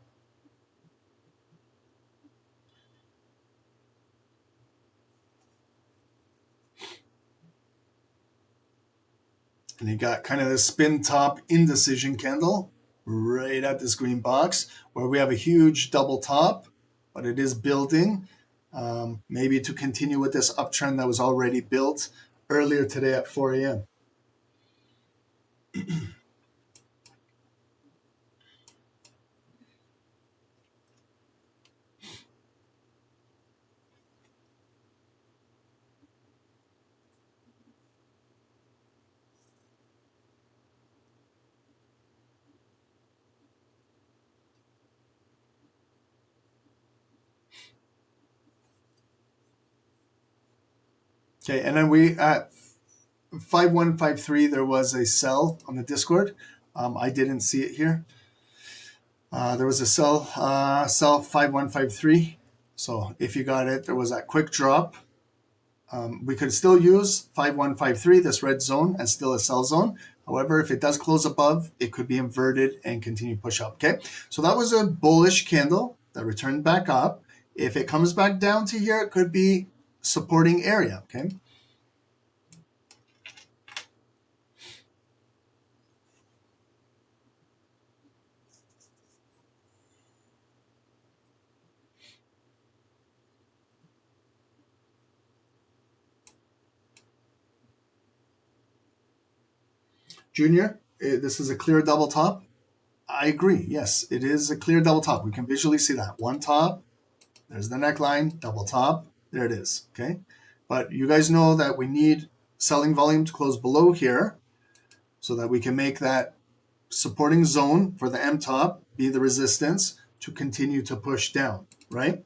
And you got kind of the spin top indecision candle right at this green box where we have a huge double top, but it is building. Maybe to continue with this uptrend that was already built earlier today at 4 a.m. Okay, and then we at 5153 there was a sell on the Discord. I didn't see it here. There was a sell 5153. So if you got it, there was that quick drop. We could still use 5153, this red zone, as still a sell zone. However, if it does close above, it could be inverted and continue push up. Okay, so that was a bullish candle that returned back up. If it comes back down to here, it could be supporting area. Okay. Junior, this is a clear double top. I agree. Yes, it is a clear double top. We can visually see that. One top, there's the neckline, double top. There it is. Okay. But you guys know that we need selling volume to close below here so that we can make that supporting zone for the M top be the resistance to continue to push down, right?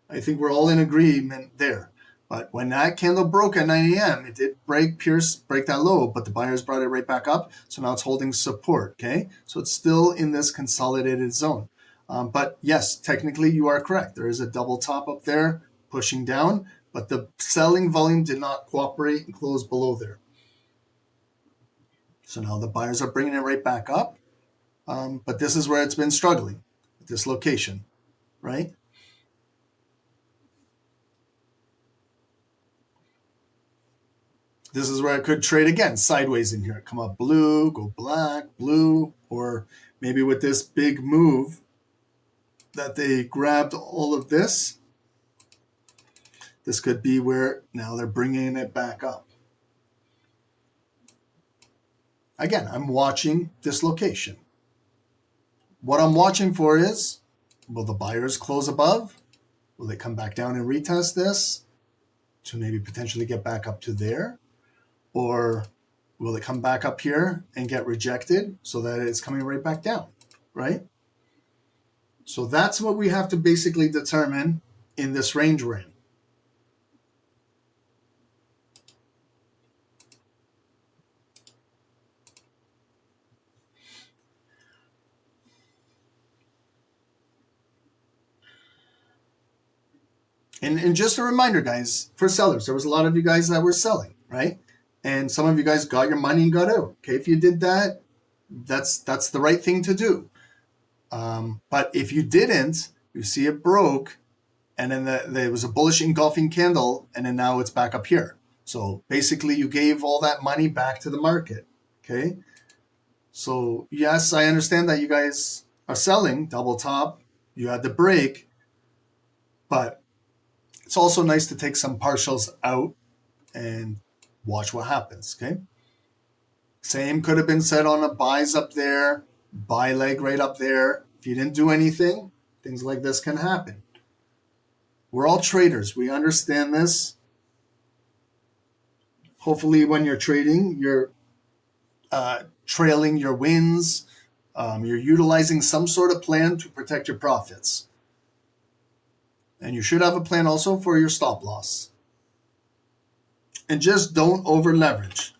I think we're all in agreement there. But when that candle broke at 9 a.m., it did break that low, but the buyers brought it right back up. So now it's holding support, okay? So it's still in this consolidated zone. But yes, technically you are correct. There is a double top up there pushing down, but the selling volume did not cooperate and close below there. So now the buyers are bringing it right back up. But this is where it's been struggling, this location, right? This is where I could trade again, sideways in here. Come up blue, go black, blue, or maybe with this big move that they grabbed all of this. This could be where now they're bringing it back up. Again, I'm watching this location. What I'm watching for is, will the buyers close above? Will they come back down and retest this to maybe potentially get back up to there? Or will it come back up here and get rejected so that it's coming right back down, right? So that's what we have to basically determine in this range we're in. And just a reminder, guys, for sellers, there was a lot of you guys that were selling, right? And some of you guys got your money and got out. Okay, if you did that, that's the right thing to do. But if you didn't, you see it broke, and then there was a bullish engulfing candle, and then now it's back up here. So basically, you gave all that money back to the market. Okay. So yes, I understand that you guys are selling double top. You had the break, but it's also nice to take some partials out and watch what happens. Okay. Same could have been said on a buys up there, buy leg right up there. If you didn't do anything, things like this can happen. We're all traders. We understand this. Hopefully when you're trading, you're trailing your wins. You're utilizing some sort of plan to protect your profits. And you should have a plan also for your stop loss. And just don't over leverage.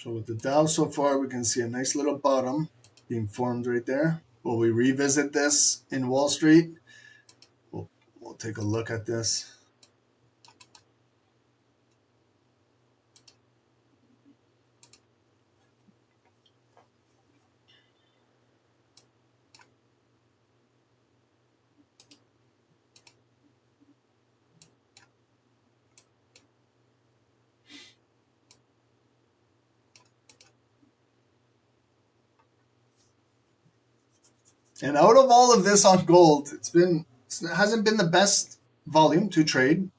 So with the Dow so far, we can see a nice little bottom being formed right there. Will we revisit this in Wall Street? We'll take a look at this. And out of all of this on gold, it hasn't been the best volume to trade,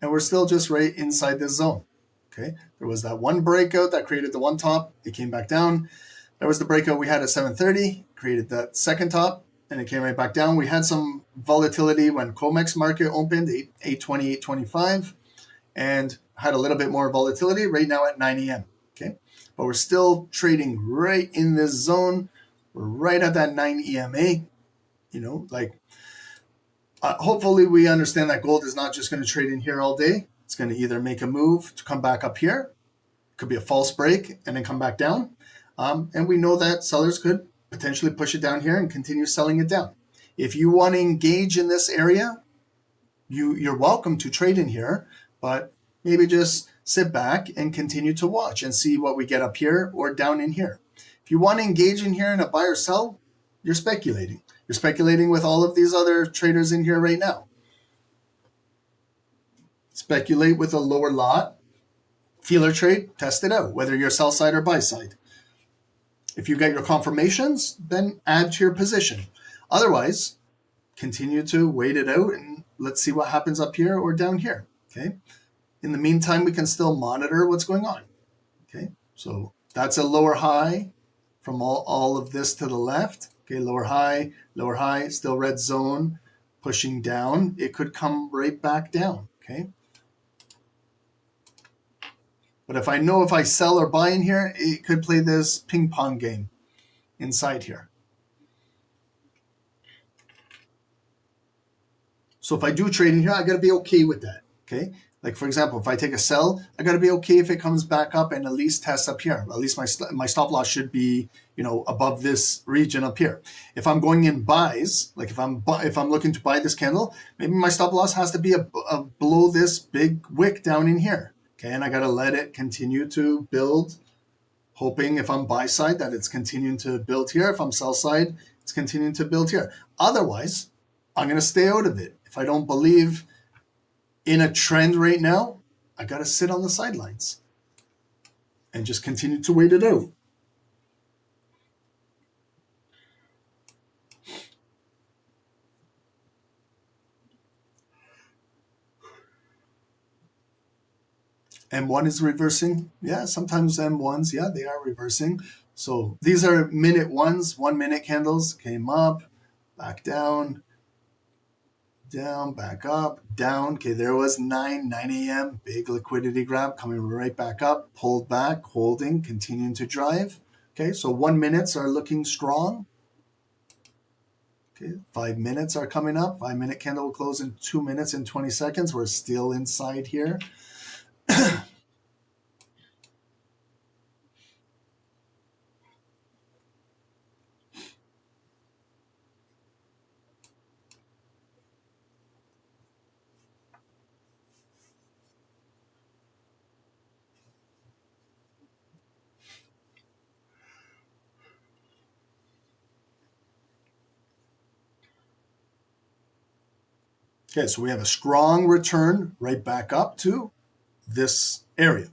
and we're still just right inside this zone. Okay, there was that one breakout that created the one top. It came back down. There was the breakout we had at 730, created that second top, and it came right back down. We had some volatility when COMEX market opened, 820, 825, and had a little bit more volatility right now at 9 a.m. Okay, but we're still trading right in this zone. We're right at that 9 EMA, hopefully we understand that gold is not just going to trade in here all day. It's going to either make a move to come back up here. It could be a false break and then come back down. And we know that sellers could potentially push it down here and continue selling it down. If you want to engage in this area, you're welcome to trade in here, but maybe just sit back and continue to watch and see what we get up here or down in here. If you want to engage in here in a buy or sell, you're speculating. You're speculating with all of these other traders in here right now. Speculate with a lower lot. Feeler trade, test it out, whether you're sell side or buy side. If you get your confirmations, then add to your position. Otherwise, continue to wait it out and let's see what happens up here or down here. Okay. In the meantime, we can still monitor what's going on. Okay. So that's a lower high from all of this to the left. Okay, lower high, still red zone, pushing down. It could come right back down, okay? But if I sell or buy in here, it could play this ping pong game inside here. So if I do trade in here, I gotta be okay with that, okay? Like for example, if I take a sell, I got to be okay if it comes back up and at least tests up here. At least my stop loss should be, above this region up here. If I'm going in buys, like if I'm looking to buy this candle, maybe my stop loss has to be below this big wick down in here. Okay, and I got to let it continue to build, hoping if I'm buy side that it's continuing to build here. If I'm sell side, it's continuing to build here. Otherwise, I'm going to stay out of it. If I don't believe in a trend right now, I got to sit on the sidelines and just continue to wait it out. M1 is reversing. Yeah, sometimes M1s, yeah, they are reversing. So these are minute ones, 1 minute candles, came up, back down, down, back up, down. Okay, there was 9 a.m., big liquidity grab coming right back up, pulled back, holding, continuing to drive. Okay, so 1 minutes are looking strong. Okay, 5 minutes are coming up. 5 minute candle will close in 2 minutes and 20 seconds. We're still inside here. Okay, so we have a strong return right back up to this area,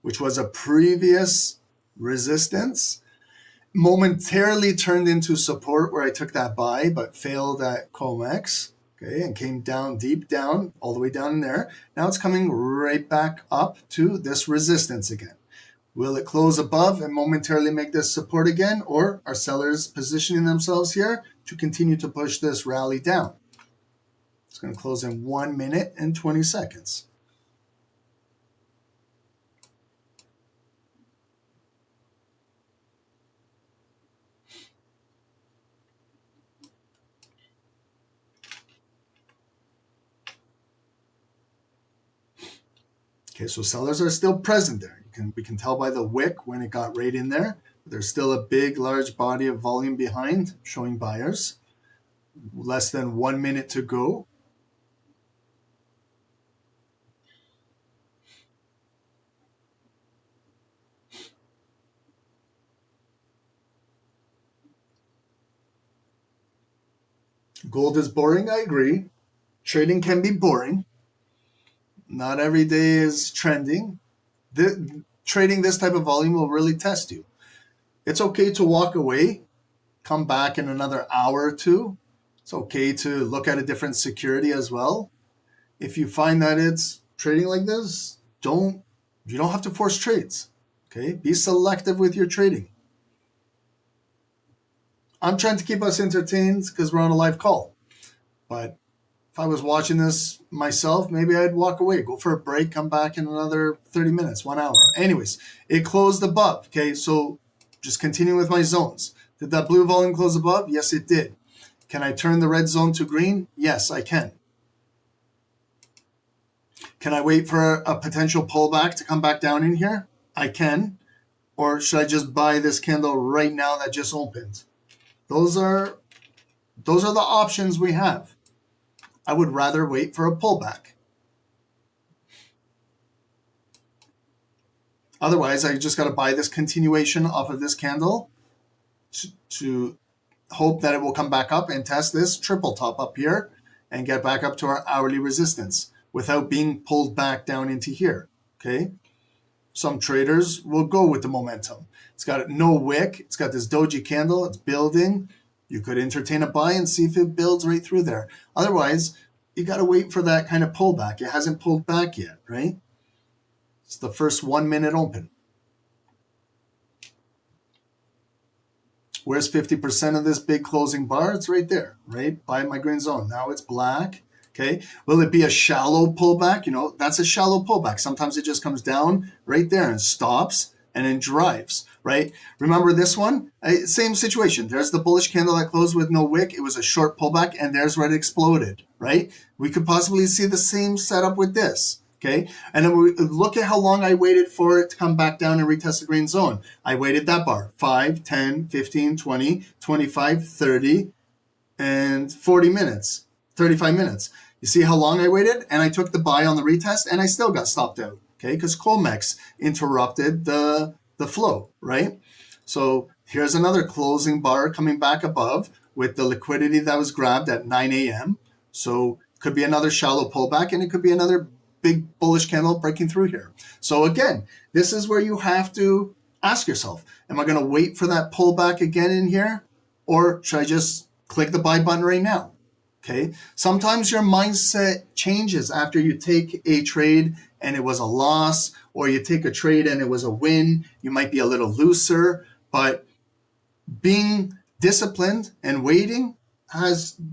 which was a previous resistance, momentarily turned into support where I took that buy, but failed at COMEX, okay, and came down deep down, all the way down in there. Now it's coming right back up to this resistance again. Will it close above and momentarily make this support again, or are sellers positioning themselves here to continue to push this rally down? It's going to close in 1 minute and 20 seconds. Okay, so sellers are still present there. We can tell by the wick when it got right in there. There's still a big, large body of volume behind showing buyers. Less than 1 minute to go. Gold is boring, I agree. Trading can be boring. Not every day is trending. Trading this type of volume will really test you. It's okay to walk away, come back in another hour or two. It's okay to look at a different security as well. If you find that it's trading like this, you don't have to force trades. Okay, be selective with your trading. I'm trying to keep us entertained because we're on a live call. But if I was watching this myself, maybe I'd walk away, go for a break, come back in another 30 minutes, 1 hour. Anyways, it closed above. Okay, so just continuing with my zones. Did that blue volume close above? Yes, it did. Can I turn the red zone to green? Yes, I can. Can I wait for a potential pullback to come back down in here? I can. Or should I just buy this candle right now that just opened? Those are the options we have. I would rather wait for a pullback. Otherwise, I just got to buy this continuation off of this candle to hope that it will come back up and test this triple top up here and get back up to our hourly resistance without being pulled back down into here, okay? Some traders will go with the momentum. It's got no wick. It's got this doji candle. It's building. You could entertain a buy and see if it builds right through there. Otherwise, you got to wait for that kind of pullback. It hasn't pulled back yet, right? It's the first 1 minute open. Where's 50% of this big closing bar? It's right there, right? By my green zone. Now it's black. Okay. Will it be a shallow pullback? You know, that's a shallow pullback. Sometimes it just comes down right there and stops and then drives, right? Remember this one? Same situation. There's the bullish candle that closed with no wick. It was a short pullback, and there's where it exploded, right? We could possibly see the same setup with this, okay? And then we look at how long I waited for it to come back down and retest the green zone. I waited that bar, 5, 10, 15, 20, 25, 30, and 40 minutes, 35 minutes. You see how long I waited? And I took the buy on the retest, and I still got stopped out. Okay, because COMEX interrupted the flow, right? So here's another closing bar coming back above with the liquidity that was grabbed at 9 a.m. So it could be another shallow pullback, and it could be another big bullish candle breaking through here. So again, this is where you have to ask yourself, am I going to wait for that pullback again in here? Or should I just click the buy button right now? Okay, sometimes your mindset changes after you take a trade and it was a loss, or you take a trade and it was a win. You might be a little looser, but being disciplined and waiting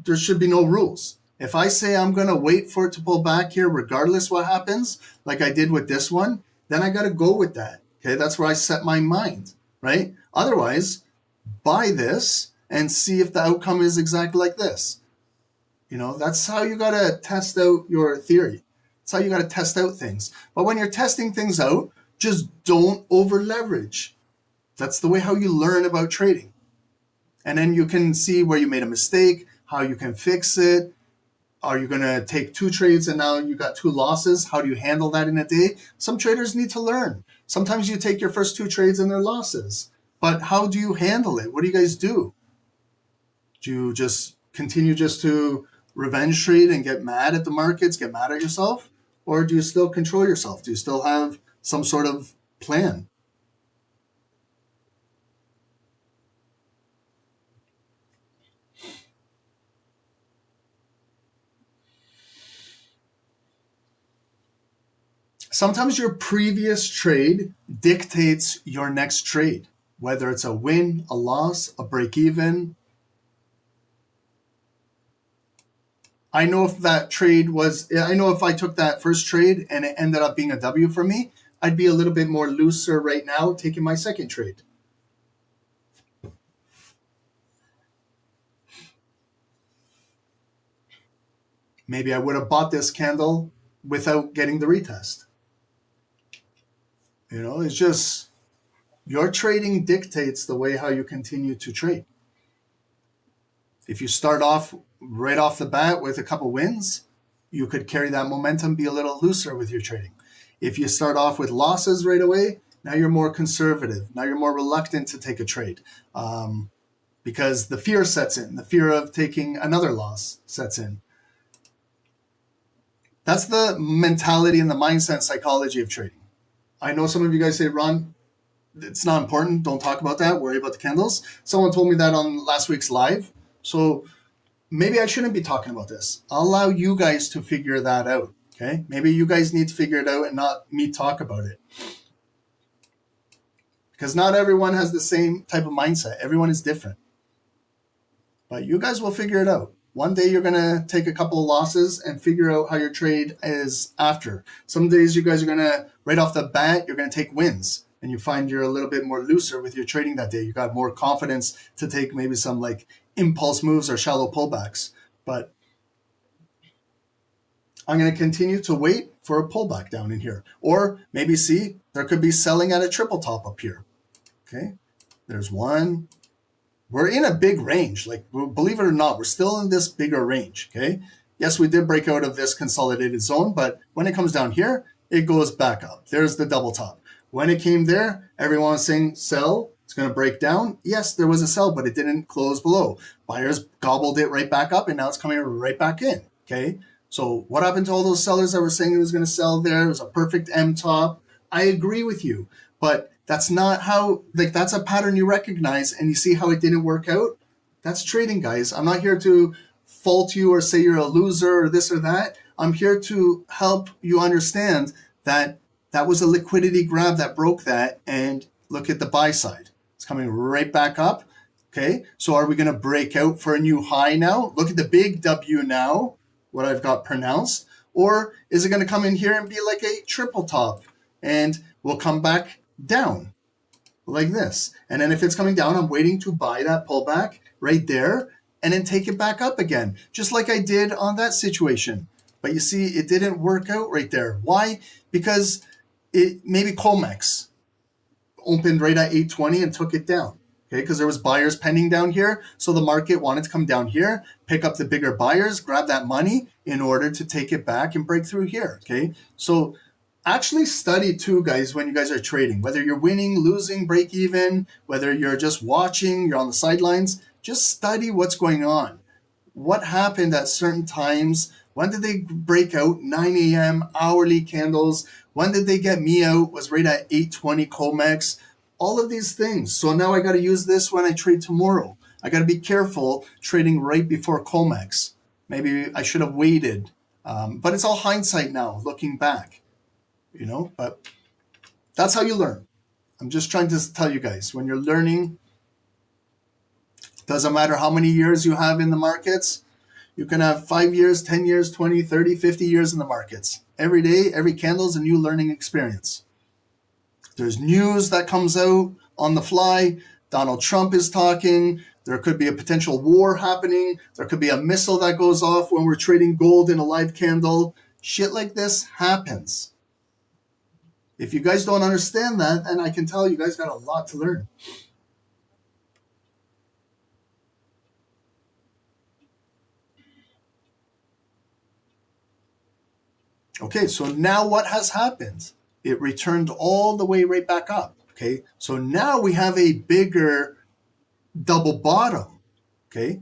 there should be no rules. If I say I'm going to wait for it to pull back here, regardless what happens, like I did with this one, then I got to go with that. Okay, that's where I set my mind, right? Otherwise, buy this and see if the outcome is exactly like this. That's how you got to test out your theory. That's how you got to test out things. But when you're testing things out, just don't over leverage. That's the way how you learn about trading. And then you can see where you made a mistake, how you can fix it. Are you going to take 2 trades and now you got 2 losses? How do you handle that in a day? Some traders need to learn. Sometimes you take your first 2 trades and they're losses. But how do you handle it? What do you guys do? Do you just continue just to revenge trade and get mad at the markets, get mad at yourself? Or do you still control yourself? Do you still have some sort of plan? Sometimes your previous trade dictates your next trade, whether it's a win, a loss, a break even. I know if I took that first trade and it ended up being a W for me, I'd be a little bit more looser right now taking my second trade. Maybe I would have bought this candle without getting the retest. It's just your trading dictates the way how you continue to trade. If you start off right off the bat with a couple wins, you could carry that momentum, be a little looser with your trading. If you start off with losses right away, now you're more conservative. Now you're more reluctant to take a trade because the fear sets in. The fear of taking another loss sets in. That's the mentality and the mindset and psychology of trading. I know some of you guys say, Ron, it's not important. Don't talk about that. Worry about the candles. Someone told me that on last week's live. So maybe I shouldn't be talking about this. I'll allow you guys to figure that out. Okay? Maybe you guys need to figure it out and not me talk about it. Because not everyone has the same type of mindset. Everyone is different. But you guys will figure it out. One day you're going to take a couple of losses and figure out how your trade is after. Some days you guys are going to, right off the bat, you're going to take wins. And you find you're a little bit more looser with your trading that day. You got more confidence to take maybe some like impulse moves or shallow pullbacks. But I'm going to continue to wait for a pullback down in here. Or maybe see, there could be selling at a triple top up here. Okay, there's one. We're in a big range. Like, believe it or not, we're still in this bigger range, okay? Yes, we did break out of this consolidated zone, but when it comes down here, it goes back up. There's the double top. When it came there, everyone was saying sell. It's going to break down. Yes, there was a sell, but it didn't close below. Buyers gobbled it right back up, and now it's coming right back in, okay? So what happened to all those sellers that were saying it was going to sell there? It was a perfect M top. I agree with you, but that's not how, like, that's a pattern you recognize and you see how it didn't work out. That's trading, guys. I'm not here to fault you or say you're a loser or this or that. I'm here to help you understand that that was a liquidity grab that broke that, and look at the buy side. It's coming right back up. Okay, so are we going to break out for a new high now? Look at the big W now, what I've got pronounced. Or is it going to come in here and be like a triple top and we'll come back down like this? And then if it's coming down, I'm waiting to buy that pullback right there and then take it back up again, just like I did on that situation. But you see, it didn't work out right there. Why? Because maybe Colmex opened right at 820 and took it down. Okay, because there was buyers pending down here. So the market wanted to come down here, pick up the bigger buyers, grab that money in order to take it back and break through here. Okay, so actually study too, guys, when you guys are trading, whether you're winning, losing, break even, whether you're just watching, you're on the sidelines, just study what's going on. What happened at certain times? When did they break out? 9 a.m., hourly candles. When did they get me out? Was right at 820 Comex. All of these things. So now I got to use this when I trade tomorrow. I got to be careful trading right before Comex. Maybe I should have waited. But it's all hindsight now, looking back. You know, but that's how you learn. I'm just trying to tell you guys, when you're learning, Doesn't matter how many years you have in the markets. You can have 5 years, 10 years, 20, 30, 50 years in the markets. Every day, every candle is a new learning experience. There's news that comes out on the fly. Donald Trump is talking. There could be a potential war happening. There could be a missile that goes off when we're trading gold in a live candle. Shit like this happens. If you guys don't understand that, then I can tell you guys got a lot to learn. Okay, so now what has happened? It returned all the way right back up. Okay, so now we have a bigger double bottom. Okay,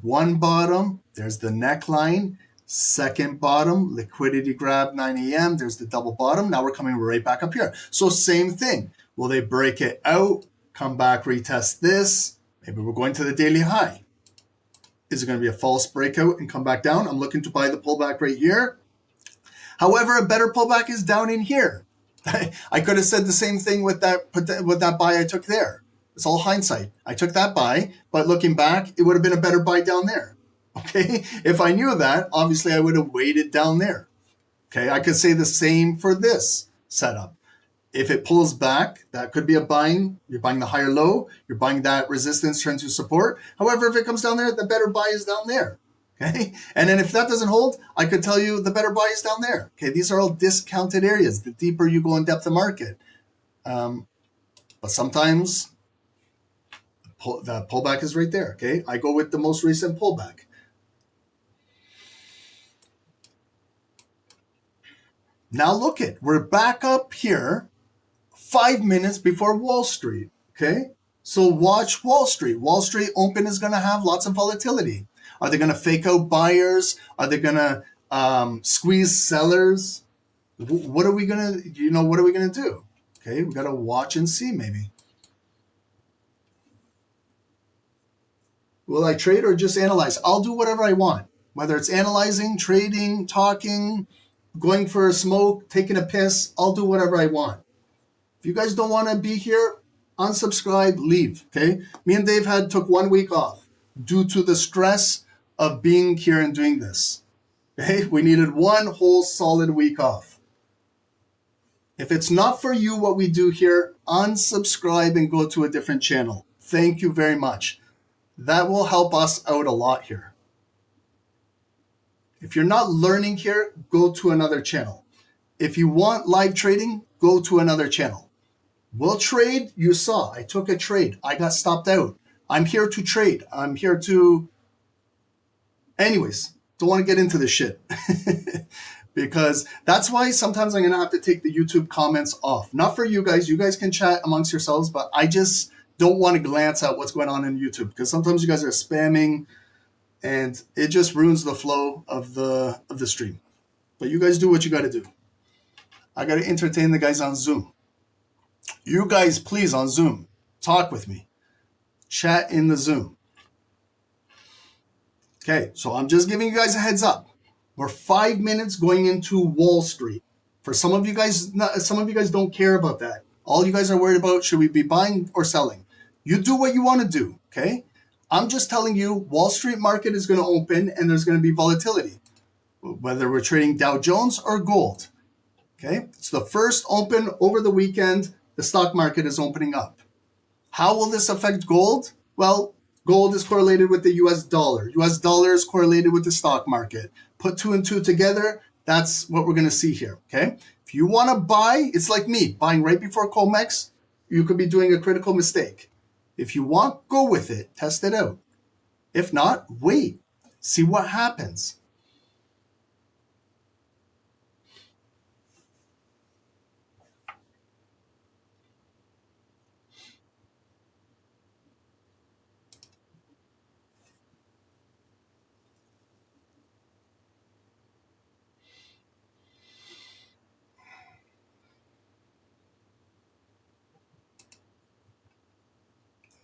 one bottom, there's the neckline. Second bottom, liquidity grab 9 a.m. There's the double bottom. Now we're coming right back up here. So same thing. Will they break it out, come back, retest this? Maybe we're going to the daily high. Is it going to be a false breakout and come back down? I'm looking to buy the pullback right here. However, a better pullback is down in here. I could have said the same thing with that buy I took there. It's all hindsight. I took that buy, but looking back, it would have been a better buy down there. Okay, if I knew that, obviously I would have waited down there. Okay, I could say the same for this setup. If it pulls back, that could be a buying. You're buying the higher low. You're buying that resistance turn to support. However, if it comes down there, the better buy is down there. Okay, and then if that doesn't hold, I could tell you the better buy is down there. Okay, these are all discounted areas. The deeper you go in depth of market, but sometimes the pullback is right there. Okay, I go with the most recent pullback. Now look it, we're back up here 5 minutes before Wall Street, okay? So watch Wall Street. Wall Street open is going to have lots of volatility. Are they going to fake out buyers? Are they going to squeeze sellers? What are we going to, what are we going to do? Okay, we got to watch and see maybe. Will I trade or just analyze? I'll do whatever I want, whether it's analyzing, trading, talking, going for a smoke, taking a piss. I'll do whatever I want. If you guys don't want to be here, unsubscribe, leave, okay? Me and Dave took 1 week off due to the stress of being here and doing this, okay? We needed one whole solid week off. If it's not for you what we do here, unsubscribe and go to a different channel. Thank you very much. That will help us out a lot here. If you're not learning here, go to another channel. If you want live trading, go to another channel. We'll trade. You saw, I took a trade. I got stopped out. I'm here to trade. I'm here to... Anyways, don't want to get into this shit. Because that's why sometimes I'm going to have to take the YouTube comments off. Not for you guys. You guys can chat amongst yourselves, but I just don't want to glance at what's going on in YouTube. Because sometimes you guys are spamming and it just ruins the flow of the stream. But you guys do what you got to do. I got to entertain the guys on Zoom. You guys, please, on Zoom, talk with me. Chat in the Zoom. Okay, so I'm just giving you guys a heads up. We're 5 minutes going into Wall Street. For some of you guys don't care about that. All you guys are worried about, should we be buying or selling? You do what you want to do, okay? I'm just telling you, Wall Street market is going to open and there's going to be volatility, whether we're trading Dow Jones or gold. Okay, it's the first open over the weekend. The stock market is opening up. How will this affect gold? Well, gold is correlated with the US dollar. US dollar is correlated with the stock market. Put 2 and 2 together, that's what we're going to see here. Okay, if you want to buy, it's like me buying right before COMEX, you could be doing a critical mistake. If you want, go with it, test it out. If not, wait, see what happens.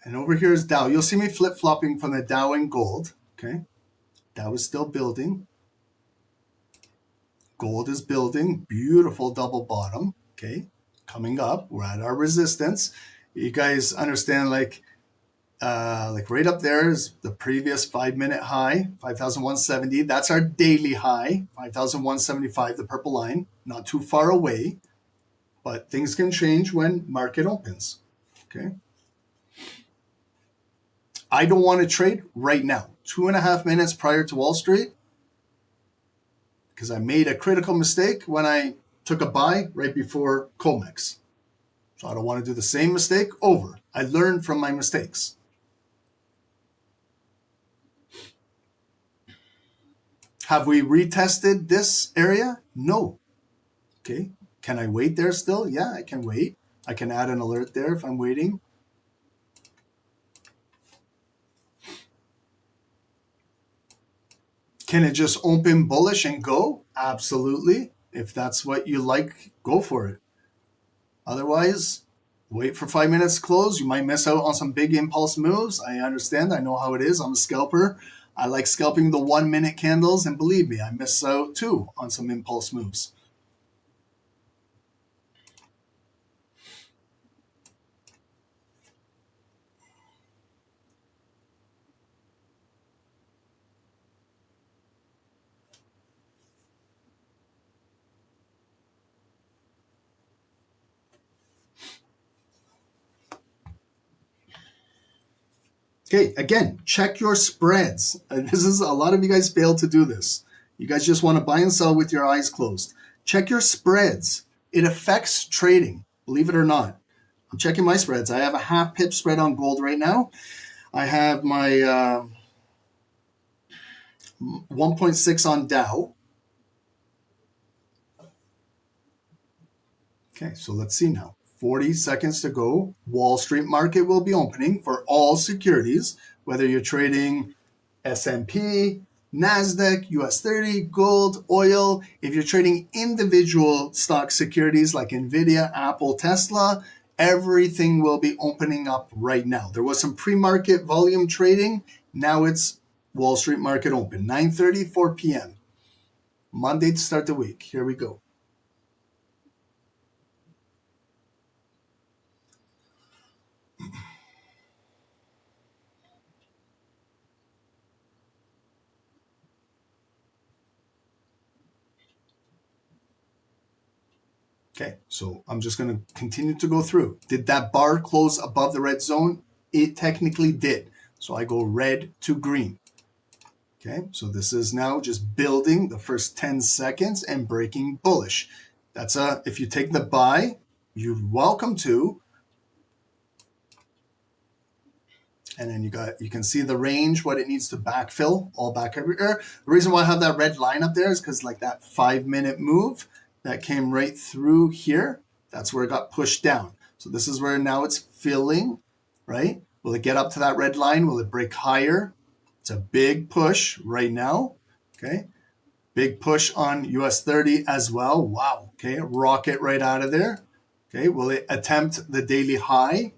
And over here is Dow. You'll see me flip-flopping from the Dow and gold. Okay, Dow is still building. Gold is building. Beautiful double bottom. Okay, coming up. We're at our resistance. You guys understand, like, like right up there is the previous 5-minute high, 5,170. That's our daily high, 5,175, the purple line, not too far away, but things can change when market opens. Okay. I don't want to trade right now, 2.5 minutes prior to Wall Street, because I made a critical mistake when I took a buy right before COMEX. So I don't want to do the same mistake over. I learned from my mistakes. Have we retested this area? No. Okay. Can I wait there still? Yeah, I can wait. I can add an alert there if I'm waiting. Can it just open bullish and go? Absolutely. If that's what you like, go for it. Otherwise, wait for 5 minutes to close. You might miss out on some big impulse moves. I understand. I know how it is. I'm a scalper. I like scalping the 1-minute candles. And believe me, I miss out too on some impulse moves. Okay, again, check your spreads. This is a lot of you guys fail to do this. You guys just want to buy and sell with your eyes closed. Check your spreads. It affects trading, believe it or not. I'm checking my spreads. I have a half pip spread on gold right now. I have my 1.6 on Dow. Okay, so let's see now. 40 seconds to go. Wall Street market will be opening for all securities, whether you're trading S&P, NASDAQ, US 30, gold, oil. If you're trading individual stock securities like NVIDIA, Apple, Tesla, everything will be opening up right now. There was some pre-market volume trading. Now it's Wall Street market open, 9:30, 4 p.m. Monday to start the week. Here we go. Okay, so I'm just going to continue to go through. Did that bar close above the red zone? It technically did. So I go red to green. Okay, so this is now just building the first 10 seconds and breaking bullish. That's if you take the buy, you're welcome to. And then you can see the range, what it needs to backfill, all back everywhere. The reason why I have that red line up there is because like that 5-minute move that came right through here, that's where it got pushed down. So this is where now it's filling, right? Will it get up to that red line? Will it break higher? It's a big push right now, okay? Big push on US 30 as well. Wow, okay, rocket right out of there. Okay, will it attempt the daily high?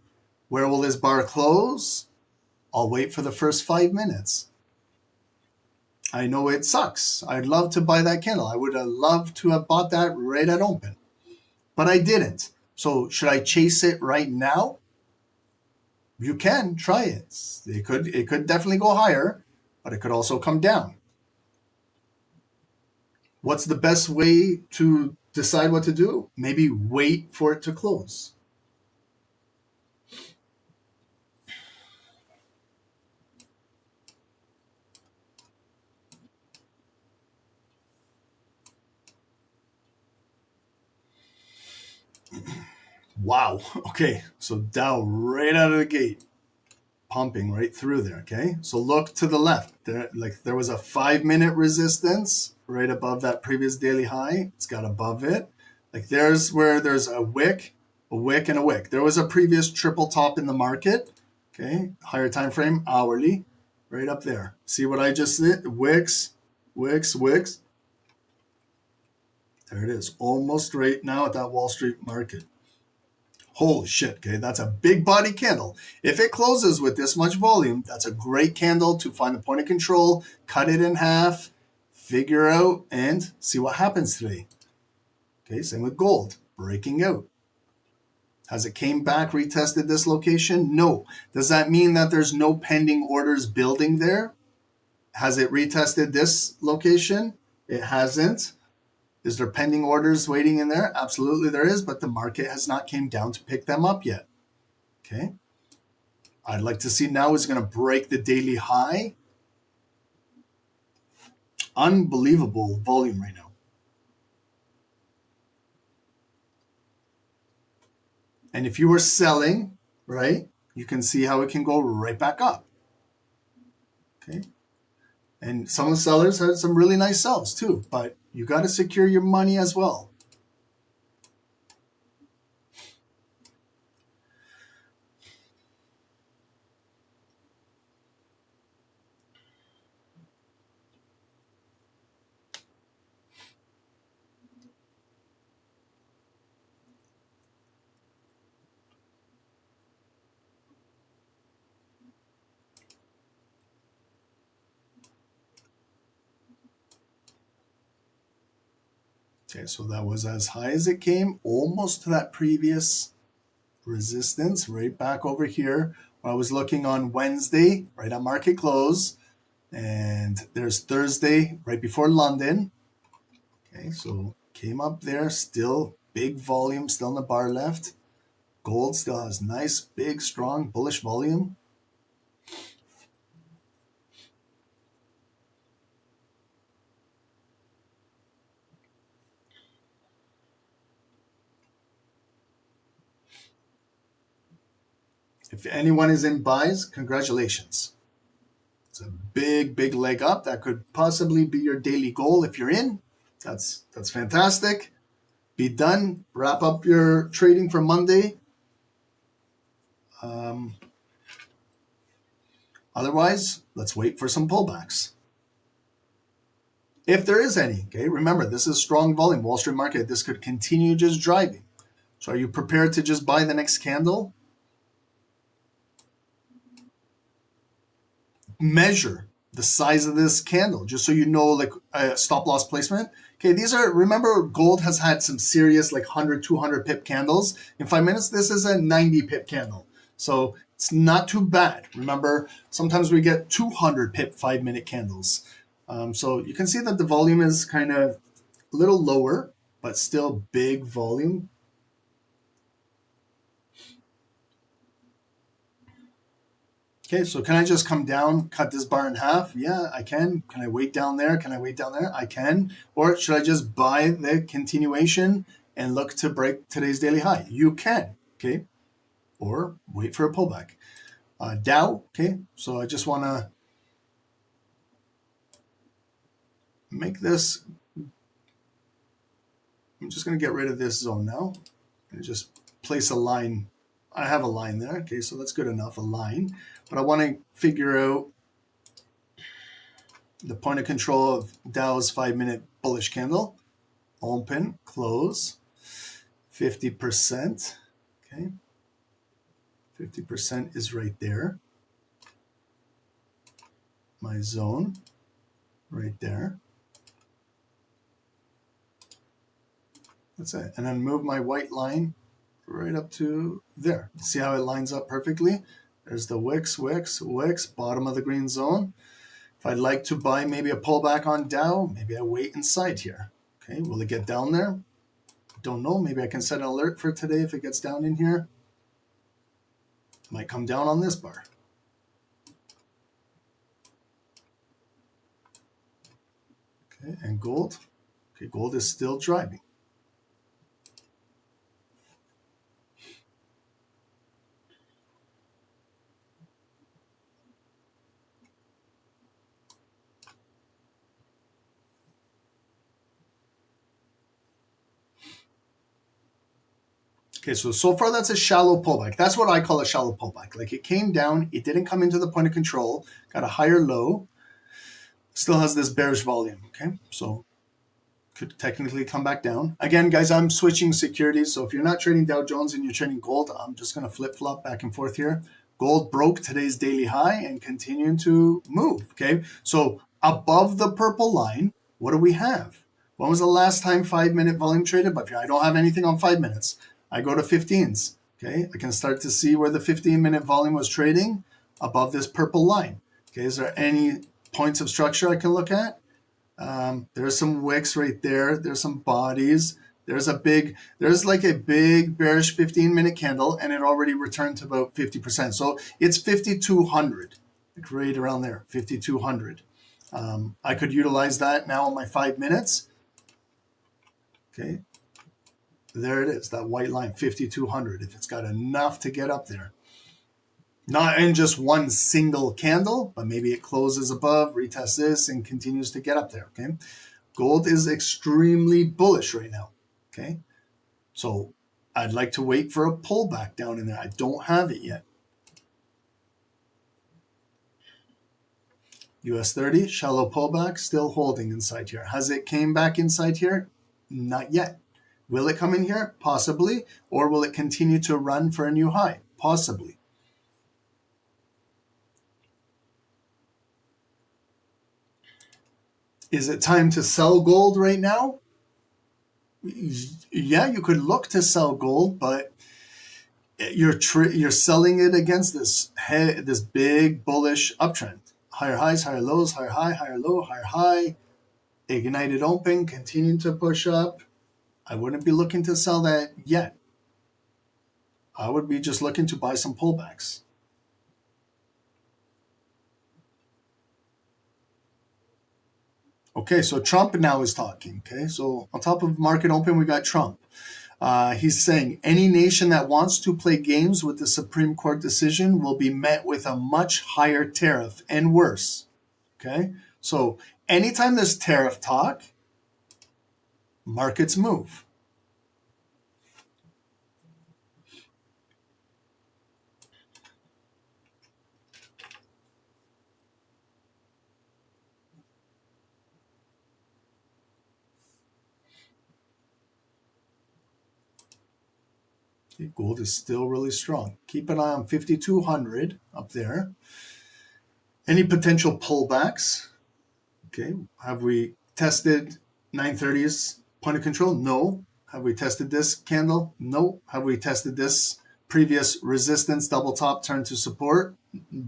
Where will this bar close? I'll wait for the first 5 minutes. I know it sucks. I'd love to buy that candle. I would have loved to have bought that right at open, but I didn't. So should I chase it right now? You can try it. It could definitely go higher, but it could also come down. What's the best way to decide what to do? Maybe wait for it to close. Wow. Okay. So Dow right out of the gate, pumping right through there. Okay. So look to the left. There was a 5-minute resistance right above that previous daily high. It's got above it. Like there's where there's a wick, and a wick. There was a previous triple top in the market. Okay. Higher time frame, hourly, right up there. See what I just did? Wicks, wicks, wicks. There it is. Almost right now at that Wall Street market. Holy shit, okay, that's a big body candle. If it closes with this much volume, that's a great candle to find the point of control, cut it in half, figure out, and see what happens today. Okay, same with gold, breaking out. Has it came back, retested this location? No. Does that mean that there's no pending orders building there? Has it retested this location? It hasn't. Is there pending orders waiting in there? Absolutely there is, but the market has not came down to pick them up yet. Okay. I'd like to see now is going to break the daily high. Unbelievable volume right now. And if you were selling, right, you can see how it can go right back up. Okay. And some of the sellers had some really nice sells too, but you got to secure your money as well. Okay, so that was as high as it came, almost to that previous resistance, right back over here. I was looking on Wednesday, right at market close, and there's Thursday, right before London. Okay, so came up there, still big volume, still in the bar left. Gold still has nice, big, strong, bullish volume. If anyone is in buys, congratulations. It's a big, big leg up. That could possibly be your daily goal if you're in. That's fantastic. Be done. Wrap up your trading for Monday. Otherwise, let's wait for some pullbacks. If there is any, okay, remember, this is strong volume, Wall Street market. This could continue just driving. So are you prepared to just buy the next candle? Measure the size of this candle, just so you know, like stop loss placement. Okay, these are, remember, gold has had some serious like 100, 200 pip candles. In 5 minutes, this is a 90 pip candle. So it's not too bad. Remember, sometimes we get 200 pip 5-minute candles. So you can see that the volume is kind of a little lower, but still big volume. Okay, so can I just come down, cut this bar in half? Yeah, I can. Can I wait down there? Can I wait down there? I can. Or should I just buy the continuation and look to break today's daily high? You can, okay? Or wait for a pullback. Dow, okay, so I just want to make this, I'm just going to get rid of this zone now and just place a line. I have a line there, okay, so that's good enough, a line. But I want to figure out the point of control of Dow's 5-minute bullish candle. Open, close, 50%, okay. 50% is right there. My zone, right there. That's it. And then move my white line right up to there. See how it lines up perfectly? There's the wicks, bottom of the green zone. If I'd like to buy maybe a pullback on Dow, maybe I wait inside here. Okay, will it get down there? Don't know. Maybe I can set an alert for today if it gets down in here. Might come down on this bar. Okay, and gold. Okay, gold is still driving. Okay, so far that's a shallow pullback. That's what I call a shallow pullback. Like it came down, it didn't come into the point of control, got a higher low, still has this bearish volume, okay? So could technically come back down. Again, guys, I'm switching securities. So if you're not trading Dow Jones and you're trading gold, I'm just gonna flip-flop back and forth here. Gold broke today's daily high and continuing to move, okay? So above the purple line, what do we have? When was the last time 5-minute volume traded? But I don't have anything on 5 minutes. I go to 15s. Okay, I can start to see where the 15-minute volume was trading above this purple line. Okay, is there any points of structure I can look at? There's some wicks right there. There's some bodies. There's like a big bearish 15-minute candle, and it already returned to about 50%. So it's 5,200, right around there, 5,200. I could utilize that now on my 5 minutes. Okay, there it is, that white line, 5,200. If it's got enough to get up there. Not in just one single candle, but maybe it closes above, retests this, and continues to get up there, okay? Gold is extremely bullish right now, okay? So I'd like to wait for a pullback down in there. I don't have it yet. US 30, shallow pullback, still holding inside here. Has it came back inside here? Not yet. Will it come in here? Possibly. Or will it continue to run for a new high? Possibly. Is it time to sell gold right now? Yeah, you could look to sell gold, but you're selling it against this big bullish uptrend. Higher highs, higher lows, higher high, higher low, higher high. Ignited open, continuing to push up. I wouldn't be looking to sell that yet. I would be just looking to buy some pullbacks. Okay, so Trump now is talking. Okay, so on top of market open, we got Trump. He's saying any nation that wants to play games with the Supreme Court decision will be met with a much higher tariff and worse. Okay, so anytime there's tariff talk, markets move. Okay, gold is still really strong. Keep an eye on 5,200 up there. Any potential pullbacks? Okay, have we tested 930's point of control? No. Have we tested this candle? No. Have we tested this previous resistance double top turn to support?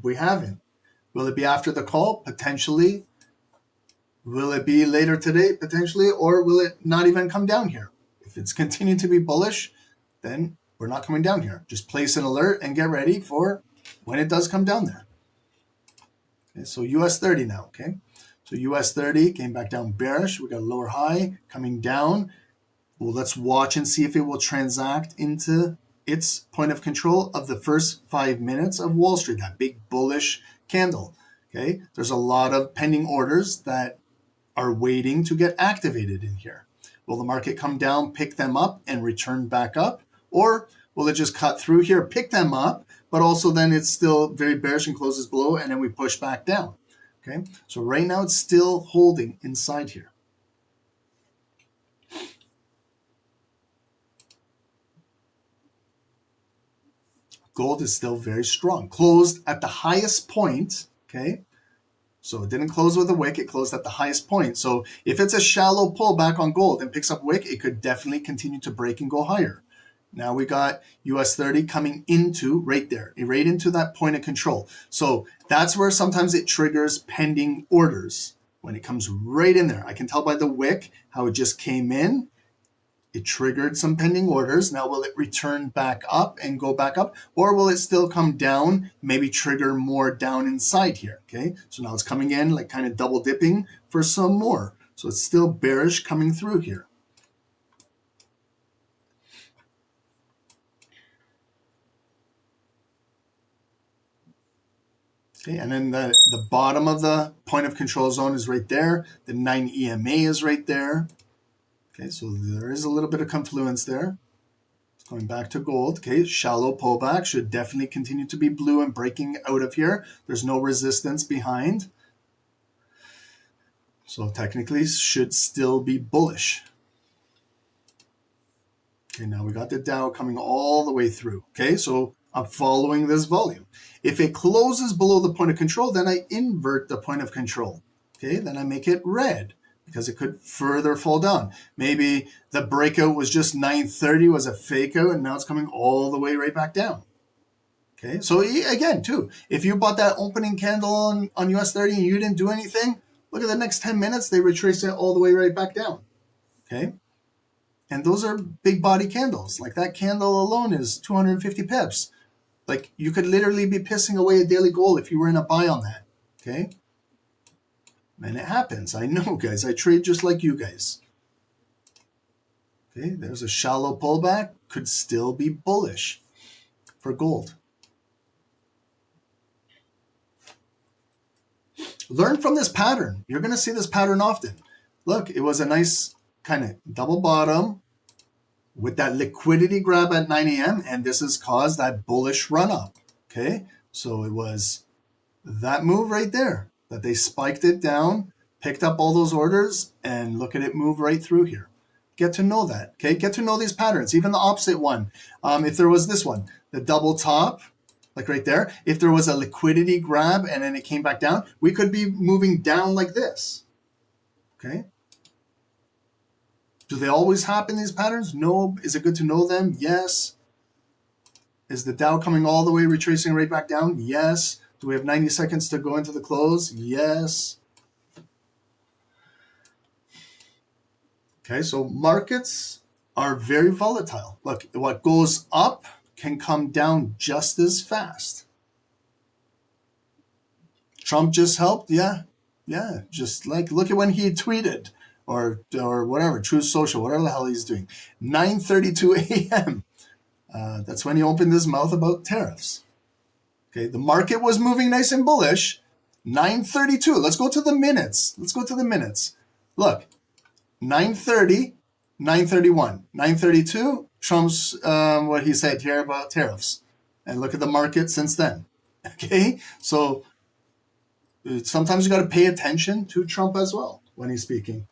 We haven't. Will it be after the call? Potentially. Will it be later today? Potentially. Or will it not even come down here? If it's continuing to be bullish, then we're not coming down here. Just place an alert and get ready for when it does come down there. Okay, so US 30 now, okay? So US 30 came back down bearish. We got a lower high coming down. Well, let's watch and see if it will transact into its point of control of the first 5 minutes of Wall Street, that big bullish candle, okay? There's a lot of pending orders that are waiting to get activated in here. Will the market come down, pick them up, and return back up? Or will it just cut through here, pick them up, but also then it's still very bearish and closes below, and then we push back down? Okay, so right now it's still holding inside here. Gold is still very strong. Closed at the highest point, okay? So it didn't close with a wick, it closed at the highest point. So if it's a shallow pullback on gold and picks up wick, it could definitely continue to break and go higher. Now we got US 30 coming into right there, right into that point of control. So that's where sometimes it triggers pending orders. When it comes right in there, I can tell by the wick how it just came in. It triggered some pending orders. Now will it return back up and go back up? Or will it still come down, maybe trigger more down inside here, okay? So now it's coming in like kind of double dipping for some more. So it's still bearish coming through here. Okay, and then the bottom of the point of control zone is right there. The 9 EMA is right there. Okay, so there is a little bit of confluence there. Going back to gold. Okay, shallow pullback should definitely continue to be blue and breaking out of here. There's no resistance behind. So technically should still be bullish. Okay, now we got the Dow coming all the way through. Okay, so I'm following this volume. If it closes below the point of control, then I invert the point of control. Okay, then I make it red. because it could further fall down. Maybe the breakout was just 930 was a fake out, and now it's coming all the way right back down. Okay, so again, too, if you bought that opening candle on US 30 and you didn't do anything, look at the next 10 minutes, they retrace it all the way right back down. Okay, and those are big body candles. Like that candle alone is 250 pips. Like you could literally be pissing away a daily goal if you were in a buy on that. Okay, and it happens. I know, guys. I trade just like you guys. Okay, there's a shallow pullback. Could still be bullish for gold. Learn from this pattern. You're going to see this pattern often. Look, it was a nice kind of double bottom with that liquidity grab at 9 a.m. and this has caused that bullish run up. Okay, so it was that move right there that they spiked it down, picked up all those orders, and look at it move right through here. Get to know that. Okay, get to know these patterns. Even the opposite one. If there was this one, the double top, like right there, if there was a liquidity grab and then it came back down, we could be moving down like this. Okay. Do they always happen, these patterns? No. Is it good to know them? Yes. Is the Dow coming all the way, retracing right back down? Yes. Do we have 90 seconds to go into the close? Yes. Okay, so markets are very volatile. Look, what goes up can come down just as fast. Trump just helped, yeah. Just like look at when he tweeted or whatever, Truth Social, whatever the hell he's doing. 9:32 a.m. That's when he opened his mouth about tariffs. Okay, the market was moving nice and bullish. 9:32. Let's go to the minutes. Look, 9:30, 9:31, 9:32. Trump's what he said here about tariffs, and look at the market since then. Okay, so sometimes you got to pay attention to Trump as well when he's speaking.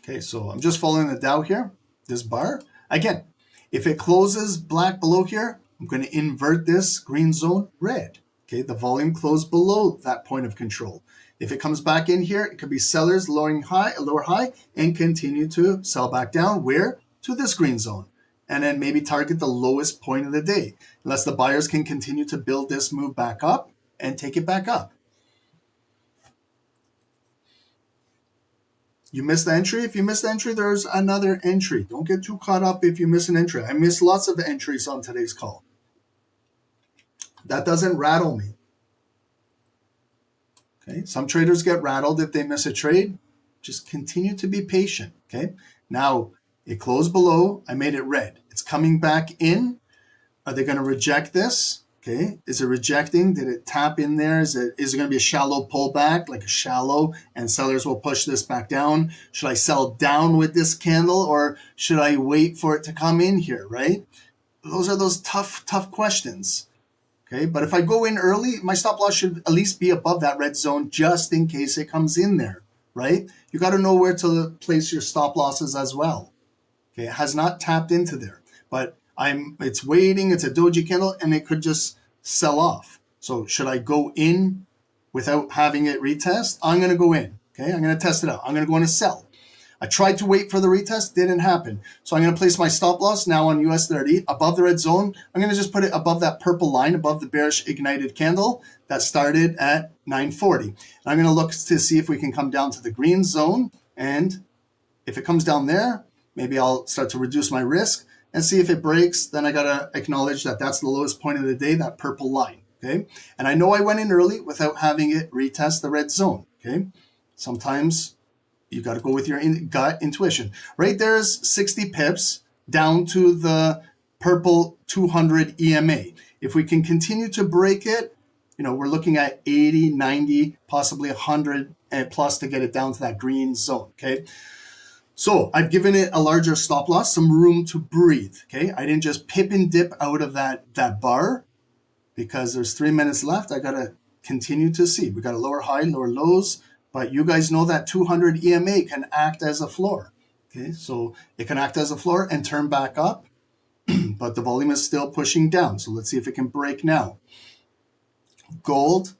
Okay, so I'm just following the Dow here, this bar. Again, if it closes black below here, I'm going to invert this green zone red. Okay, the volume closed below that point of control. If it comes back in here, it could be sellers lowering high, lower high, and continue to sell back down. Where? To this green zone. And then maybe target the lowest point of the day, unless the buyers can continue to build this move back up and take it back up. You missed the entry? If you missed the entry, there's another entry. Don't get too caught up if you miss an entry. I missed lots of entries on today's call. That doesn't rattle me. Okay, some traders get rattled if they miss a trade. Just continue to be patient. Okay, now it closed below. I made it red. It's coming back in. Are they going to reject this? Okay, is it rejecting? Did it tap in there? Is it going to be a shallow pullback, like a shallow, and sellers will push this back down? Should I sell down with this candle, or should I wait for it to come in here, right? Those are those tough questions. Okay, but if I go in early, my stop loss should at least be above that red zone just in case it comes in there, right? You got to know where to place your stop losses as well. Okay, it has not tapped into there, but it's waiting, it's a doji candle, and it could just sell off. So should I go in without having it retest? I'm going to go in. Okay, I'm going to test it out. I'm going to go in and sell. I tried to wait for the retest, didn't happen. So I'm going to place my stop loss now on US 30 above the red zone. I'm going to just put it above that purple line, above the bearish ignited candle that started at 940. And I'm going to look to see if we can come down to the green zone. And if it comes down there, maybe I'll start to reduce my risk and see if it breaks. Then I got to acknowledge that that's the lowest point of the day, that purple line. Okay. And I know I went in early without having it retest the red zone. Okay. Sometimes you got to go with your gut intuition. Right there is 60 pips down to the purple 200 EMA. If we can continue to break it, we're looking at 80, 90, possibly 100 and plus to get it down to that green zone. Okay. So I've given it a larger stop loss, some room to breathe. Okay. I didn't just pip and dip out of that bar because there's 3 minutes left. I got to continue to see. We got a lower high, lower lows. But you guys know that 200 EMA can act as a floor. Okay, so it can act as a floor and turn back up. but the volume is still pushing down. So let's see if it can break now. Gold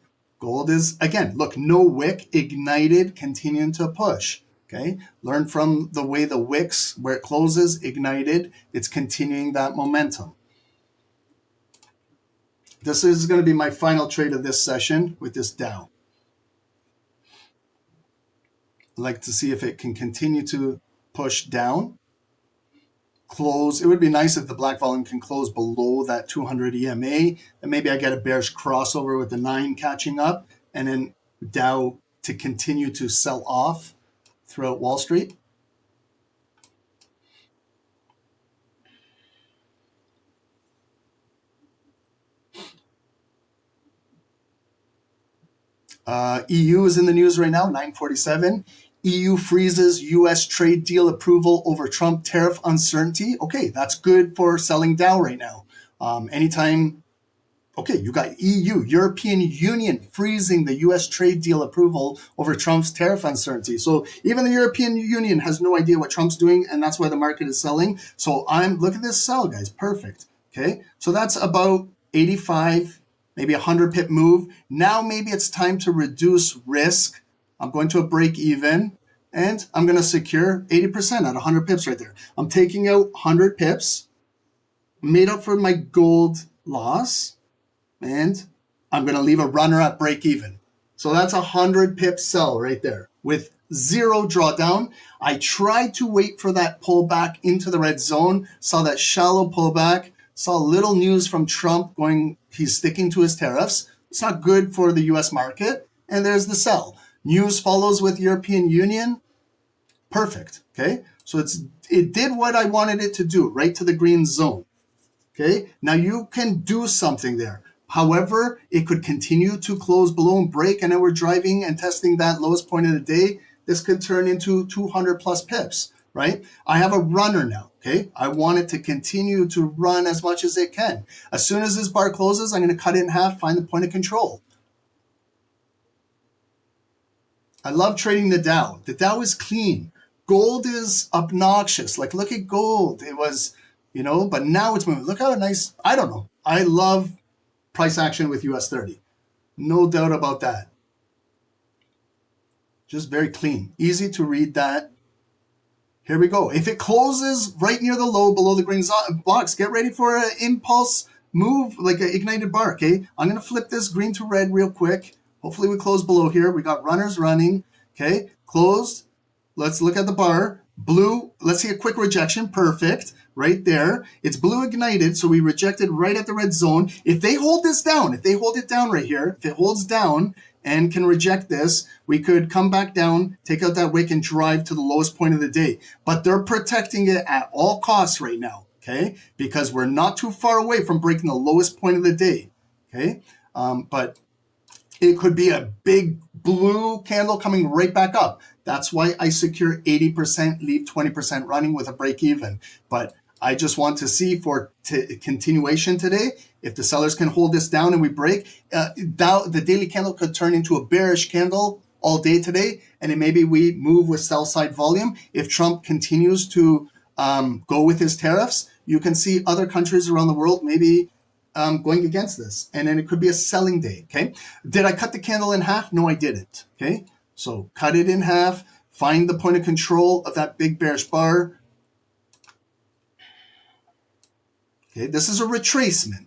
is, again, look, no wick, ignited, continuing to push. Okay, learn from the way the wicks, where it closes, ignited, it's continuing that momentum. This is going to be my final trade of this session with this Dow. I'd like to see if it can continue to push down. Close. It would be nice if the black volume can close below that 200 EMA, and maybe I get a bearish crossover with the 9 catching up, and then Dow to continue to sell off throughout Wall Street. EU is in the news right now, 947. EU freezes U.S. trade deal approval over Trump tariff uncertainty. Okay, that's good for selling Dow right now. Anytime, okay, you got EU, European Union freezing the U.S. trade deal approval over Trump's tariff uncertainty. So even the European Union has no idea what Trump's doing, and that's why the market is selling. So look at this sell, guys, perfect. Okay, so that's about 85, maybe 100 pip move. Now maybe it's time to reduce risk. I'm going to a break even, and I'm going to secure 80% at 100 pips right there. I'm taking out 100 pips, made up for my gold loss, and I'm going to leave a runner at break even. So that's 100 pip sell right there with zero drawdown. I tried to wait for that pullback into the red zone, saw that shallow pullback, saw little news from Trump going, he's sticking to his tariffs. It's not good for the US market, and there's the sell. News follows with European Union. Perfect. Okay. So it did what I wanted it to do, right to the green zone. Okay. Now you can do something there. However, it could continue to close below and break, and then we're driving and testing that lowest point of the day. This could turn into 200 plus pips, right? I have a runner now. Okay. I want it to continue to run as much as it can. As soon as this bar closes, I'm going to cut it in half, find the point of control. I love trading the Dow. The Dow is clean. Gold is obnoxious. Like, look at gold. It was, but now it's moving. Look how nice. I don't know. I love price action with US 30. No doubt about that. Just very clean. Easy to read that. Here we go. If it closes right near the low below the green box, get ready for an impulse move, like an ignited bar, okay? I'm going to flip this green to red real quick. Hopefully we close below here. We got runners running. Okay, closed. Let's look at the bar. Blue, let's see a quick rejection. Perfect. Right there. It's blue ignited, so we rejected right at the red zone. If they hold this down, if they hold it down right here, if it holds down and can reject this, we could come back down, take out that wick, and drive to the lowest point of the day. But they're protecting it at all costs right now, okay? Because we're not too far away from breaking the lowest point of the day, okay? But it could be a big blue candle coming right back up. That's why I secure 80%, leave 20% running with a break even. But I just want to see for continuation today, if the sellers can hold this down and we break, the daily candle could turn into a bearish candle all day today, and then maybe we move with sell side volume. If Trump continues to go with his tariffs, you can see other countries around the world maybe going against this, and then it could be a selling day. Okay, did I cut the candle in half? No, I didn't. Okay, so cut it in half, find the point of control of that big bearish bar. Okay, this is a retracement.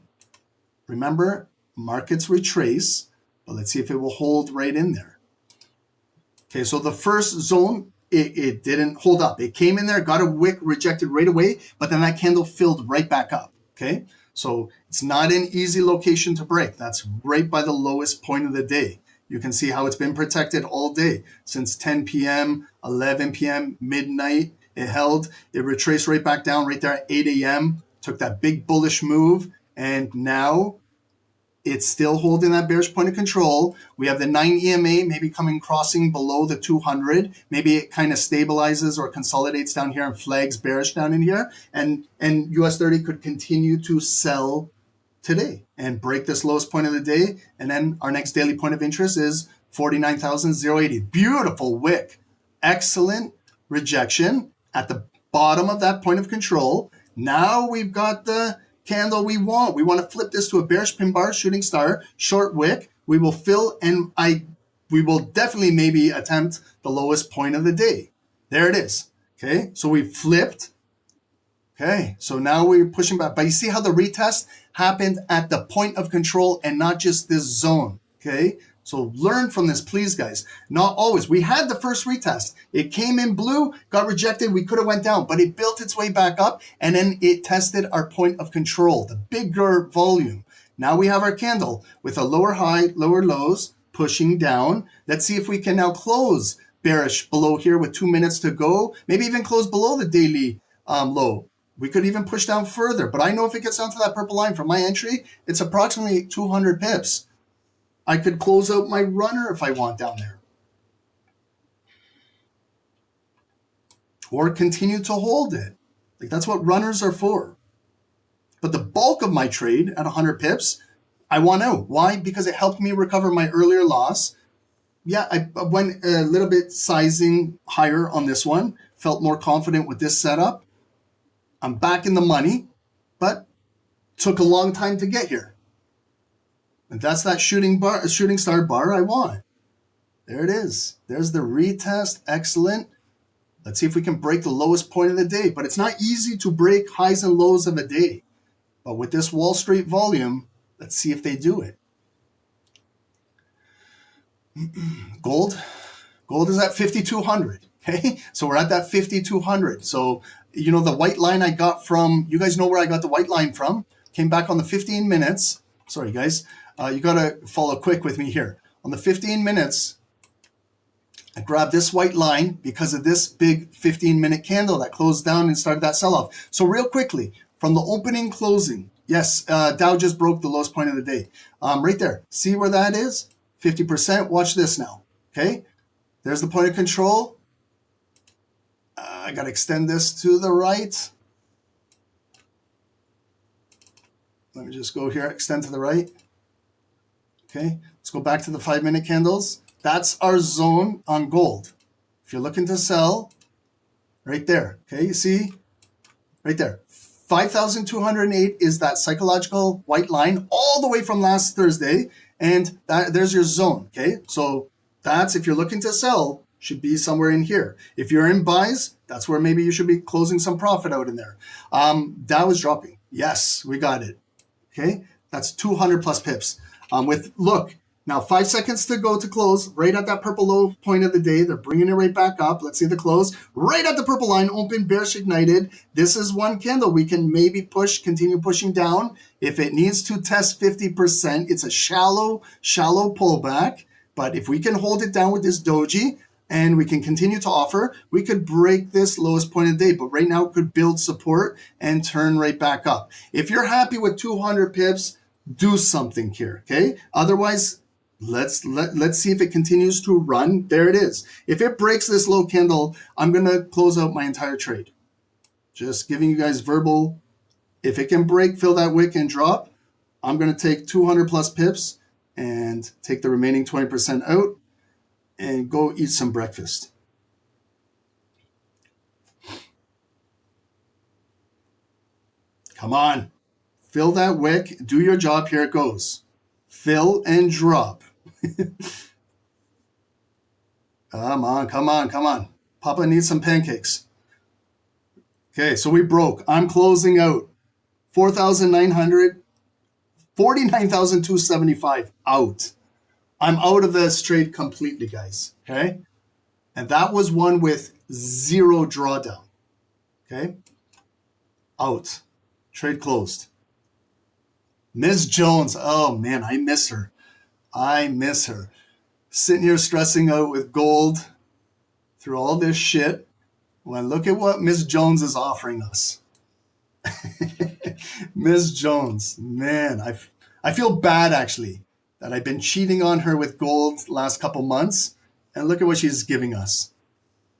Remember, markets retrace, but let's see if it will hold right in there. Okay, so the first zone, it didn't hold up. It came in there, got a wick, rejected right away, but then that candle filled right back up. Okay, so it's not an easy location to break. That's right by the lowest point of the day. You can see how it's been protected all day since 10 p.m., 11 p.m., midnight. It held, it retraced right back down right there at 8 a.m., took that big bullish move, and now it's still holding that bearish point of control. We have the 9 EMA maybe crossing below the 200. Maybe it kind of stabilizes or consolidates down here and flags bearish down in here. And US 30 could continue to sell today and break this lowest point of the day. And then our next daily point of interest is 49,080. Beautiful wick. Excellent rejection at the bottom of that point of control. Now we've got the candle we want. We want to flip this to a bearish pin bar, shooting star, short wick. We will fill, and we will definitely maybe attempt the lowest point of the day. There it is. Okay, so we flipped. Okay, so now we're pushing back. But you see how the retest happened at the point of control and not just this zone. Okay, so learn from this, please, guys. Not always. We had the first retest. It came in blue, got rejected. We could have went down, but it built its way back up, and then it tested our point of control, the bigger volume. Now we have our candle with a lower high, lower lows, pushing down. Let's see if we can now close bearish below here with 2 minutes to go. Maybe even close below the daily low. We could even push down further, but I know if it gets down to that purple line from my entry, it's approximately 200 pips. I could close out my runner if I want down there. Or continue to hold it. Like, that's what runners are for. But the bulk of my trade at 100 pips, I want out. Why? Because it helped me recover my earlier loss. Yeah, I went a little bit sizing higher on this one. Felt more confident with this setup. I'm back in the money, but took a long time to get here. And that's that shooting star bar I want. There it is. There's the retest. Excellent. Let's see if we can break the lowest point of the day. But it's not easy to break highs and lows of a day. But with this Wall Street volume, let's see if they do it. Gold. Gold is at 5,200. Okay, so we're at that 5,200. So, you know, the white line I got from, you guys know where I got the white line from. Came back on the 15 minutes. Sorry, guys. You got to follow quick with me here. On the 15 minutes, I grabbed this white line because of this big 15-minute candle that closed down and started that sell-off. So real quickly, from the opening closing, yes, Dow just broke the lowest point of the day. Right there. See where that is? 50%. Watch this now. Okay, there's the point of control. I got to extend this to the right. Let me just go here, extend to the right. Okay, let's go back to the 5-minute candles. That's our zone on gold. If you're looking to sell, right there. Okay, you see? Right there. 5,208 is that psychological white line all the way from last Thursday. And there's your zone. Okay, so that's, if you're looking to sell, should be somewhere in here. If you're in buys, that's where maybe you should be closing some profit out in there. Dow is dropping. Yes, we got it. Okay, that's 200 plus pips. Look, now 5 seconds to go to close, right at that purple low point of the day. They're bringing it right back up. Let's see the close. Right at the purple line, open, bearish ignited. This is one candle we can maybe continue pushing down. If it needs to test 50%, it's a shallow pullback. But if we can hold it down with this doji, and we can continue to offer, we could break this lowest point of the day. But right now, it could build support and turn right back up. If you're happy with 200 pips, do something here, okay? Otherwise, let's see if it continues to run. There it is. If it breaks this low candle, I'm going to close out my entire trade. Just giving you guys verbal. If it can break, fill that wick and drop, I'm going to take 200 plus pips and take the remaining 20% out and go eat some breakfast. Come on. Fill that wick. Do your job. Here it goes. Fill and drop. Come on, come on, come on. Papa needs some pancakes. Okay, so we broke. I'm closing out. 4,900. 49,275 out. I'm out of this trade completely, guys, okay? And that was one with zero drawdown, okay? Out. Trade closed. Ms. Jones, oh man, I miss her. I miss her. Sitting here stressing out with gold through all this shit. Well, look at what Ms. Jones is offering us. Ms. Jones, man, I feel bad actually that I've been cheating on her with gold last couple months, and look at what she's giving us.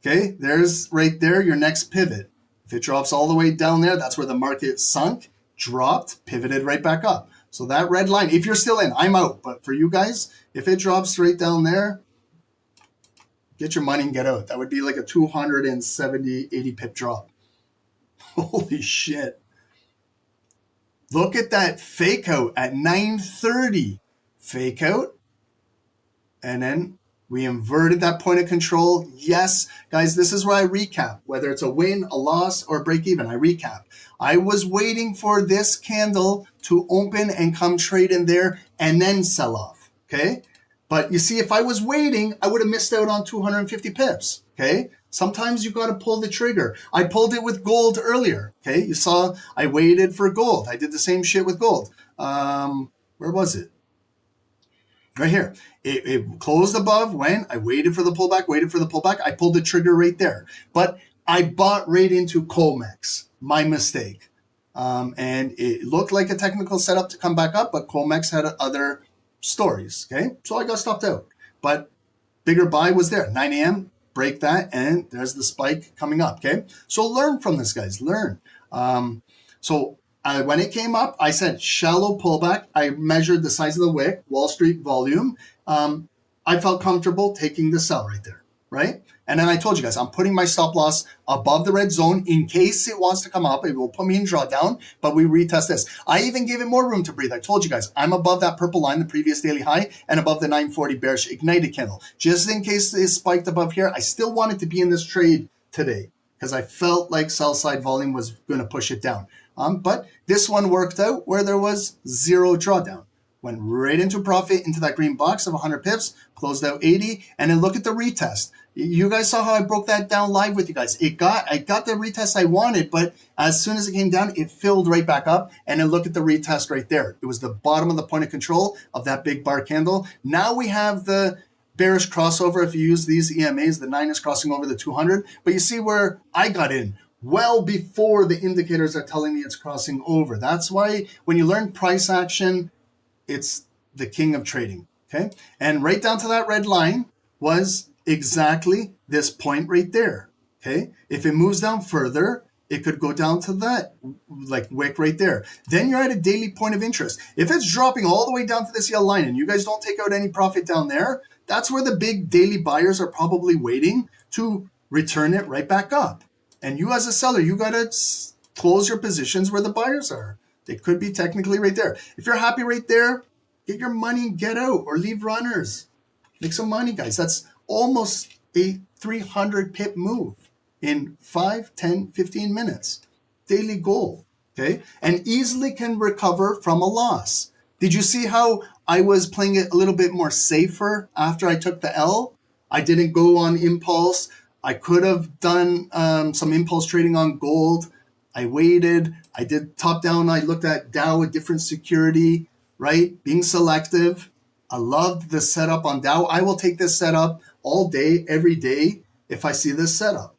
Okay, there's right there your next pivot. If it drops all the way down there, that's where the market sunk, dropped, pivoted right back up. So that red line, if you're still in, I'm out. But for you guys, if it drops straight down there, get your money and get out. That would be like a 270, 80 pip drop. Holy shit. Look at that fake out at 9:30. Fake out. And then we inverted that point of control. Yes, guys, this is where I recap. Whether it's a win, a loss, or break even, I recap. I was waiting for this candle to open and come trade in there and then sell off, okay? But you see, if I was waiting, I would have missed out on 250 pips, okay? Sometimes you got to pull the trigger. I pulled it with gold earlier, okay? You saw I waited for gold. I did the same shit with gold. Where was it? Right here. It closed above when I waited for the pullback, I pulled the trigger right there. But I bought right into Comex. My mistake. And it looked like a technical setup to come back up, but Comex had other stories, okay? So I got stopped out. But bigger buy was there. 9 a.m., break that, and there's the spike coming up, okay? So learn from this, guys. Learn. When it came up, I said shallow pullback. I measured the size of the wick, Wall Street volume. I felt comfortable taking the sell right there, right? And then I told you guys, I'm putting my stop loss above the red zone in case it wants to come up. It will put me in drawdown, but we retest this. I even gave it more room to breathe. I told you guys, I'm above that purple line, the previous daily high, and above the 940 bearish ignited candle. Just in case it spiked above here, I still wanted to be in this trade today because I felt like sell side volume was going to push it down. But this one worked out where there was zero drawdown. Went right into profit into that green box of 100 pips, closed out 80, and then look at the retest. You guys saw how I broke that down live with you guys. I got the retest I wanted, but as soon as it came down, it filled right back up. And then look at the retest right there. It was the bottom of the point of control of that big bar candle. Now we have the bearish crossover. If you use these EMAs, the 9 is crossing over the 200. But you see where I got in well before the indicators are telling me it's crossing over. That's why when you learn price action, it's the king of trading, okay? And right down to that red line was exactly this point right there, okay? If it moves down further, it could go down to that like wick right there. Then you're at a daily point of interest. If it's dropping all the way down to this yellow line and you guys don't take out any profit down there, that's where the big daily buyers are probably waiting to return it right back up. And you as a seller, you got to close your positions where the buyers are. They could be technically right there. If you're happy right there, get your money and get out or leave runners. Make some money, guys. That's almost a 300 pip move in 5, 10, 15 minutes. Daily goal, okay? And easily can recover from a loss. Did you see how I was playing it a little bit more safer after I took the L? I didn't go on impulse. I could have done some impulse trading on gold. I waited. I did top down. I looked at Dow, a different security, right? Being selective. I loved the setup on Dow. I will take this setup all day, every day, if I see this setup.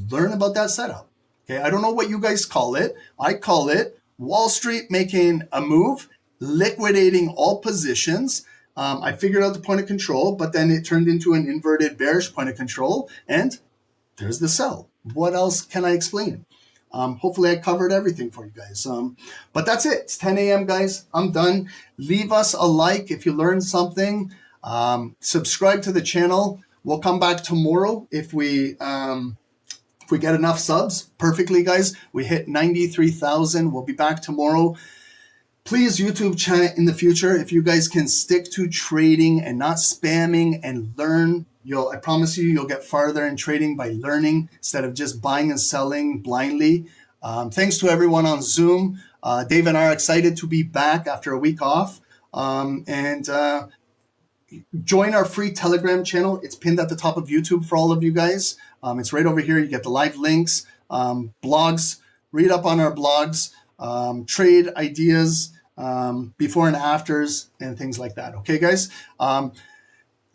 Learn about that setup. Okay, I don't know what you guys call it. I call it Wall Street making a move, liquidating all positions. I figured out the point of control, but then it turned into an inverted bearish point of control, and there's the sell. What else can I explain? Hopefully I covered everything for you guys. But that's it. It's 10 a.m., guys. I'm done. Leave us a like if you learned something. Subscribe to the channel. We'll come back tomorrow if we get enough subs. Perfectly, guys. We hit 93,000. We'll be back tomorrow. Please YouTube chat in the future. If you guys can stick to trading and not spamming and learn, I promise you'll get farther in trading by learning instead of just buying and selling blindly. Thanks to everyone on Zoom. Dave and I are excited to be back after a week off. Join our free Telegram channel. It's pinned at the top of YouTube for all of you guys. It's right over here. You get the live links, blogs, read up on our blogs, trade ideas, before and afters, and things like that. Okay, guys?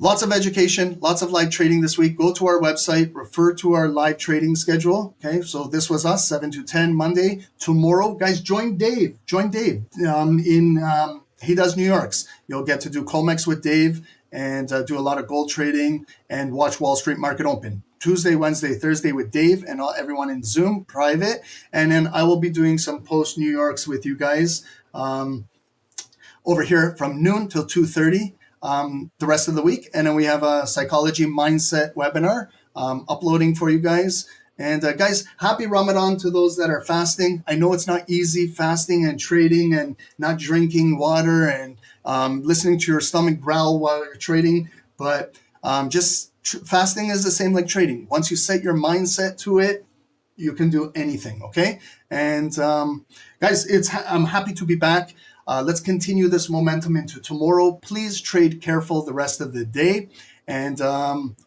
Lots of education, lots of live trading this week. Go to our website, refer to our live trading schedule. Okay, so this was us, 7 to 10 Monday. Tomorrow, guys, join Dave. He does New York's. You'll get to do Comex with Dave and do a lot of gold trading and watch Wall Street Market Open. Tuesday, Wednesday, Thursday with Dave and everyone in Zoom, private. And then I will be doing some post New York's with you guys over here from noon till 2:30 the rest of the week. And then we have a psychology mindset webinar uploading for you guys. And guys, happy Ramadan to those that are fasting. I know it's not easy fasting and trading and not drinking water and listening to your stomach growl while you're trading, but fasting is the same like trading. Once you set your mindset to it, you can do anything, okay? And guys, I'm happy to be back. Let's continue this momentum into tomorrow. Please trade careful the rest of the day, and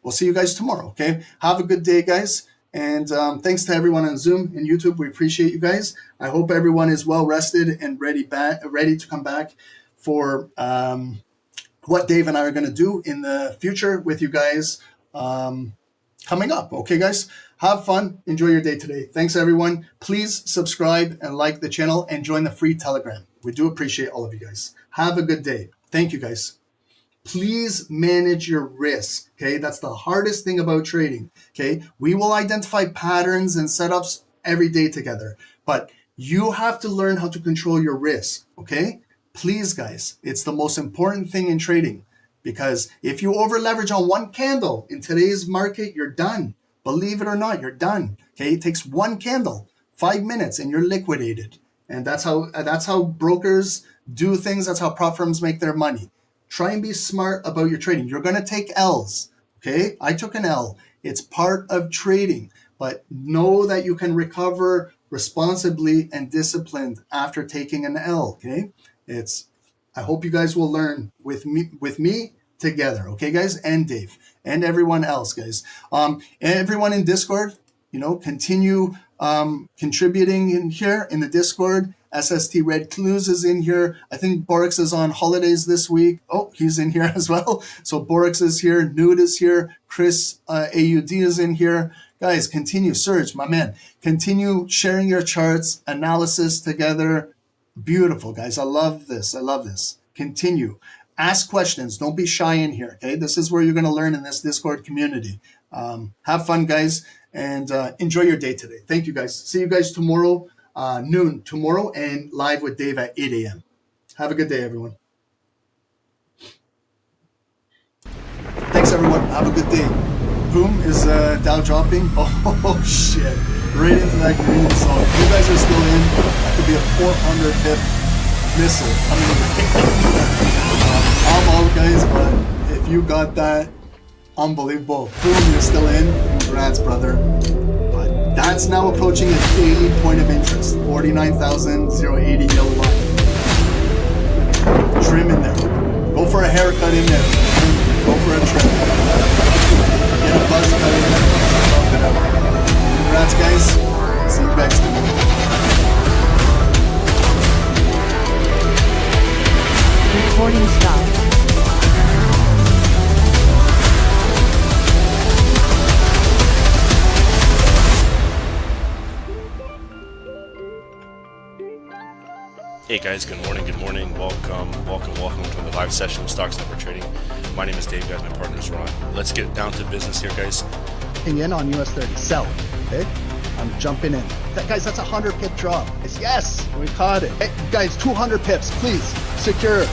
we'll see you guys tomorrow, okay? Have a good day, guys. And thanks to everyone on Zoom and YouTube. We appreciate you guys. I hope everyone is well rested and ready to come back for what Dave and I are going to do in the future with you guys coming up. Okay, guys? Have fun. Enjoy your day today. Thanks, everyone. Please subscribe and like the channel and join the free Telegram. We do appreciate all of you guys. Have a good day. Thank you, guys. Please manage your risk, okay? That's the hardest thing about trading, okay? We will identify patterns and setups every day together, but you have to learn how to control your risk, okay? Please, guys, it's the most important thing in trading, because if you over leverage on one candle in today's market, you're done. Believe it or not, you're done, okay? It takes one candle, 5 minutes, and you're liquidated. And that's how brokers do things. That's how prop firms make their money. Try and be smart about your trading. You're going to take L's, okay? I took an L. It's part of trading, but know that you can recover responsibly and disciplined after taking an L, okay? I hope you guys will learn with me together, okay, guys? And Dave and everyone else, guys. Everyone in Discord, continue contributing in here in the Discord. SST Red Clues is in here. I think Borix is on holidays this week. Oh, he's in here as well. So Borix is here. Nude is here. Chris AUD is in here. Guys, continue. Serge, my man. Continue sharing your charts, analysis together. Beautiful, guys. I love this. I love this. Continue. Ask questions. Don't be shy in here, okay? This is where you're going to learn in this Discord community. Have fun, guys, and enjoy your day today. Thank you, guys. See you guys tomorrow. Noon tomorrow and live with Dave at 8 a.m. Have a good day, everyone. Thanks, everyone. Have a good day. Boom, is Dow dropping? Oh, shit. Right into that green zone. If you guys are still in, that could be a 400 pip missile coming I'm out, guys, but if you got that, unbelievable. Boom, you're still in. Congrats, brother. That's now approaching a daily point of interest, 49,080 yellow line. Trim in there. Go for a haircut in there. Go for a trim. Get a buzz cut in there. Bump it out. Congrats, guys. See you next time. Recording stopped. Hey guys, good morning. Welcome to the live session of Stocks Network Trading. My name is Dave, guys, my partner is Ron. Let's get down to business here, guys. In on US 30, sell, okay? I'm jumping in. Guys, that's a 100 pip drop. Yes, we caught it. Hey, guys, 200 pips, please, secure.